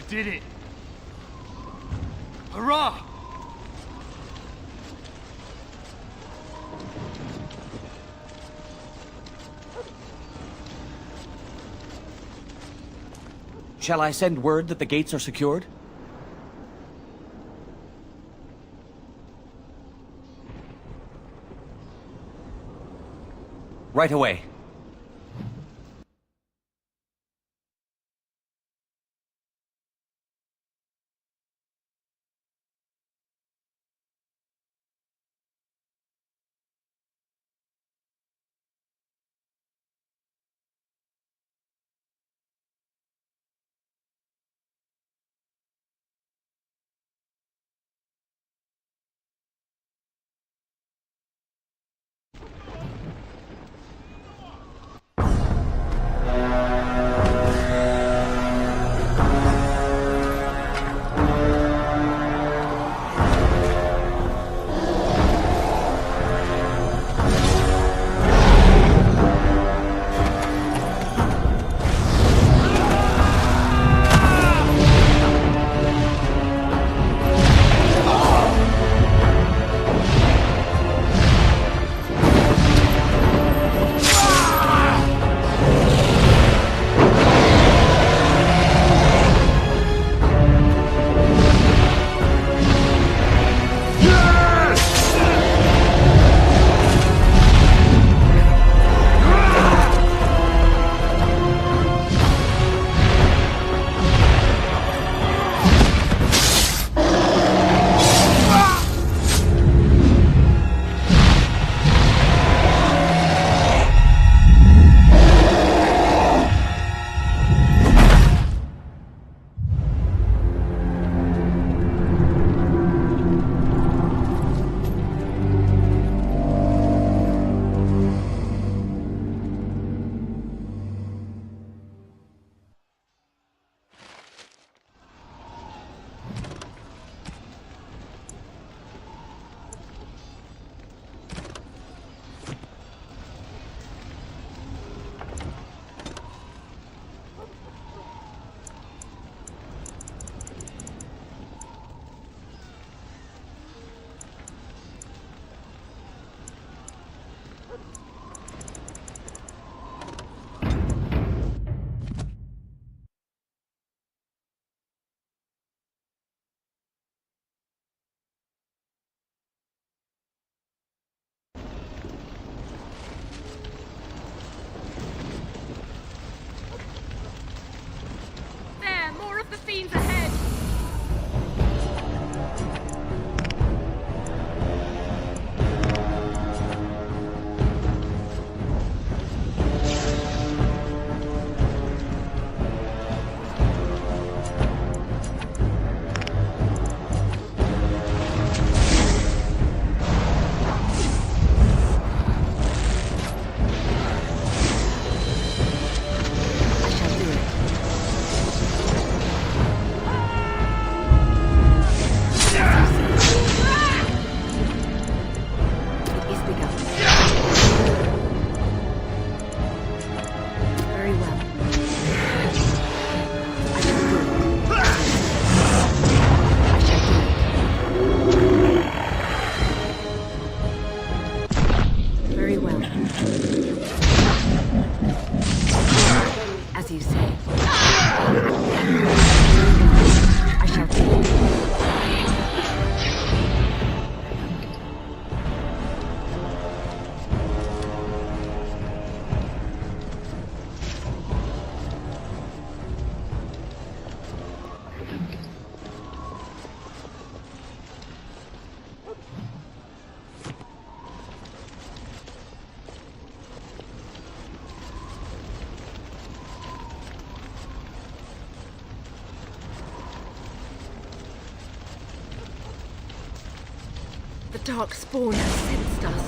You did it! Hurrah! Shall I send word that the gates are secured? Right away. There, more of the fiends ahead! The dark spawn has sensed us.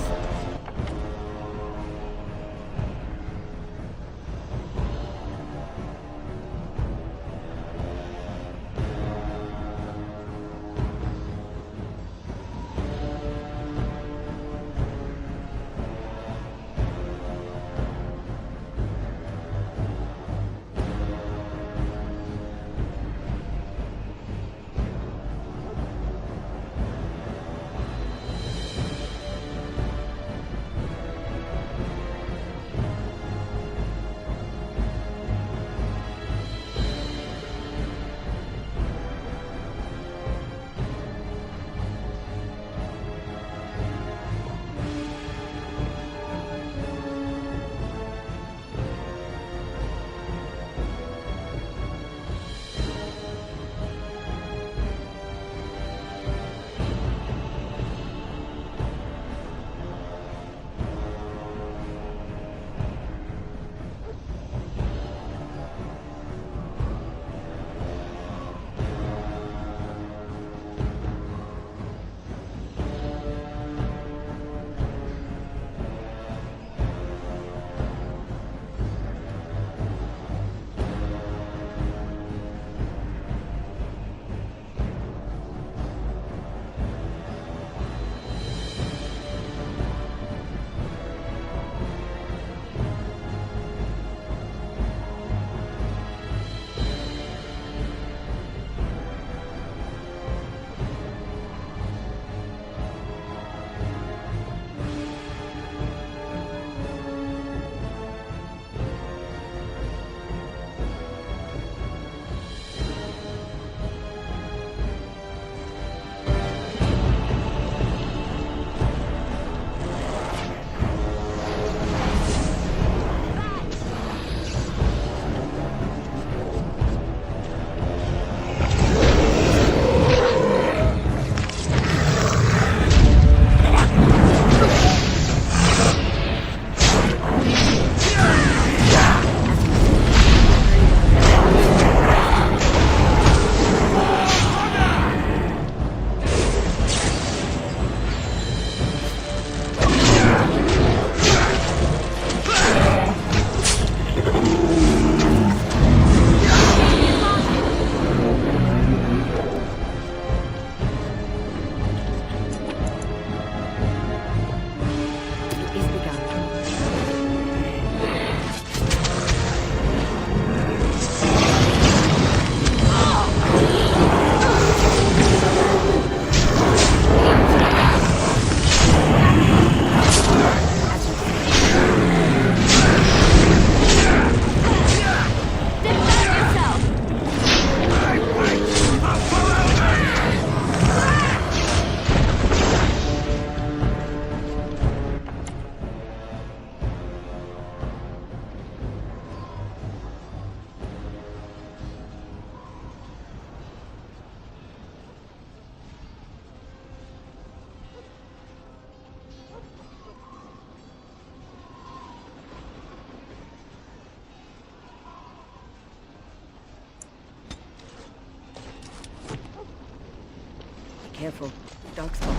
Careful. Dark spot.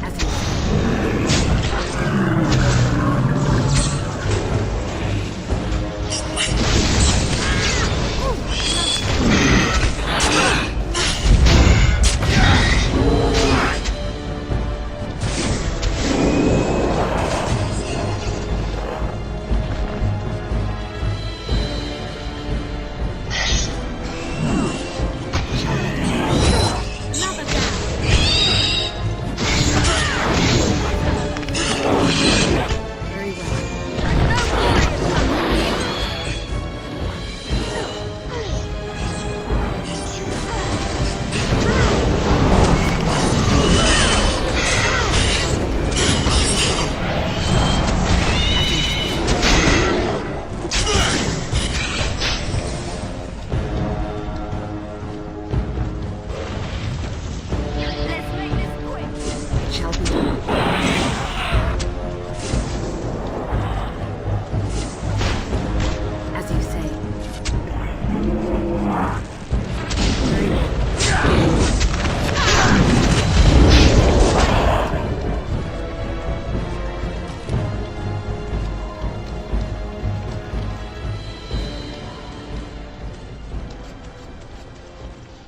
As you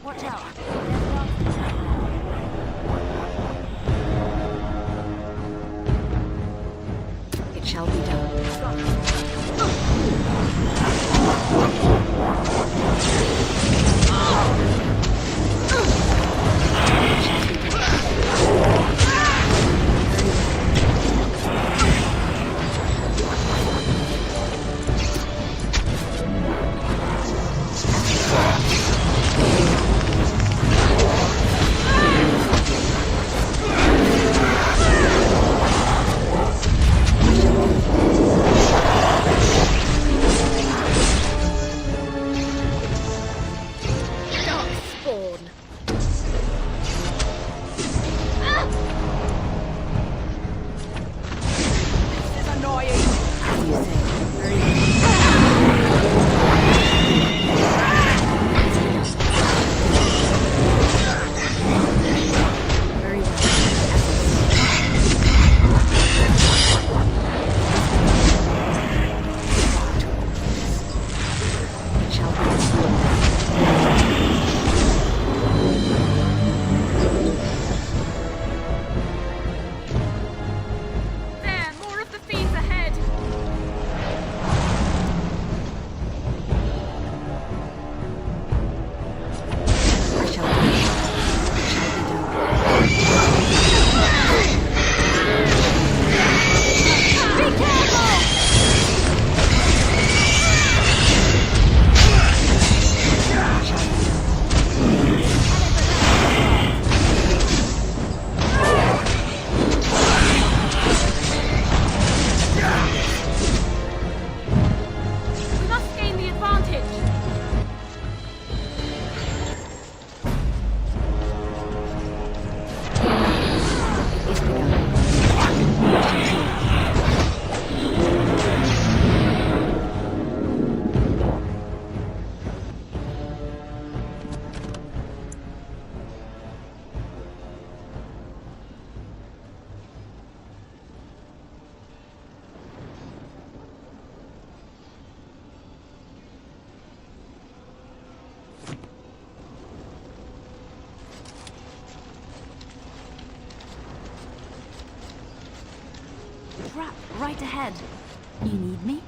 Watch out. It shall be done. Trap right ahead. You need me?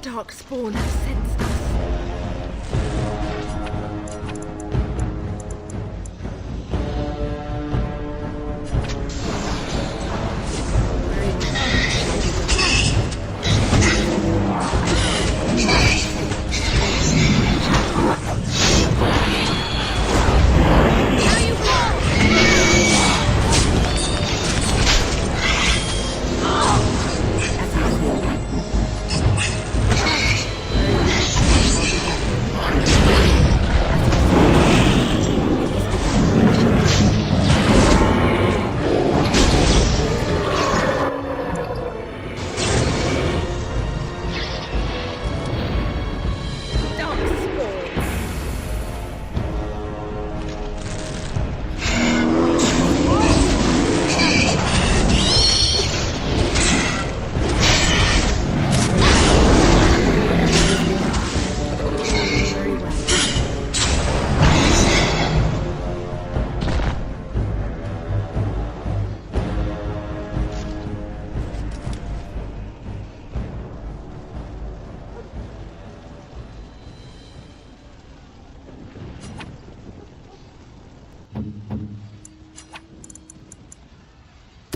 dark spawn has sensed us.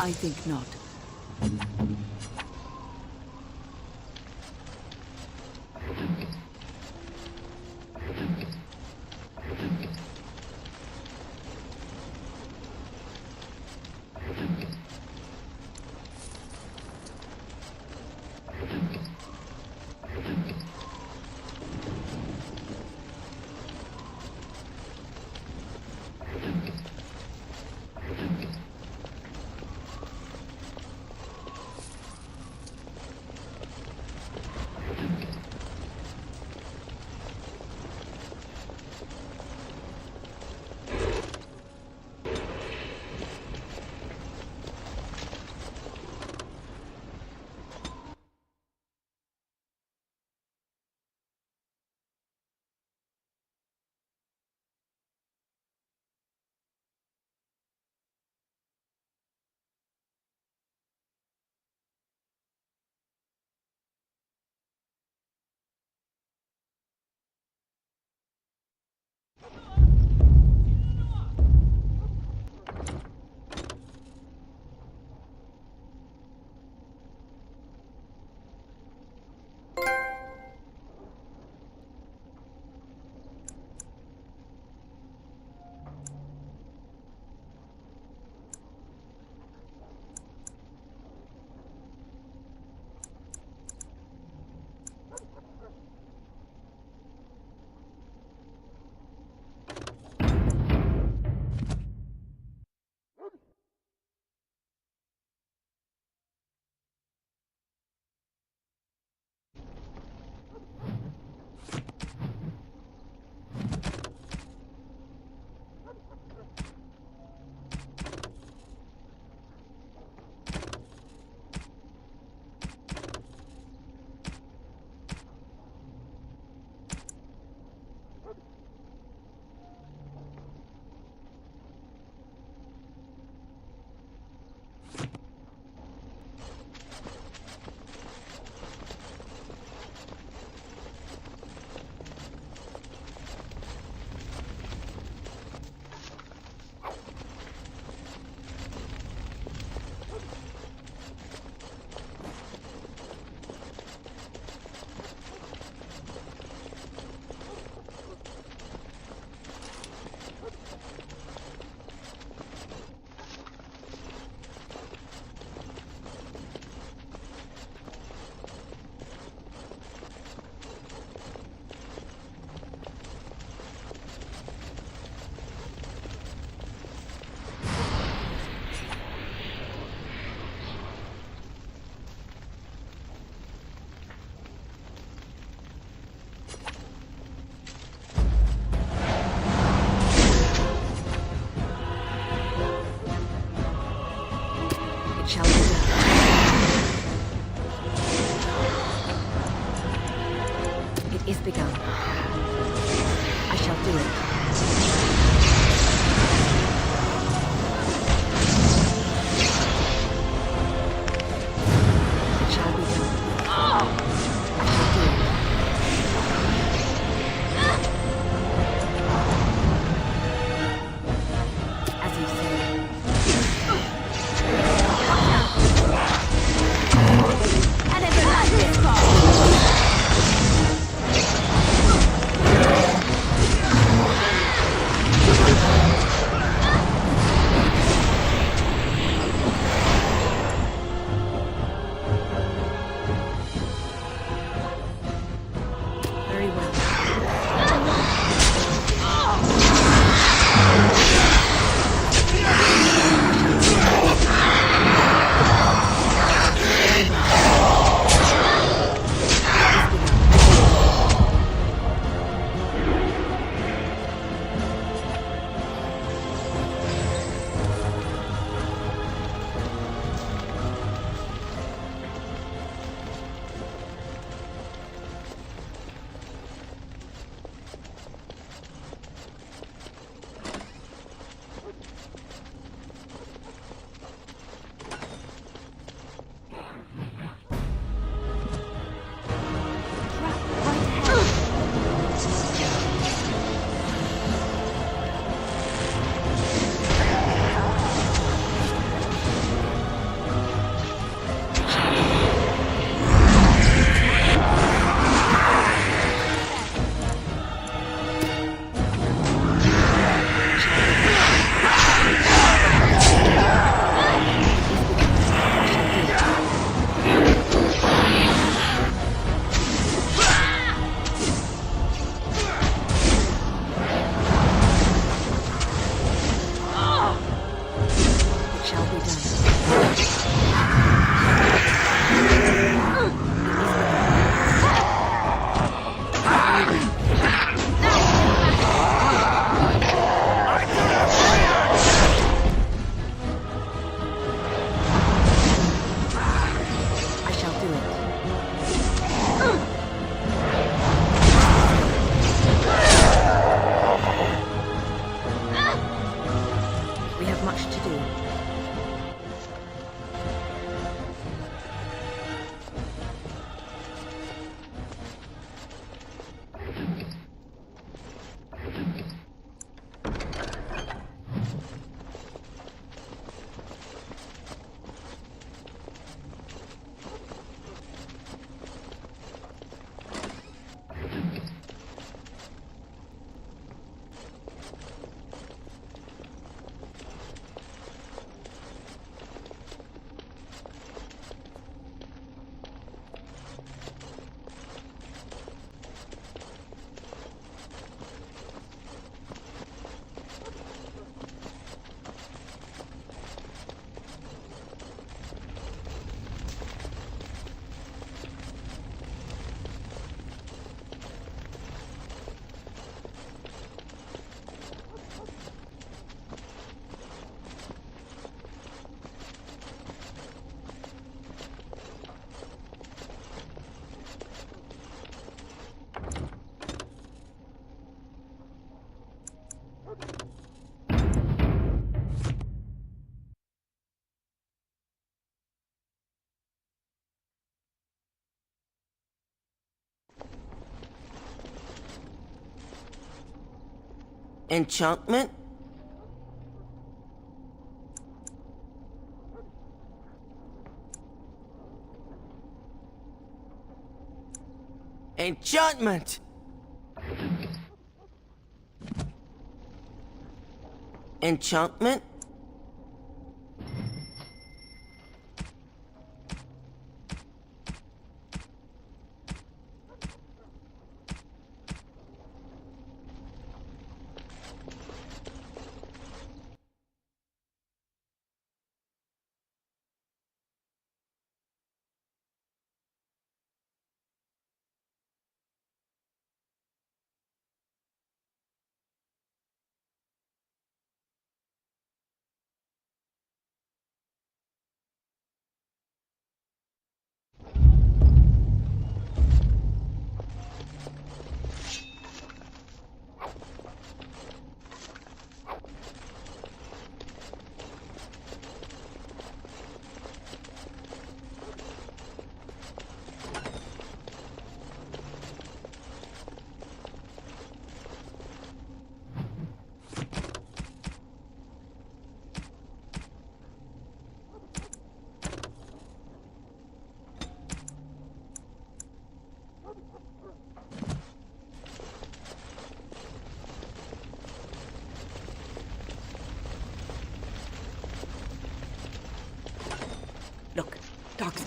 I think not. Shall we go? It is begun. I shall do it. It shall be done. I shall do it. We have much to do. Enchantment? Enchantment! Enchantment? Look, dogs.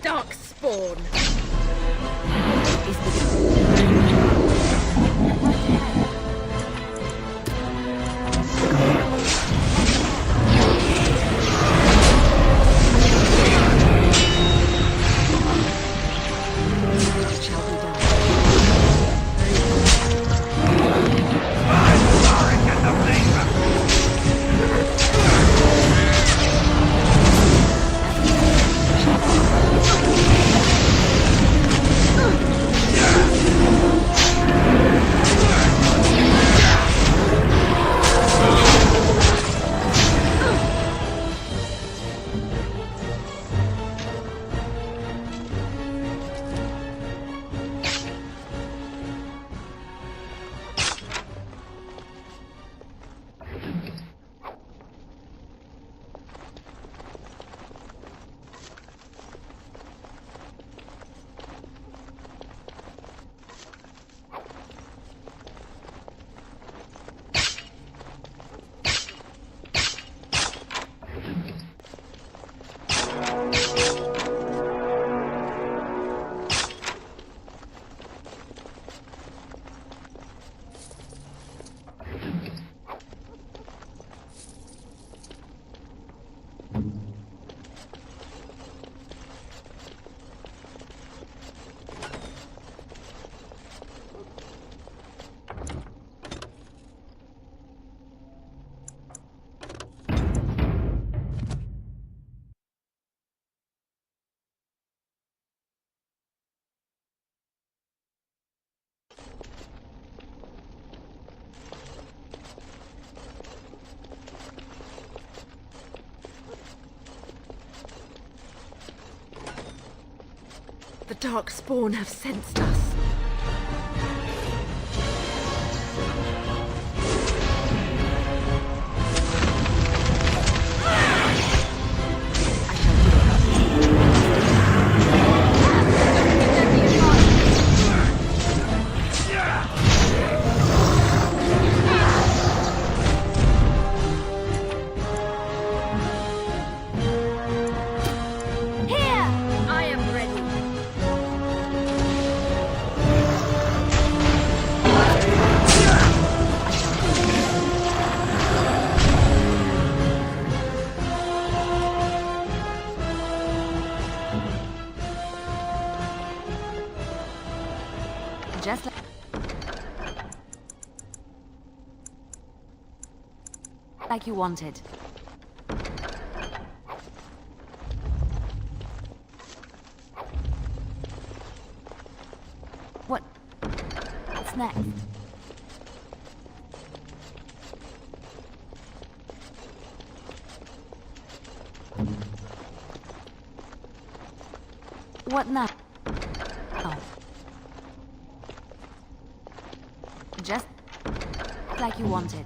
Dark spawn. The dark spawn have sensed us. Just like you wanted. What's next? What now? Oh. Just like you wanted.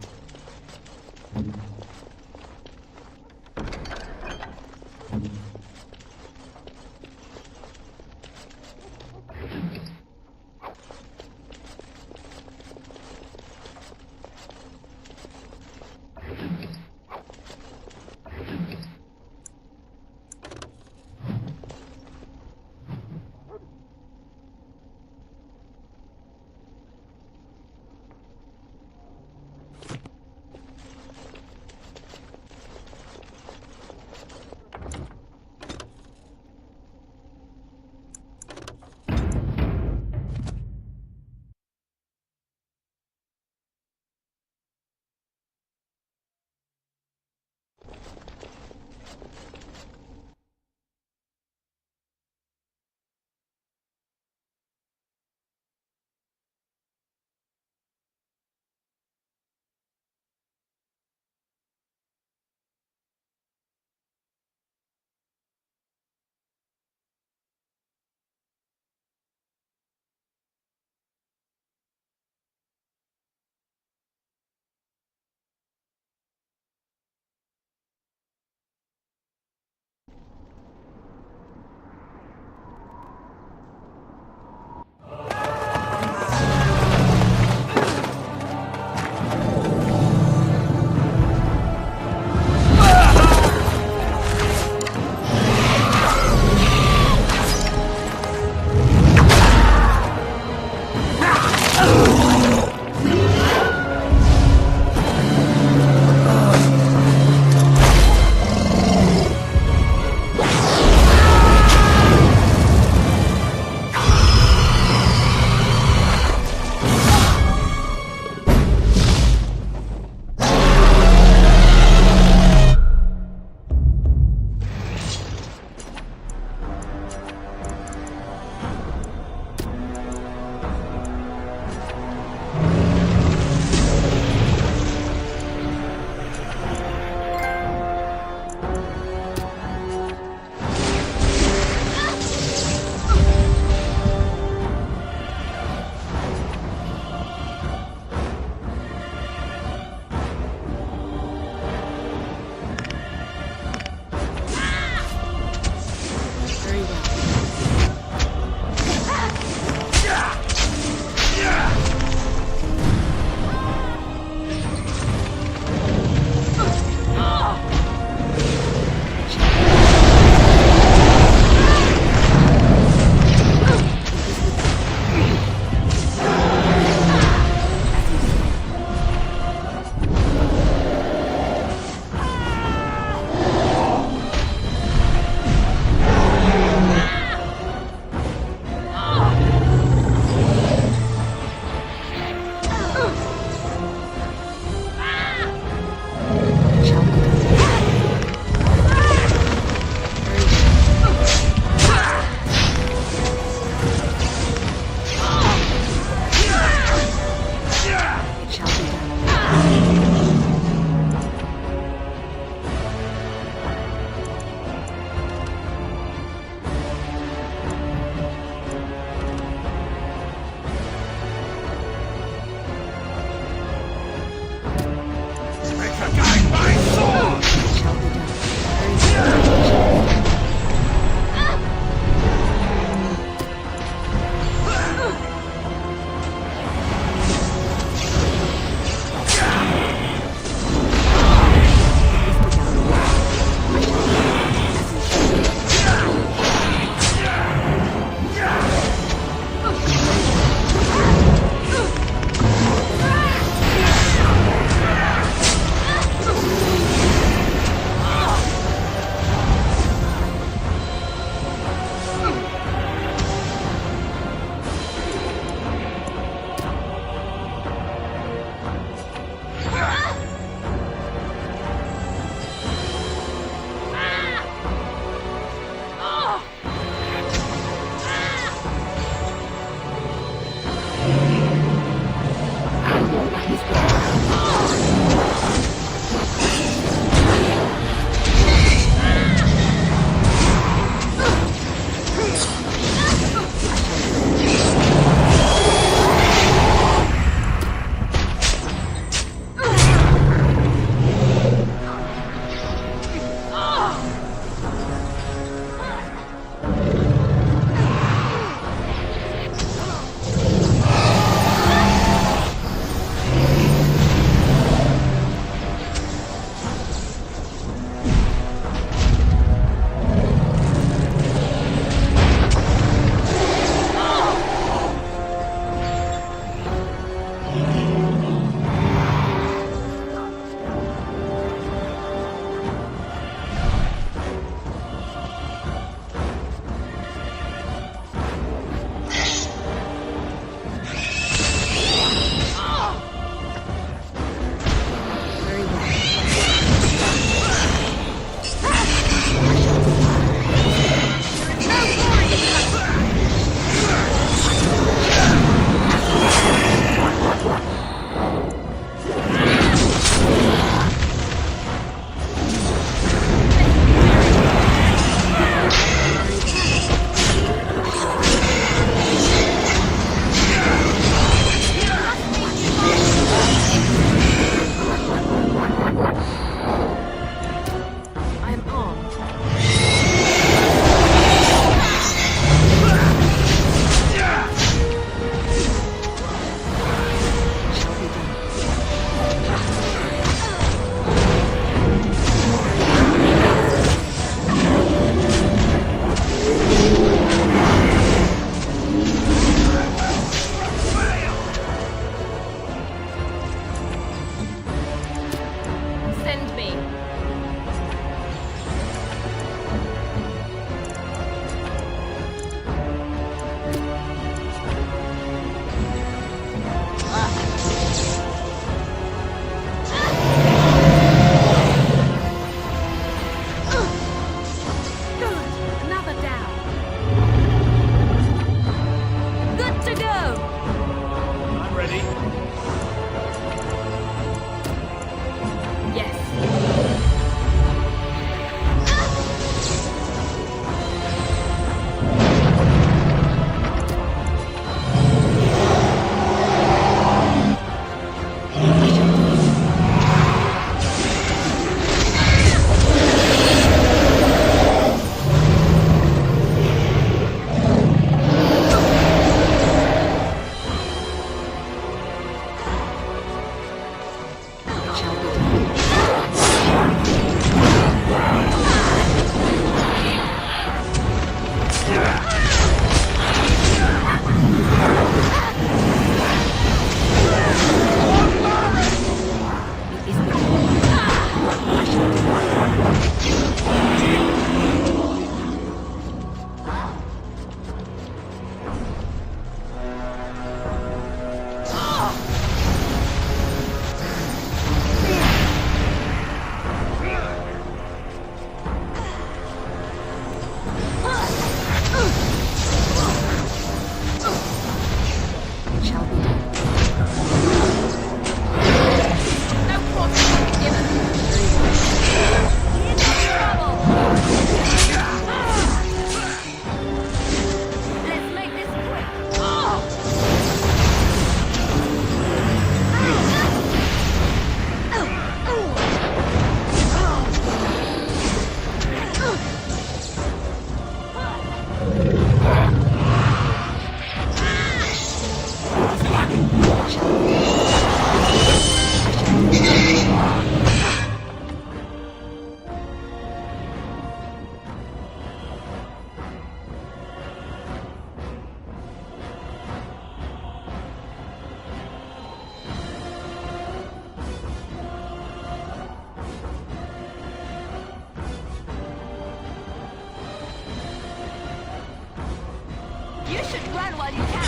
run while you can.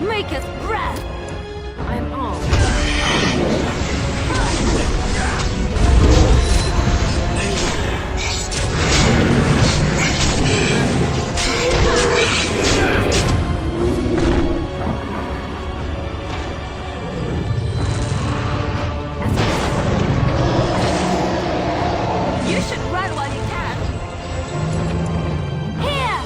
Make us breath! I'm armed. You should run while you can. Here!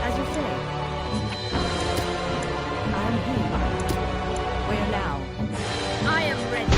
As you say, I'm here. Where now? I am ready.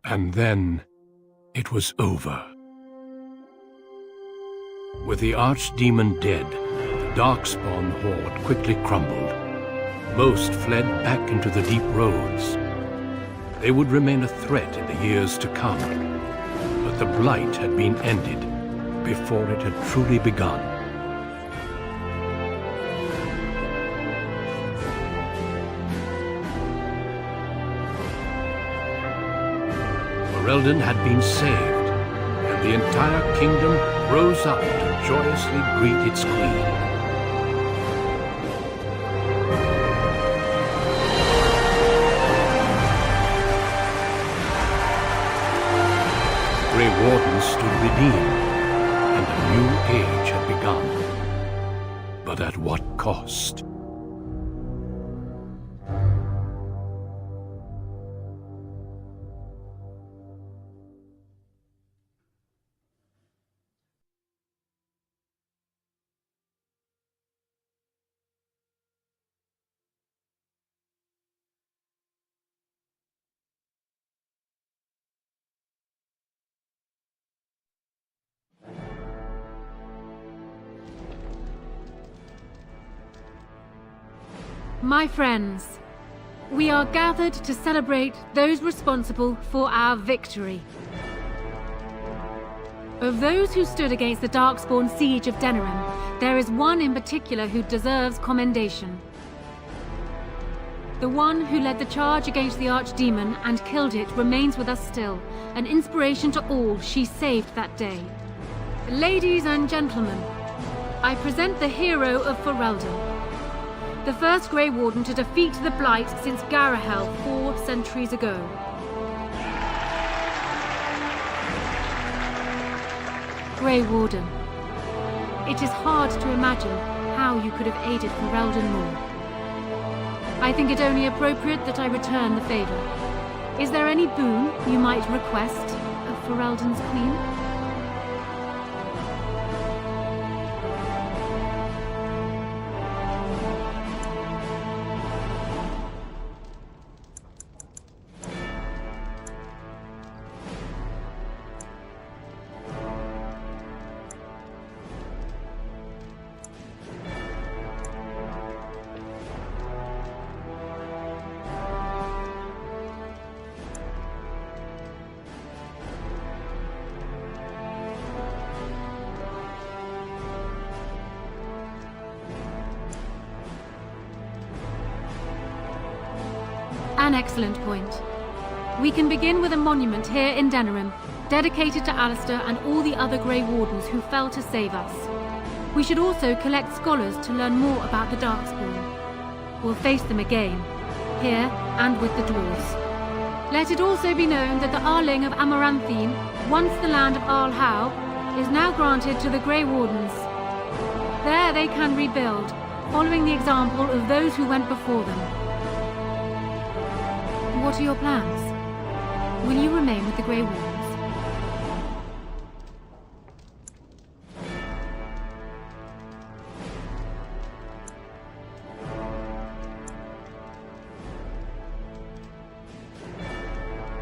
And then it was over. With the archdemon dead, the Darkspawn horde quickly crumbled. Most fled back into the deep roads. They would remain a threat in the years to come, but the blight had been ended before it had truly begun. Ferelden had been saved, and the entire kingdom rose up to joyously greet its queen. The Grey Wardens stood redeemed, and a new age had begun. But at what cost? My friends, we are gathered to celebrate those responsible for our victory. Of those who stood against the Darkspawn siege of Denerim, there is one in particular who deserves commendation. The one who led the charge against the Archdemon and killed it remains with us still, an inspiration to all she saved that day. Ladies and gentlemen, I present the hero of Ferelden. The first Grey Warden to defeat the Blight since Garahel 4 centuries ago. Grey Warden. It is hard to imagine how you could have aided Ferelden more. I think it only appropriate that I return the favor. Is there any boon you might request of Ferelden's queen? An excellent point. We can begin with a monument here in Denerim, dedicated to Alistair and all the other Grey Wardens who fell to save us. We should also collect scholars to learn more about the Darkspawn. We'll face them again, here and with the dwarves. Let it also be known that the Arling of Amaranthine, once the land of Arlhow, is now granted to the Grey Wardens. There they can rebuild, following the example of those who went before them. What are your plans? Will you remain with the Grey Wardens?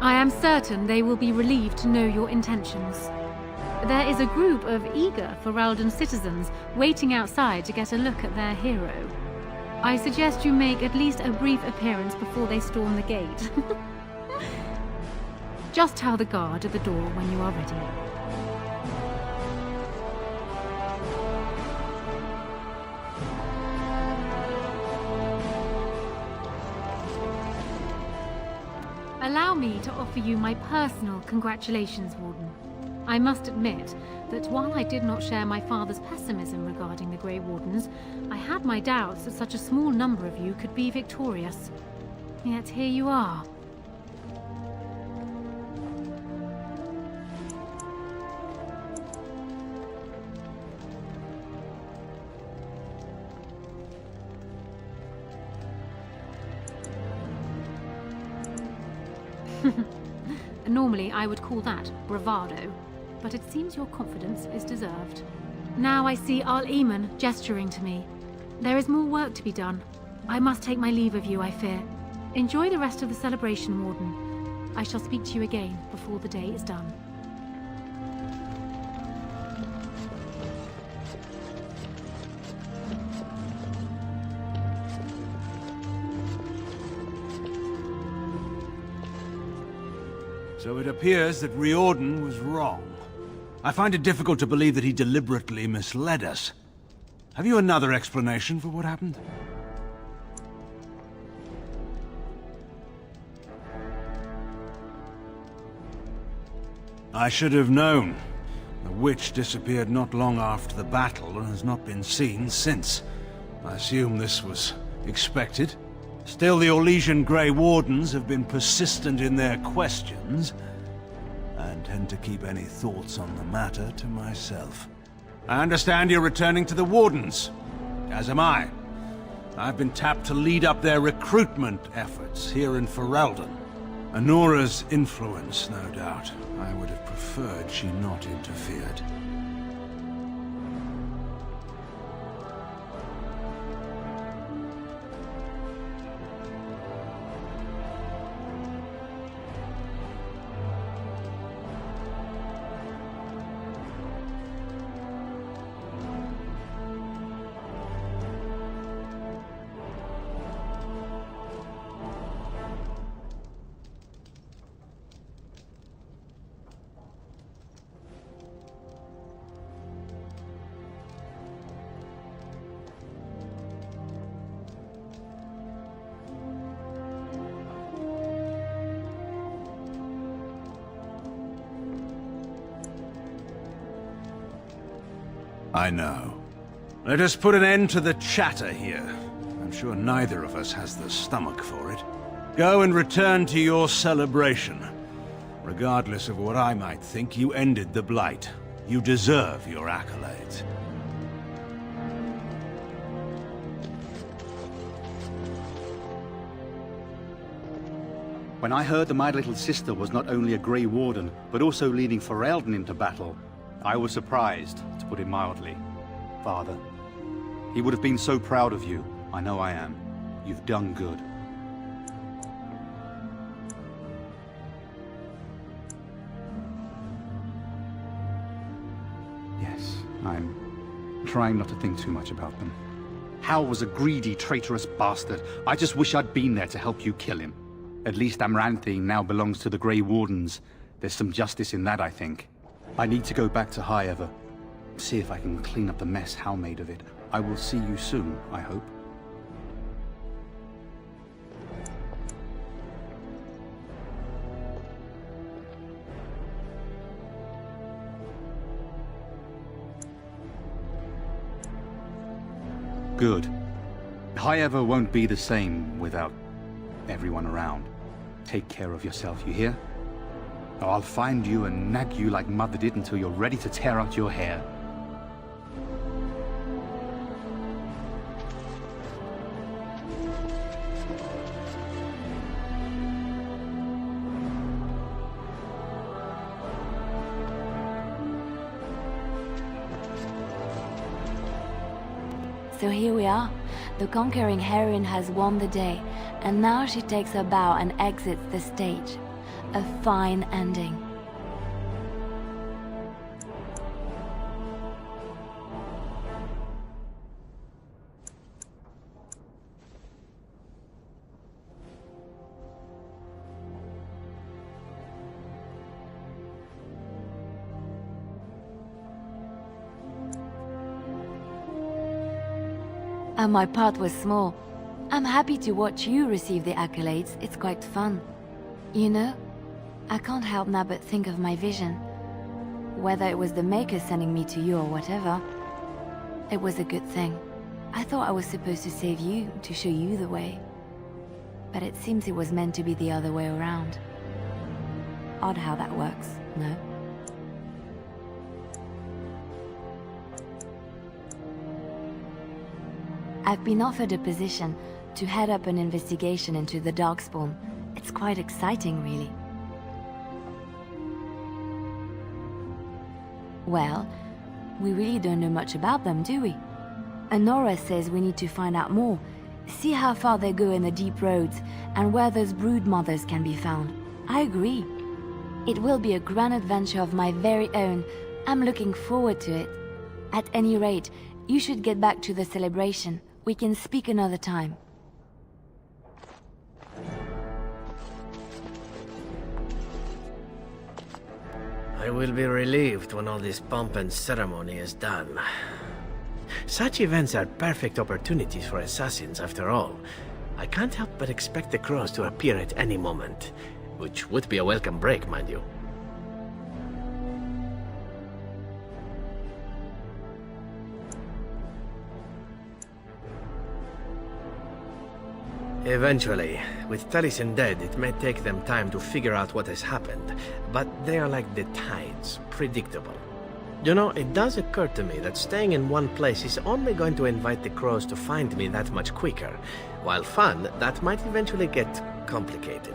I am certain they will be relieved to know your intentions. There is a group of eager Ferelden citizens waiting outside to get a look at their hero. I suggest you make at least a brief appearance before they storm the gate. Just tell the guard at the door when you are ready. Allow me to offer you my personal congratulations, Warden. I must admit that while I did not share my father's pessimism regarding the Grey Wardens, I had my doubts that such a small number of you could be victorious. Yet here you are. Normally I would call that bravado, but it seems your confidence is deserved. Now I see Al-Eamon gesturing to me. There is more work to be done. I must take my leave of you, I fear. Enjoy the rest of the celebration, Warden. I shall speak to you again before the day is done. So it appears that Riordan was wrong. I find it difficult to believe that he deliberately misled us. Have you another explanation for what happened? I should have known. The witch disappeared not long after the battle and has not been seen since. I assume this was expected. Still, the Orlesian Grey Wardens have been persistent in their questions. I intend to keep any thoughts on the matter to myself. I understand you're returning to the Wardens, as am I. I've been tapped to lead up their recruitment efforts here in Ferelden. Honora's influence, no doubt. I would have preferred she not interfered. I know. Let us put an end to the chatter here. I'm sure neither of us has the stomach for it. Go and return to your celebration. Regardless of what I might think, you ended the Blight. You deserve your accolades. When I heard that my little sister was not only a Grey Warden, but also leading Ferelden into battle, I was surprised, to put it mildly. Father, he would have been so proud of you. I know I am. You've done good. Yes, I'm trying not to think too much about them. Hal was a greedy, traitorous bastard. I just wish I'd been there to help you kill him. At least Amaranthine now belongs to the Grey Wardens. There's some justice in that, I think. I need to go back to High Ever. See if I can clean up the mess Hal made of it. I will see you soon, I hope. Good. High Ever won't be the same without everyone around. Take care of yourself, you hear? Or I'll find you and nag you like Mother did until you're ready to tear out your hair. So here we are. The conquering heroine has won the day, and now she takes her bow and exits the stage. A fine ending. And my part was small. I'm happy to watch you receive the accolades. It's quite fun. You know, I can't help now but think of my vision. Whether it was the Maker sending me to you or whatever, it was a good thing. I thought I was supposed to save you, to show you the way. But it seems it was meant to be the other way around. Odd how that works, no? I've been offered a position to head up an investigation into the Darkspawn. It's quite exciting, really. Well, we really don't know much about them, do we? Honora says we need to find out more, see how far they go in the deep roads, and where those brood mothers can be found. I agree. It will be a grand adventure of my very own. I'm looking forward to it. At any rate, you should get back to the celebration. We can speak another time. I will be relieved when all this pomp and ceremony is done. Such events are perfect opportunities for assassins, after all. I can't help but expect the crows to appear at any moment, which would be a welcome break, mind you. Eventually, with Taliesin dead, it may take them time to figure out what has happened, but they are like the tides, predictable. You know, it does occur to me that staying in one place is only going to invite the crows to find me that much quicker. While fun, that might eventually get complicated.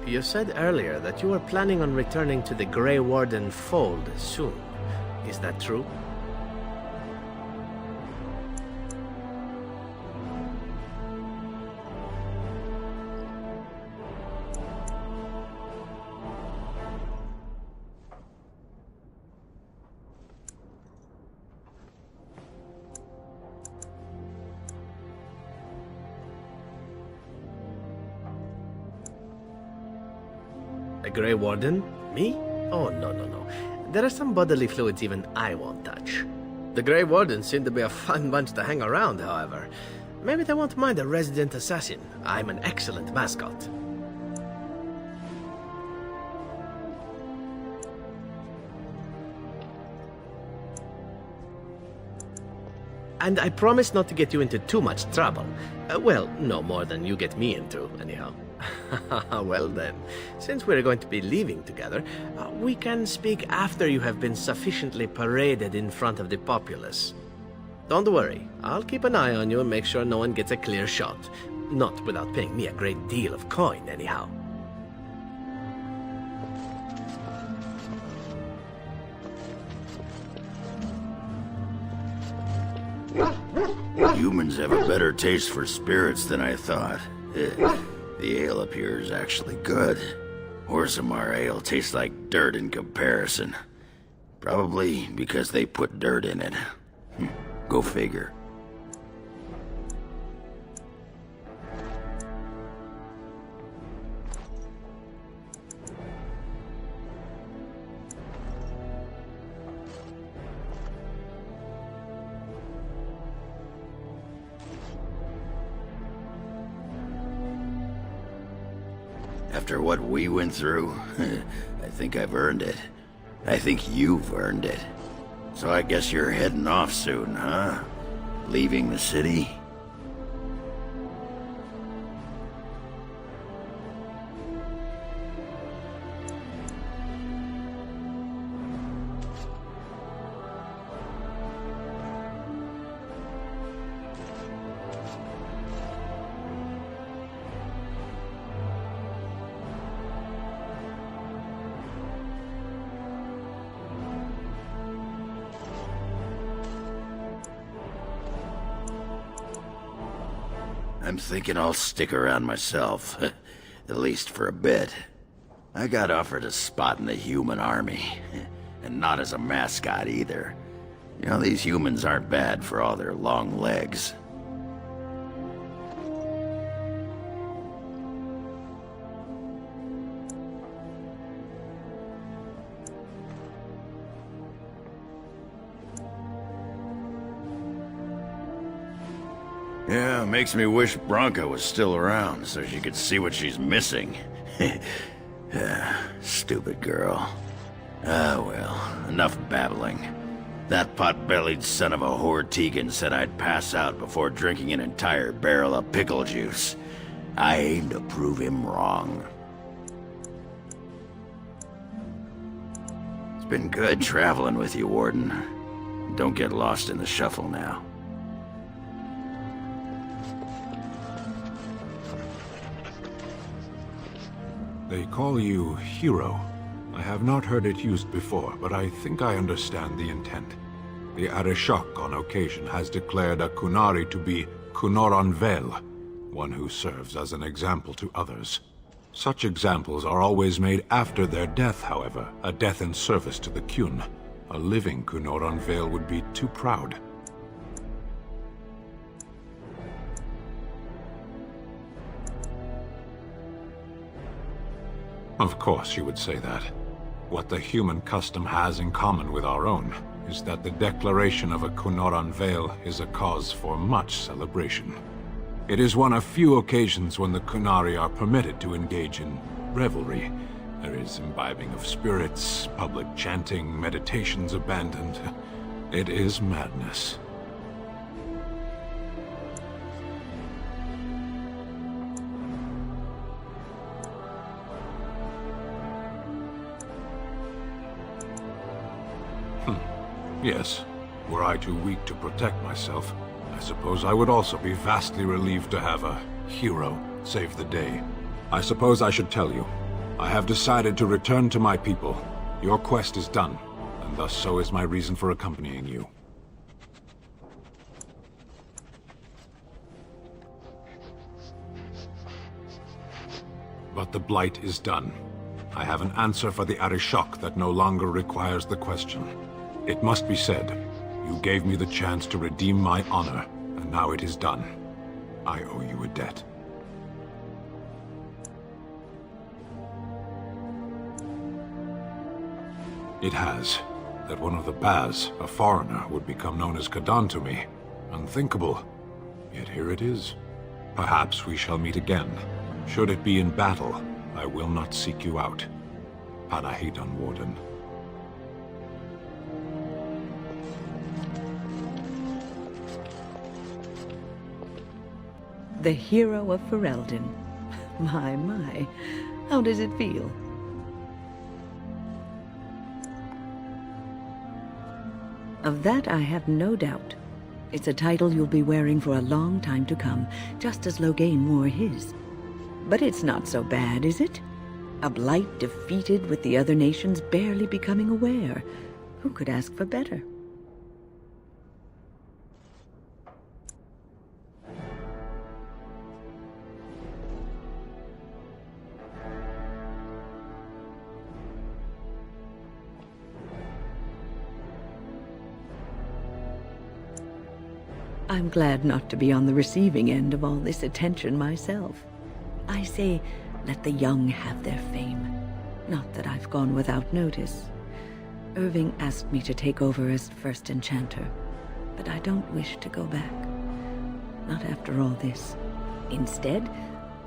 You said earlier that you were planning on returning to the Grey Warden fold soon. Is that true? A Grey Warden? Me? Oh, no. There are some bodily fluids even I won't touch. The Grey Wardens seem to be a fun bunch to hang around, however. Maybe they won't mind a resident assassin. I'm an excellent mascot. And I promise not to get you into too much trouble. Well, no more than you get me into, anyhow. Well then, since we're going to be leaving together, we can speak after you have been sufficiently paraded in front of the populace. Don't worry, I'll keep an eye on you and make sure no one gets a clear shot. Not without paying me a great deal of coin, anyhow. Humans have a better taste for spirits than I thought. The ale up here is actually good. Orzammar ale tastes like dirt in comparison. Probably because they put dirt in it. Go figure. After what we went through, I think I've earned it. I think you've earned it. So I guess you're heading off soon, huh? Leaving the city? I'm thinking I'll stick around myself, at least for a bit. I got offered a spot in the human army, and not as a mascot either. You know, these humans aren't bad for all their long legs. Yeah, makes me wish Bronca was still around so she could see what she's missing. Stupid girl. Ah, well, enough babbling. That pot-bellied son of a whore Tegan said I'd pass out before drinking an entire barrel of pickle juice. I aim to prove him wrong. It's been good traveling with you, Warden. Don't get lost in the shuffle now. They call you Hero. I have not heard it used before, but I think I understand the intent. The Arishok on occasion has declared a Kunari to be Kunoranvel, one who serves as an example to others. Such examples are always made after their death, however, a death in service to the Qun. A living Cunoran Vale would be too proud. Of course you would say that. What the human custom has in common with our own is that the declaration of a Cunoran Vale is a cause for much celebration. It is one of few occasions when the Qunari are permitted to engage in revelry. There is imbibing of spirits, public chanting, meditations abandoned. It is madness. Yes. Were I too weak to protect myself, I suppose I would also be vastly relieved to have a hero save the day. I suppose I should tell you. I have decided to return to my people. Your quest is done, and thus so is my reason for accompanying you. But the Blight is done. I have an answer for the Arishok that no longer requires the question. It must be said, you gave me the chance to redeem my honor, and now it is done. I owe you a debt. It has. That one of the Baz, a foreigner, would become known as Kadan to me. Unthinkable. Yet here it is. Perhaps we shall meet again. Should it be in battle, I will not seek you out. Panahidon, Warden. The hero of Ferelden. My. How does it feel? Of that I have no doubt. It's a title you'll be wearing for a long time to come, just as Loghain wore his. But it's not so bad, is it? A blight defeated with the other nations barely becoming aware. Who could ask for better? I'm glad not to be on the receiving end of all this attention myself. I say, let the young have their fame. Not that I've gone without notice. Irving asked me to take over as first enchanter, but I don't wish to go back. Not after all this. Instead,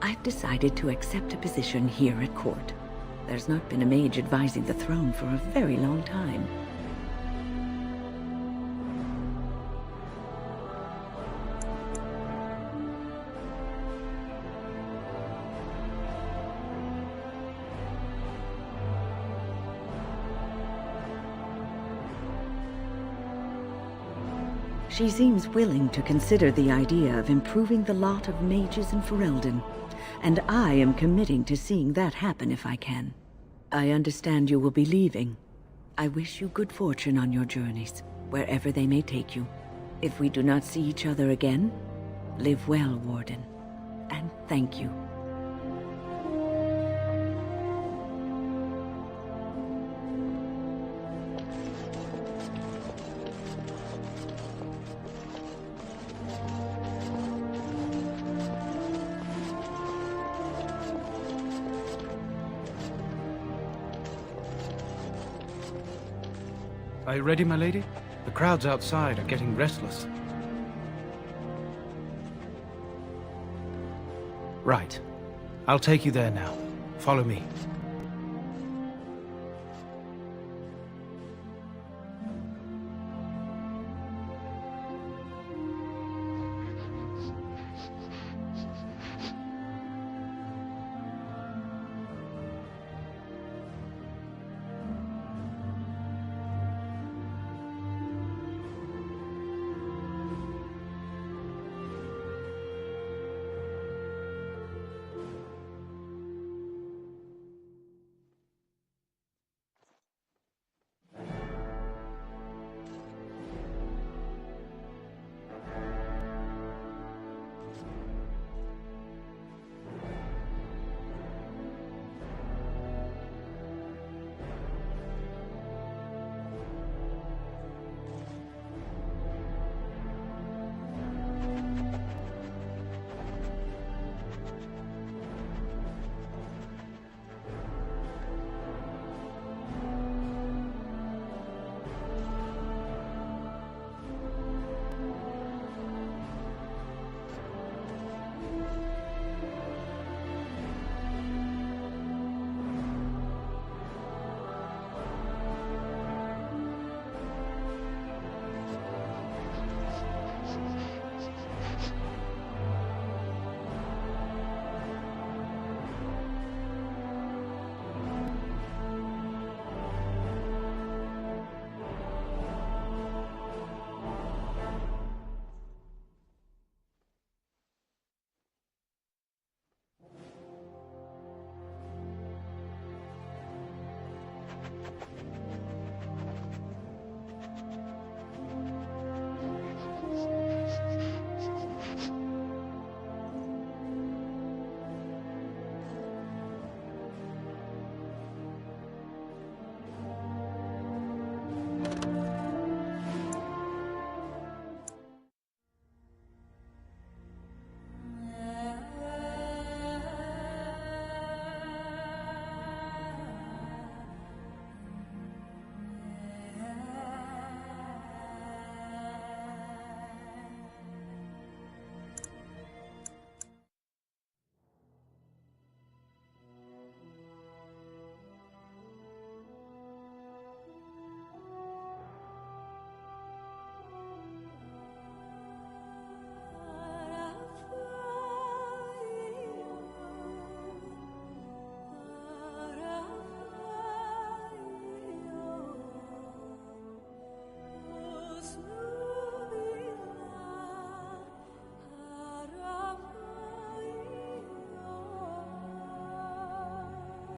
I've decided to accept a position here at court. There's not been a mage advising the throne for a very long time. She seems willing to consider the idea of improving the lot of mages in Ferelden, and I am committing to seeing that happen if I can. I understand you will be leaving. I wish you good fortune on your journeys, wherever they may take you. If we do not see each other again, live well, Warden, and thank you. Are you ready, my lady? The crowds outside are getting restless. Right. I'll take you there now. Follow me.